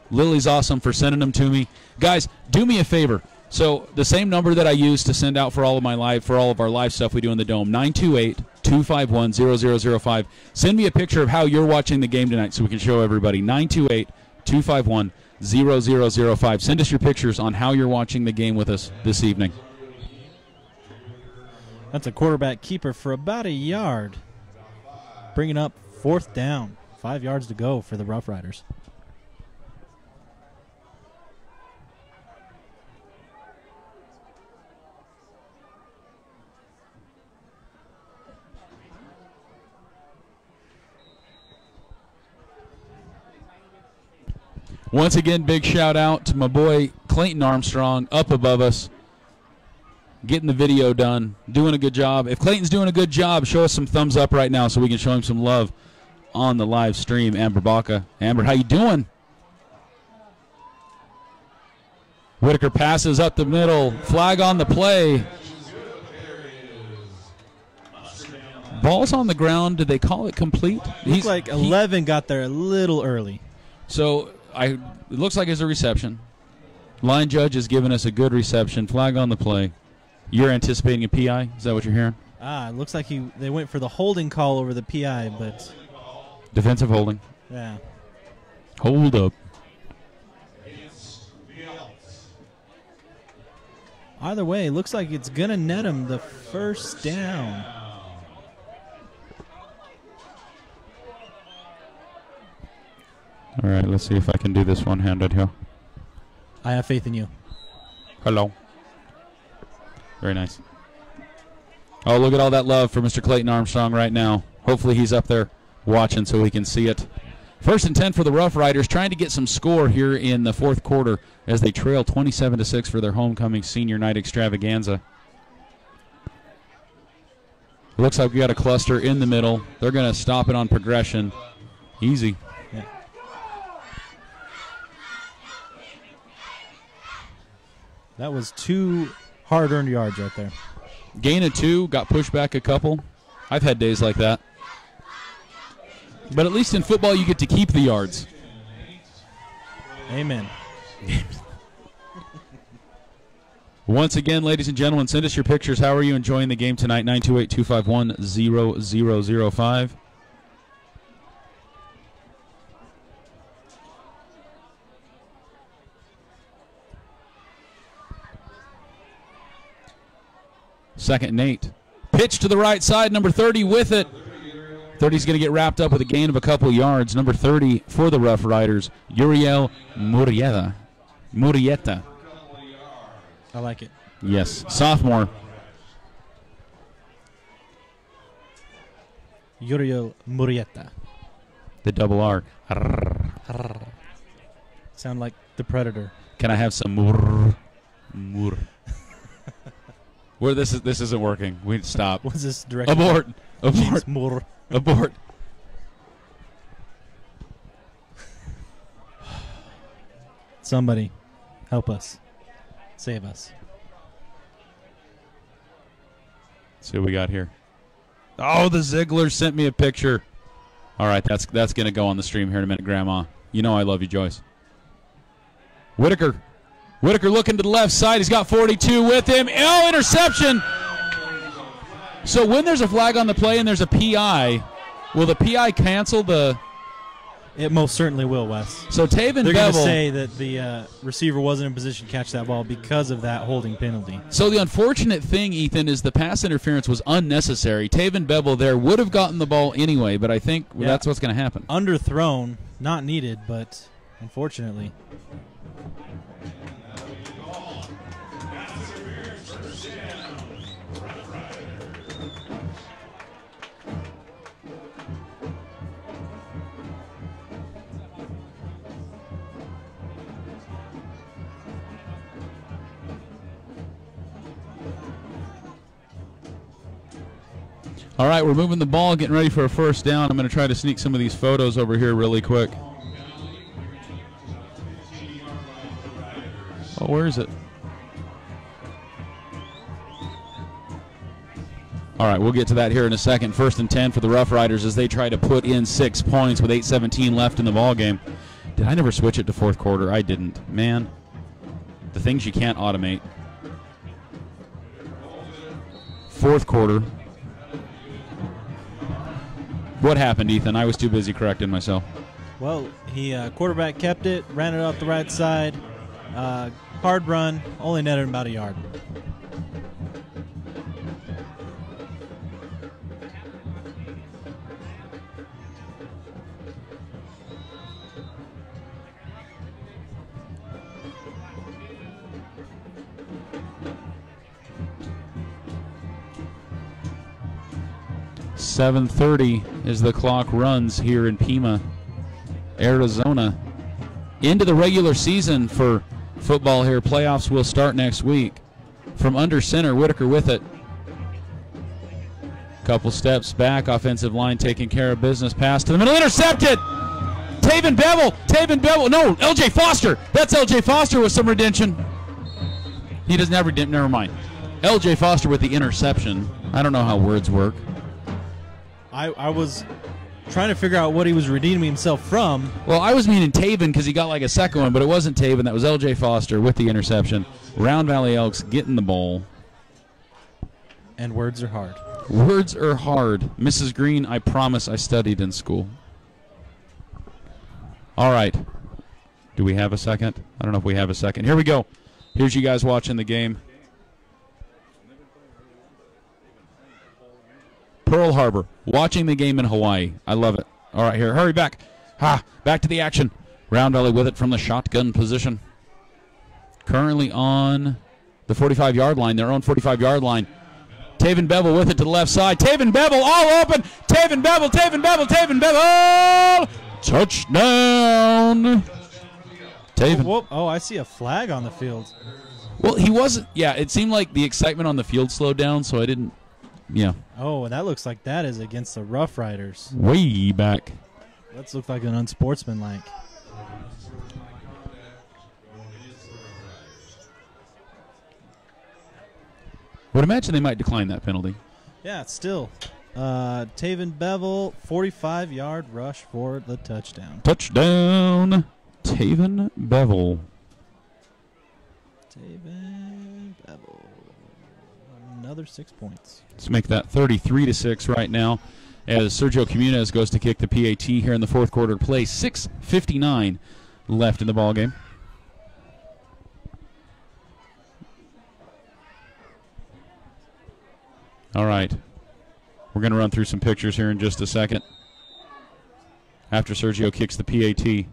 Lily's awesome for sending them to me. Guys, do me a favor. So the same number that I use to send out for all of our live stuff we do in the Dome, 928-251-0005. Send me a picture of how you're watching the game tonight so we can show everybody. 928-251-0005. Send us your pictures on how you're watching the game with us this evening. That's a quarterback keeper for about a yard. Bringing up 4th down. 5 yards to go for the Rough Riders. Once again, big shout out to my boy Clayton Armstrong up above us, getting the video done, doing a good job. If Clayton's doing a good job, show us some thumbs up right now so we can show him some love on the live stream. Amber Baca. Amber, how you doing? Whitaker passes up the middle. Flag on the play. Ball's on the ground. Did they call it complete? Looks like 11 got there a little early. So it looks like it's a reception. Line judge has given us a good reception. Flag on the play. You're anticipating a PI? Is that what you're hearing? It looks like they went for the holding call over the PI, but... Defensive holding. Yeah. Hold up. Either way, it looks like it's going to net him the 1st down. All right, let's see if I can do this one-handed here. I have faith in you. Hello. Very nice. Oh, look at all that love for Mr. Clayton Armstrong right now. Hopefully he's up there watching so we can see it. 1st and 10 for the Rough Riders, trying to get some score here in the 4th quarter as they trail 27-6 for their homecoming senior night extravaganza. Looks like we got a cluster in the middle. They're going to stop it on progression. Easy. Yeah. That was 2 hard-earned yards right there. Gain of 2, got pushed back a couple. I've had days like that. But at least in football, you get to keep the yards. Amen. Once again, ladies and gentlemen, send us your pictures. How are you enjoying the game tonight? 928-251-0005. Second and 8. Pitch to the right side, number 30 with it. 30's going to get wrapped up with a gain of a couple yards. Number 30 for the Rough Riders, Uriel Murrieta. I like it. Yes, sophomore. Uriel Murrieta. The double R. Sound like the Predator. Can I have some mur? Where this isn't working. We need to stop. What's this direction? Abort. James Moore. Abort. Somebody, help us. Save us. Let's see what we got here. Oh, the Ziegler sent me a picture. All right, that's going to go on the stream here in a minute, Grandma. You know I love you, Joyce. Whitaker Whitaker looking to the left side. He's got 42 with him. Oh, interception. So when there's a flag on the play and there's a PI, will the PI cancel the... It most certainly will, Wes. So Taven They're going to Bevel... say that the receiver wasn't in position to catch that ball because of that holding penalty. So the unfortunate thing, Ethan, is the pass interference was unnecessary. Taven Bevel there would have gotten the ball anyway, but I think that's what's going to happen. Underthrown, not needed, but unfortunately. All right, we're moving the ball, getting ready for a first down. I'm going to try to sneak some of these photos over here really quick. Oh, where is it? All right, we'll get to that here in a second. 1st and 10 for the Rough Riders as they try to put in 6 points with 8:17 left in the ball game. Did I never switch it to 4th quarter? I didn't. Man, the things you can't automate. 4th quarter. What happened, Ethan? I was too busy correcting myself. Well, he quarterback kept it, ran it off the right side. Hard run, only netted about a yard. .7:30 as the clock runs here in Pima, Arizona. Into the regular season for football here. Playoffs will start next week. From under center, Whitaker with it. Couple steps back, offensive line taking care of business. Pass to the middle, intercepted! Taven Bevel, no, LJ Foster. That's LJ Foster with some redemption. He doesn't have redemption, never mind. LJ Foster with the interception. I don't know how words work. I was trying to figure out what he was redeeming himself from. Well, I was meaning Taven because he got like a second one, but it wasn't Taven. That was LJ Foster with the interception. Round Valley Elks getting the ball. And words are hard. Words are hard. Mrs. Green, I promise I studied in school. All right. Do we have a second? I don't know if we have a second. Here we go. Here's you guys watching the game. Pearl Harbor, watching the game in Hawaii. I love it. All right, here, hurry back. Back to the action. Round Valley with it from the shotgun position. Currently on the 45-yard line, their own 45-yard line. Taven Bevel with it to the left side. Taven Bevel all open. Taven Bevel. Touchdown. Taven. Whoop. Oh, I see a flag on the field. Well, he wasn't. Yeah, it seemed like the excitement on the field slowed down, so I didn't. Yeah. Oh, and that looks like that is against the Rough Riders. Way back. That looks like an unsportsmanlike. Would imagine they might decline that penalty. Yeah, it's still. Taven Bevel, 45-yard rush for the touchdown. Touchdown, Taven Bevel. Taven Bevel. Another 6 points. Let's make that 33-6 right now as Sergio Camus goes to kick the PAT here in the 4th quarter play. 6:59 left in the ball game. All right. We're going to run through some pictures here in just a second after Sergio kicks the PAT.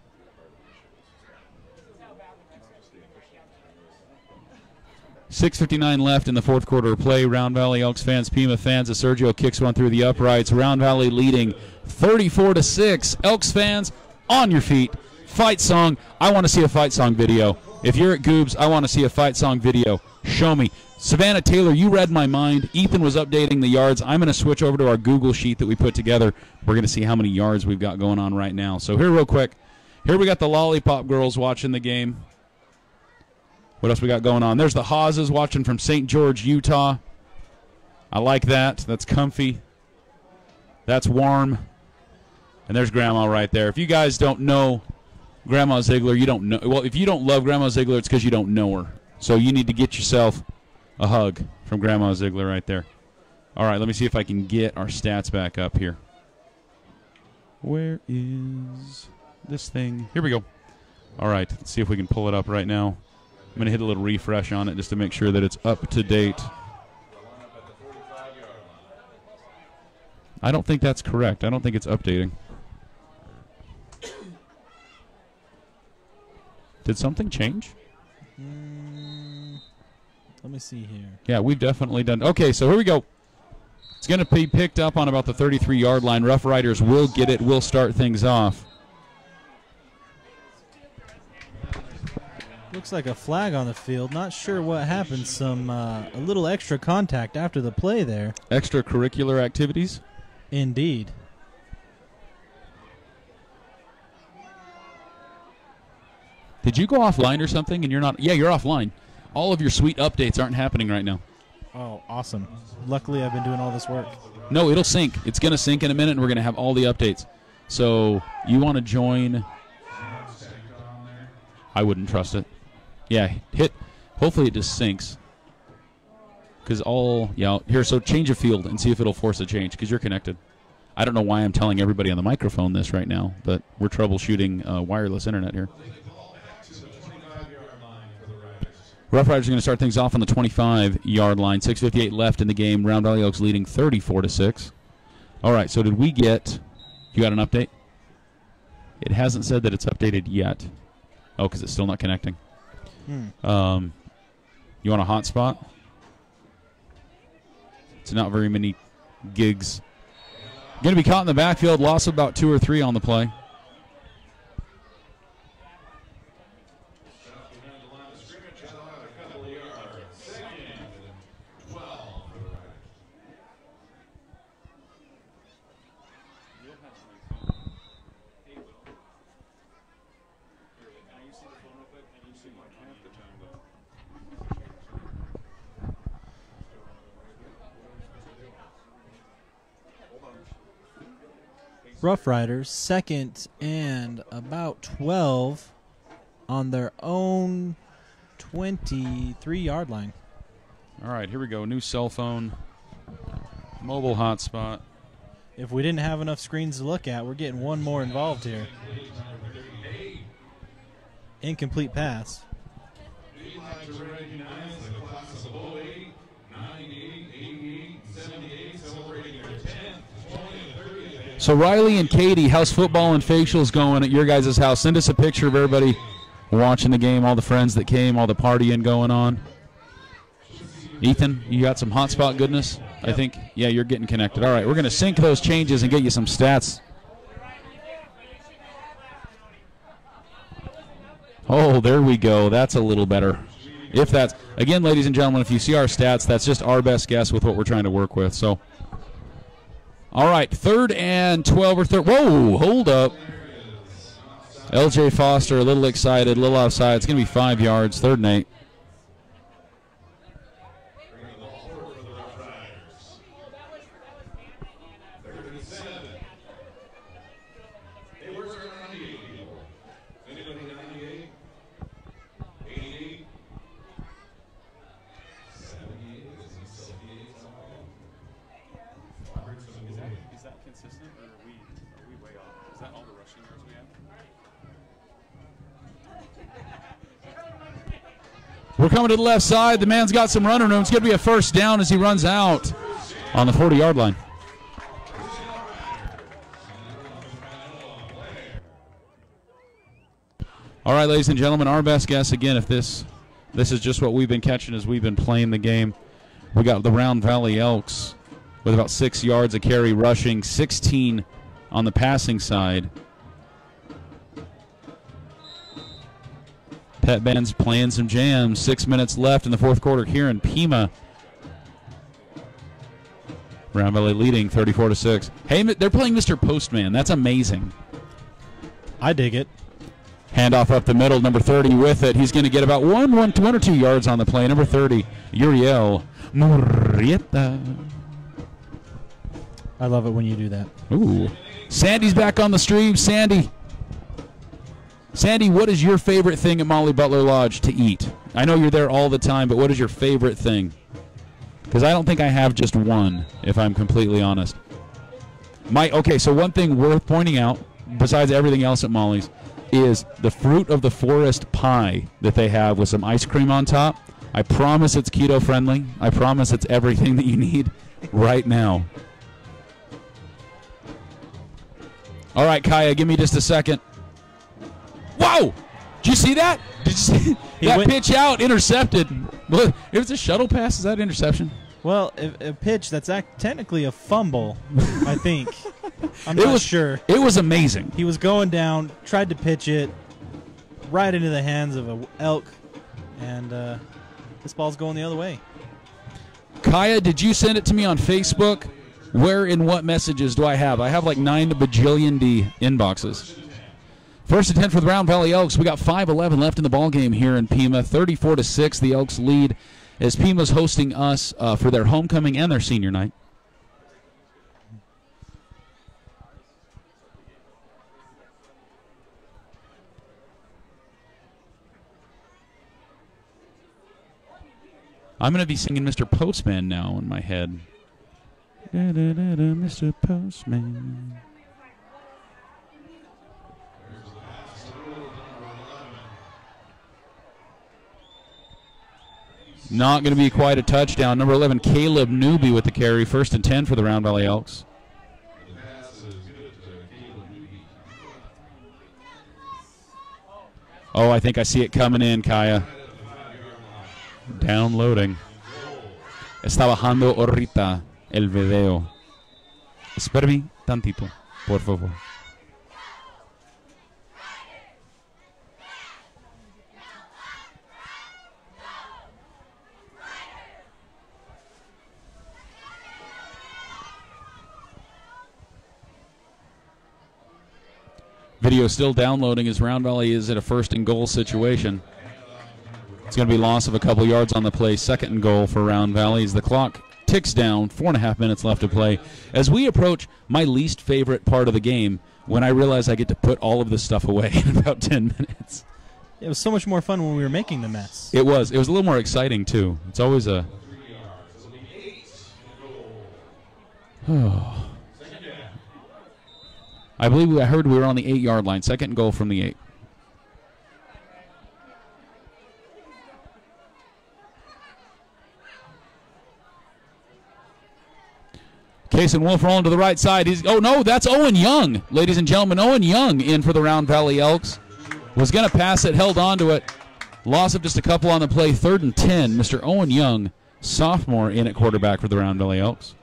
.6:59 left in the 4th quarter of play. Round Valley Elks fans, Pima fans, as Sergio kicks one through the uprights. Round Valley leading 34-6. Elks fans, on your feet. Fight song. I want to see a fight song video. If you're at Goobs, I want to see a fight song video. Show me. Savannah Taylor, you read my mind. Ethan was updating the yards. I'm going to switch over to our Google sheet that we put together. We're going to see how many yards we've got going on right now. So here real quick. Here we got the Lollipop girls watching the game. What else we got going on? There's the Hawses watching from St. George, Utah. I like that. That's comfy. That's warm. And there's Grandma right there. If you guys don't know Grandma Ziegler, you don't know. Well, if you don't love Grandma Ziegler, it's because you don't know her. So you need to get yourself a hug from Grandma Ziegler right there. All right, let me see if I can get our stats back up here. Where is this thing? Here we go. All right, let's see if we can pull it up right now. I'm going to hit a little refresh on it just to make sure that it's up to date. I don't think that's correct. I don't think it's updating. Did something change? Let me see here. Yeah, we've definitely done. Okay, so here we go. It's going to be picked up on about the 33-yard line. Rough Riders will get it. We'll start things off. Looks like a flag on the field. Not sure what happened. A little extra contact after the play there. Extracurricular activities? Indeed. Did you go offline or something and you're not? Yeah, you're offline. All of your sweet updates aren't happening right now. Oh, awesome. Luckily, I've been doing all this work. No, it'll sync. It's going to sync in a minute, and we're going to have all the updates. So you want to join? I wouldn't trust it. Yeah, hit. Hopefully it just syncs. Because here, so change a field and see if it'll force a change, because you're connected. I don't know why I'm telling everybody on the microphone this right now, but we're troubleshooting wireless internet here. Rough Riders are going to start things off on the 25-yard line. 6:58 left in the game. Round Valley Elks leading 34-6. All right, so did we get – you got an update? It hasn't said that it's updated yet. Oh, because it's still not connecting. You want a hotspot? It's not very many gigs. Going to be caught in the backfield. Loss of about 2 or 3 on the play. Rough Riders, 2nd and about 12 on their own 23-yard line. All right, here we go. New cell phone, mobile hotspot. If we didn't have enough screens to look at, we're getting one more involved here. Incomplete pass. So Riley and Katie, how's football and facials going at your guys' house? Send us a picture of everybody watching the game, all the friends that came, all the partying going on. Ethan, you got some hotspot goodness? Yep. I think, yeah, you're getting connected. All right, we're going to sync those changes and get you some stats. Oh, there we go. That's a little better. If that's, again, ladies and gentlemen, if you see our stats, that's just our best guess with what we're trying to work with. So, all right, 3rd and 12 or 13. Whoa, hold up. LJ Foster a little excited, a little outside. It's going to be 5 yards, 3rd and 8. We're coming to the left side. The man's got some running room. It's going to be a first down as he runs out on the 40-yard line. All right, ladies and gentlemen, our best guess, again, if this is just what we've been catching as we've been playing the game. We got the Round Valley Elks with about 6 yards a carry rushing, 16 on the passing side. Pet Band's playing some jams. 6 minutes left in the 4th quarter here in Pima. Round Valley leading 34-6. Hey, they're playing Mr. Postman. That's amazing. I dig it. Handoff up the middle. Number 30 with it. He's going to get about one or 2 yards on the play. Number 30, Uriel Murrieta. I love it when you do that. Ooh. Sandy's back on the stream. Sandy Sandy, what is your favorite thing at Molly Butler Lodge to eat? I know you're there all the time, but what is your favorite thing? Because I don't think I have just one, if I'm completely honest. Okay, so one thing worth pointing out, besides everything else at Molly's, is the fruit of the forest pie that they have with some ice cream on top. I promise it's keto friendly. I promise it's everything that you need right now. All right, Kaya, give me just a second. Whoa! Did you see that? Did you see that pitch out? Intercepted. It was a shuttle pass. Is that an interception? Well, a pitch that's technically a fumble, I think. I'm not sure. It was amazing. He was going down, tried to pitch it right into the hands of an elk, and this ball's going the other way. Kaya, did you send it to me on Facebook? Where and what messages do I have? I have like 9 bajillion inboxes. First and 10 for the Round Valley Elks. We got 5:11 left in the ball game here in Pima. 34-6, the Elks lead as Pima's hosting us for their homecoming and their senior night. I'm going to be singing Mr. Postman now in my head. Mr. Postman. Not going to be quite a touchdown. Number 11, Caleb Newby with the carry. First and 10 for the Round Valley Elks. Oh, I think I see it coming in, Kaya. Downloading. Está bajando ahorita el video. Espérame tantito, por favor. Video still downloading as Round Valley is at a first and goal situation. It's going to be loss of a couple yards on the play. Second and goal for Round Valley as the clock ticks down. 4.5 minutes left to play. As we approach my least favorite part of the game, when I realize I get to put all of this stuff away in about 10 minutes. It was so much more fun when we were making the mess. It was. It was a little more exciting, too. It's always a... Oh. I believe I heard we were on the 8-yard line. Second and goal from the 8. Case and Wolf rolling to the right side. Oh, no, that's Owen Young. Ladies and gentlemen, Owen Young in for the Round Valley Elks. Was going to pass it, held on to it. Loss of just a couple on the play. 3rd and 10. Mr. Owen Young, sophomore, in at quarterback for the Round Valley Elks.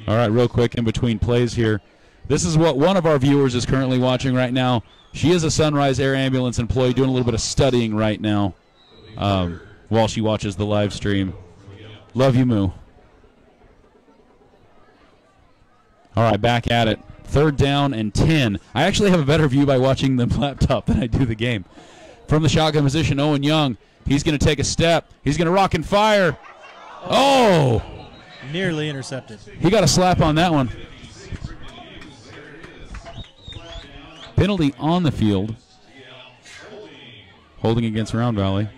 All right, real quick in between plays here. This is what one of our viewers is currently watching right now. She is a Sunrise Air Ambulance employee doing a little bit of studying right now while she watches the live stream. Love you, Moo. All right, back at it. 3rd down and 10. I actually have a better view by watching the laptop than I do the game. From the shotgun position, Owen Young. He's going to take a step. He's going to rock and fire. Oh! Nearly intercepted. He got a slap on that one. Penalty on the field. Holding against Round Valley.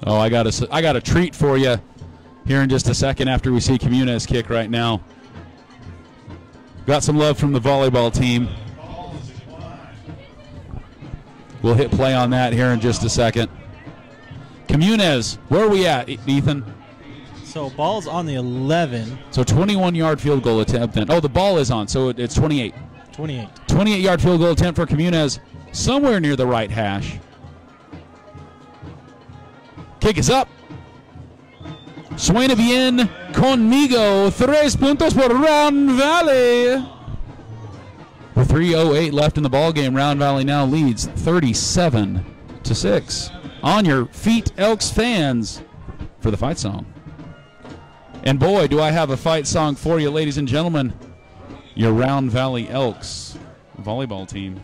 Oh, I got a treat for you here in just a second after we see Comunez kick right now. Got some love from the volleyball team. We'll hit play on that here in just a second. Comunez, where are we at, Ethan? So ball's on the 11. So 21-yard field goal attempt then. Oh, the ball is on, so it's 28. 28. 28-yard field goal attempt for Comunez, somewhere near the right hash. Kick is up. Suena bien conmigo. 3 puntos por Round Valley. With 3:08 left in the ballgame, Round Valley now leads 37-6. On your feet, Elks fans, for the fight song. And boy, do I have a fight song for you, ladies and gentlemen. Your Round Valley Elks volleyball team.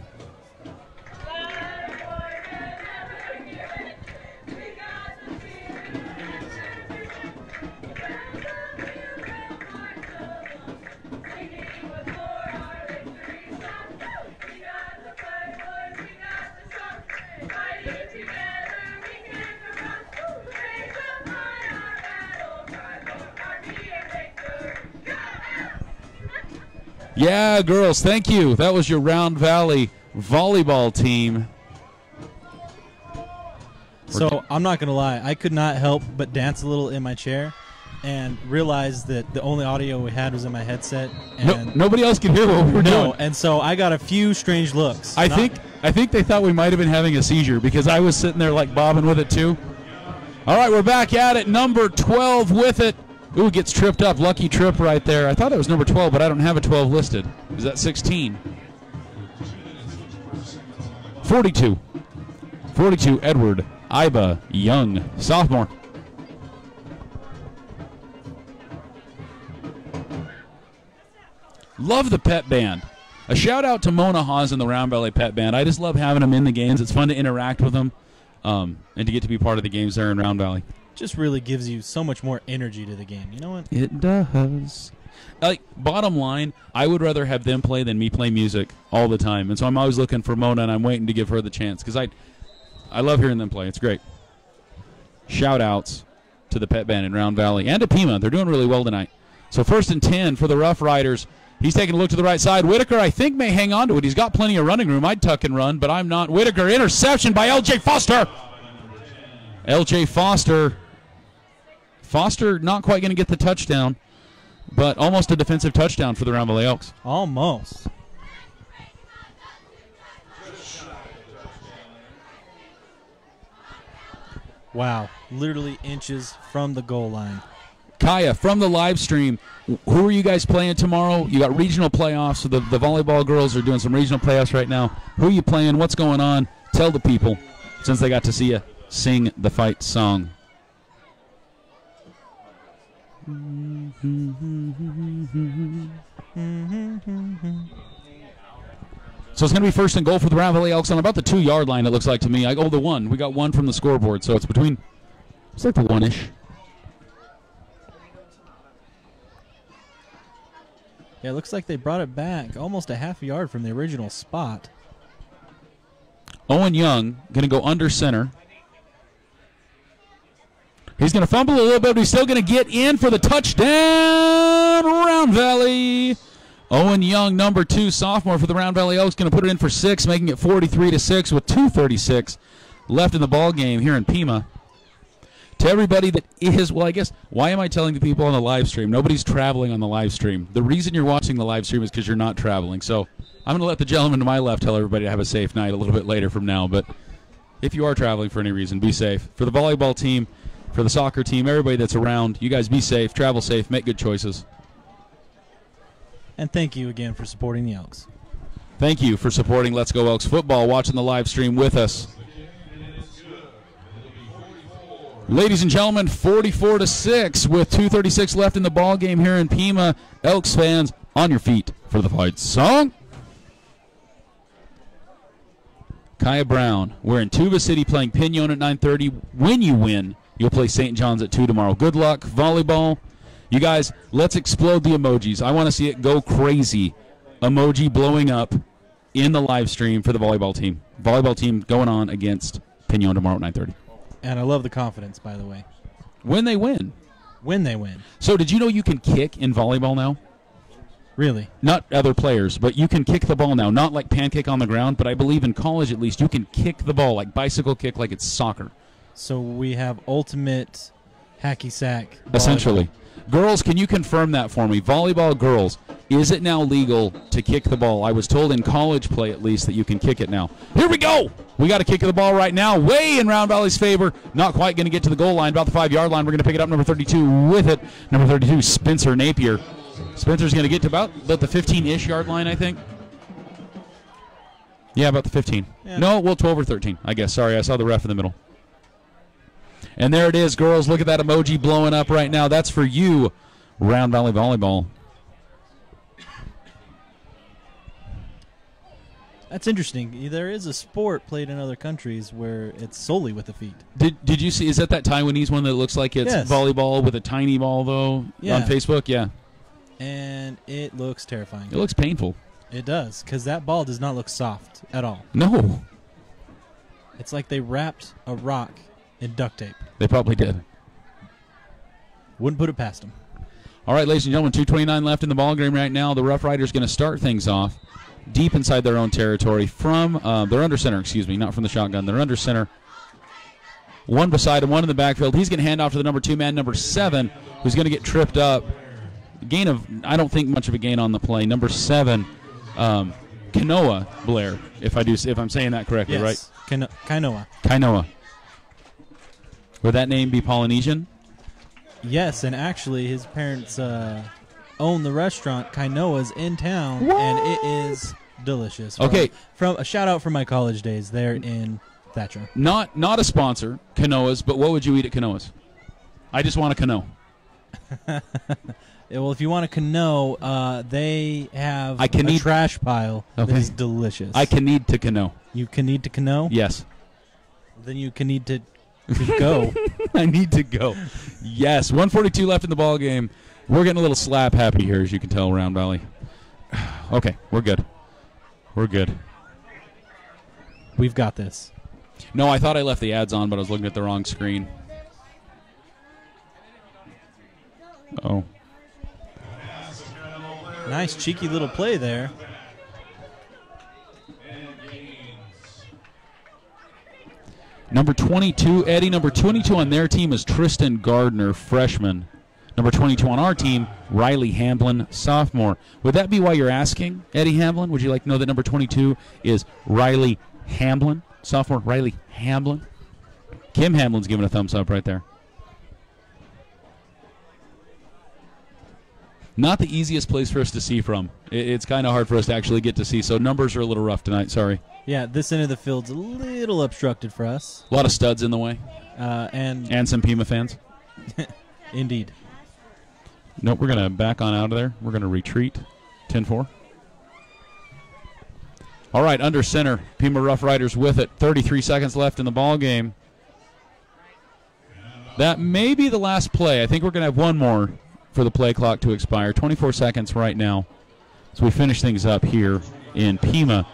Yeah, girls, thank you. That was your Round Valley volleyball team. So I'm not going to lie. I could not help but dance a little in my chair and realize that the only audio we had was in my headset. And nobody else could hear what we were doing. And so I got a few strange looks. I think they thought we might have been having a seizure because I was sitting there like bobbing with it too. All right, we're back at it. Number 12 with it. Ooh, gets tripped up. Lucky trip right there. I thought it was number 12, but I don't have a 12 listed. Is that 16? 42. 42, Edward Iba Young, sophomore. Love the pet band. A shout out to Mona Hawes and the Round Valley Pet Band. I just love having them in the games. It's fun to interact with them and to get to be part of the games there in Round Valley. Just really gives you so much more energy to the game. You know what? It does. Like, bottom line, I would rather have them play than me play music all the time. And so I'm always looking for Mona, and I'm waiting to give her the chance because I love hearing them play. It's great. Shout outs to the Pet Band in Round Valley and to Pima. They're doing really well tonight. So 1st and 10 for the Rough Riders. He's taking a look to the right side. Whitaker, I think, may hang on to it. He's got plenty of running room. I'd tuck and run, but I'm not. Whitaker, interception by L.J. Foster. L.J. Foster. Foster not quite going to get the touchdown, but almost a defensive touchdown for the Round Valley Elks. Almost. Wow. Literally inches from the goal line. Kaya, from the live stream, who are you guys playing tomorrow? You got regional playoffs, so the volleyball girls are doing some regional playoffs right now. Who are you playing? What's going on? Tell the people, since they got to see you sing the fight song. So it's going to be 1st and goal for the Round Valley Elks on about the 2-yard line, it looks like to me. I go the 1. We got 1 from the scoreboard, so it's like the 1-ish. Yeah, it looks like they brought it back almost a half yard from the original spot. Owen Young going to go under center. He's going to fumble a little bit, but he's still going to get in for the touchdown. Round Valley. Owen Young, number 2, sophomore for the Round Valley Elks, going to put it in for 6, making it 43-6 with 2:36 left in the ball game here in Pima. To everybody that is, well, I guess, why am I telling the people on the live stream? Nobody's traveling on the live stream. The reason you're watching the live stream is because you're not traveling. So I'm going to let the gentleman to my left tell everybody to have a safe night a little bit later from now. But if you are traveling for any reason, be safe. For the volleyball team, for the soccer team, everybody that's around, you guys be safe, travel safe, make good choices. And thank you again for supporting the Elks. Thank you for supporting Let's Go Elks football, watching the live stream with us. Ladies and gentlemen, 44-6 with 2:36 left in the ball game here in Pima. Elks fans, on your feet for the fight song. Kaya Brown, we're in Tuba City playing Pinon at 9:30. When you win, you'll play St. John's at 2 tomorrow. Good luck, volleyball. You guys, let's explode the emojis. I want to see it go crazy. Emoji blowing up in the live stream for the volleyball team. Volleyball team going on against Pinon tomorrow at 9:30. And I love the confidence, by the way. When they win. When they win. So did you know you can kick in volleyball now? Really? Not other players, but you can kick the ball now. Not like pancake on the ground, but I believe in college at least you can kick the ball, like bicycle kick, like it's soccer. So we have ultimate hacky sack volleyball. Essentially. Girls, can you confirm that for me? Volleyball girls, is it now legal to kick the ball? I was told in college play at least that you can kick it now. Here we go! We got a kick of the ball right now, way in Round Valley's favor. Not quite going to get to the goal line, about the 5-yard line. We're going to pick it up, number 32 with it. Number 32, Spencer Napier. Spencer's going to get to about the 15-ish yard line, I think. Yeah, about the 15. Yeah. No, well, 12 or 13, I guess. Sorry, I saw the ref in the middle. And there it is, girls. Look at that emoji blowing up right now. That's for you, Round Valley Volleyball. That's interesting. There is a sport played in other countries where it's solely with the feet. Did you see, is that Taiwanese one that looks like it's volleyball with a tiny ball, though, on Facebook? Yeah. And it looks terrifying. It looks painful. It does, because that ball does not look soft at all. No. It's like they wrapped a rock in duct tape. They probably did. Wouldn't put it past them. All right, ladies and gentlemen, 2:29 left in the ball game right now. The Rough Riders going to start things off deep inside their own territory from they're under center, excuse me, not from the shotgun. They're under center. One beside him, one in the backfield. He's going to hand off to the number 2 man, number 7, who's going to get tripped up. Gain of, I don't think much of a gain on the play. Number 7, Kanoa Blair, if I'm saying that correctly, yes. right? Kainoa. Would that name be Polynesian? Yes, and actually his parents own the restaurant Kainoa's in town, and it is delicious. From a shout out from my college days there in Thatcher. Not a sponsor, Kanoa's, but what would you eat at Kanoa's? I just want a Kano. Well, if you want a Kano, they have a trash pile that is delicious. I can need to Kano. You can need to Kano? Yes. Then you can need to go. I need to go. Yes. 1:42 left in the ball game. We're getting a little slap happy here, as you can tell, Round Valley. Okay, we're good. We're good. We've got this. No, I thought I left the ads on, but I was looking at the wrong screen. Oh. Nice cheeky little play there. Number 22, Eddie, number 22 on their team is Tristan Gardner, freshman. Number 22 on our team, Riley Hamblin, sophomore. Would that be why you're asking, Eddie Hamblin? Would you like to know that number 22 is Riley Hamblin, sophomore Riley Hamblin? Kim Hamlin's giving a thumbs up right there. Not the easiest place for us to see from. It's kind of hard for us to actually get to see, so numbers are a little rough tonight, sorry. Yeah, this end of the field's a little obstructed for us. A lot of studs in the way. And some Pima fans. Indeed. Nope, we're going to back on out of there. We're going to retreat. 10-4. All right, under center. Pima Rough Riders with it. 33 seconds left in the ball game. That may be the last play. I think we're going to have one more for the play clock to expire. 24 seconds right now. So we finish things up here in Pima.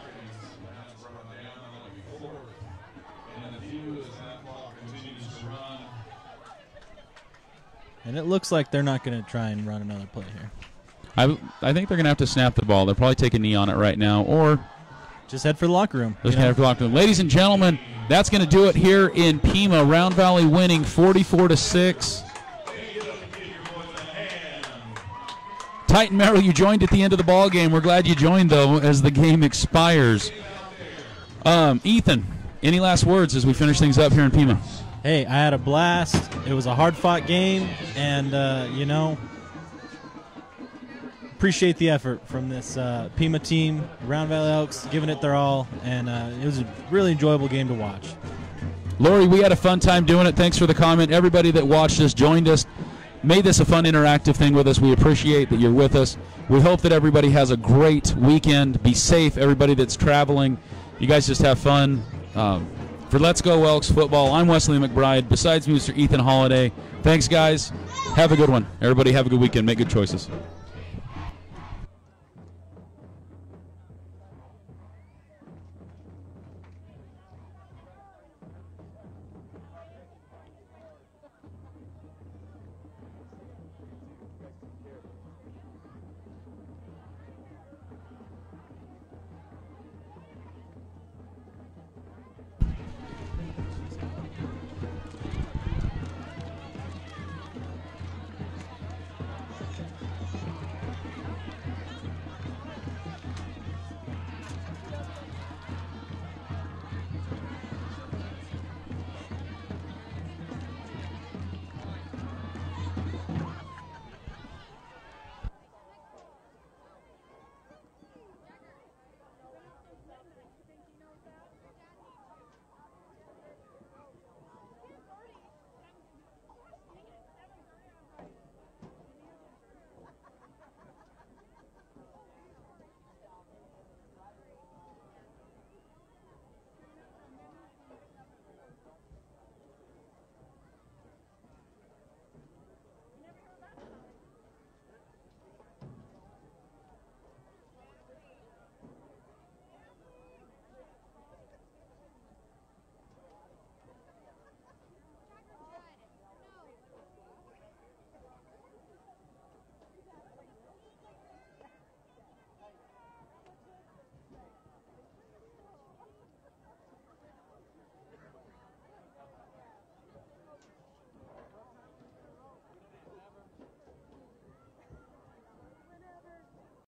And it looks like they're not going to try and run another play here. I think they're going to have to snap the ball. They'll probably take a knee on it right now, or just head for the locker room. Just head for the locker room. Ladies and gentlemen, that's going to do it here in Pima. Round Valley winning 44-6. Titan Merrill, you joined at the end of the ball game. We're glad you joined, though, as the game expires. Ethan, any last words as we finish things up here in Pima? Hey, I had a blast. It was a hard-fought game, and, appreciate the effort from this Pima team, Round Valley Elks, giving it their all, and it was a really enjoyable game to watch. Lori, we had a fun time doing it. Thanks for the comment. Everybody that watched us, joined us, made this a fun interactive thing with us. We appreciate that you're with us. We hope that everybody has a great weekend. Be safe, everybody that's traveling. You guys just have fun. For Let's Go Elks Football, I'm Wesley McBride. Besides me, Mr. Ethan Holiday. Thanks, guys. Have a good one. Everybody have a good weekend. Make good choices.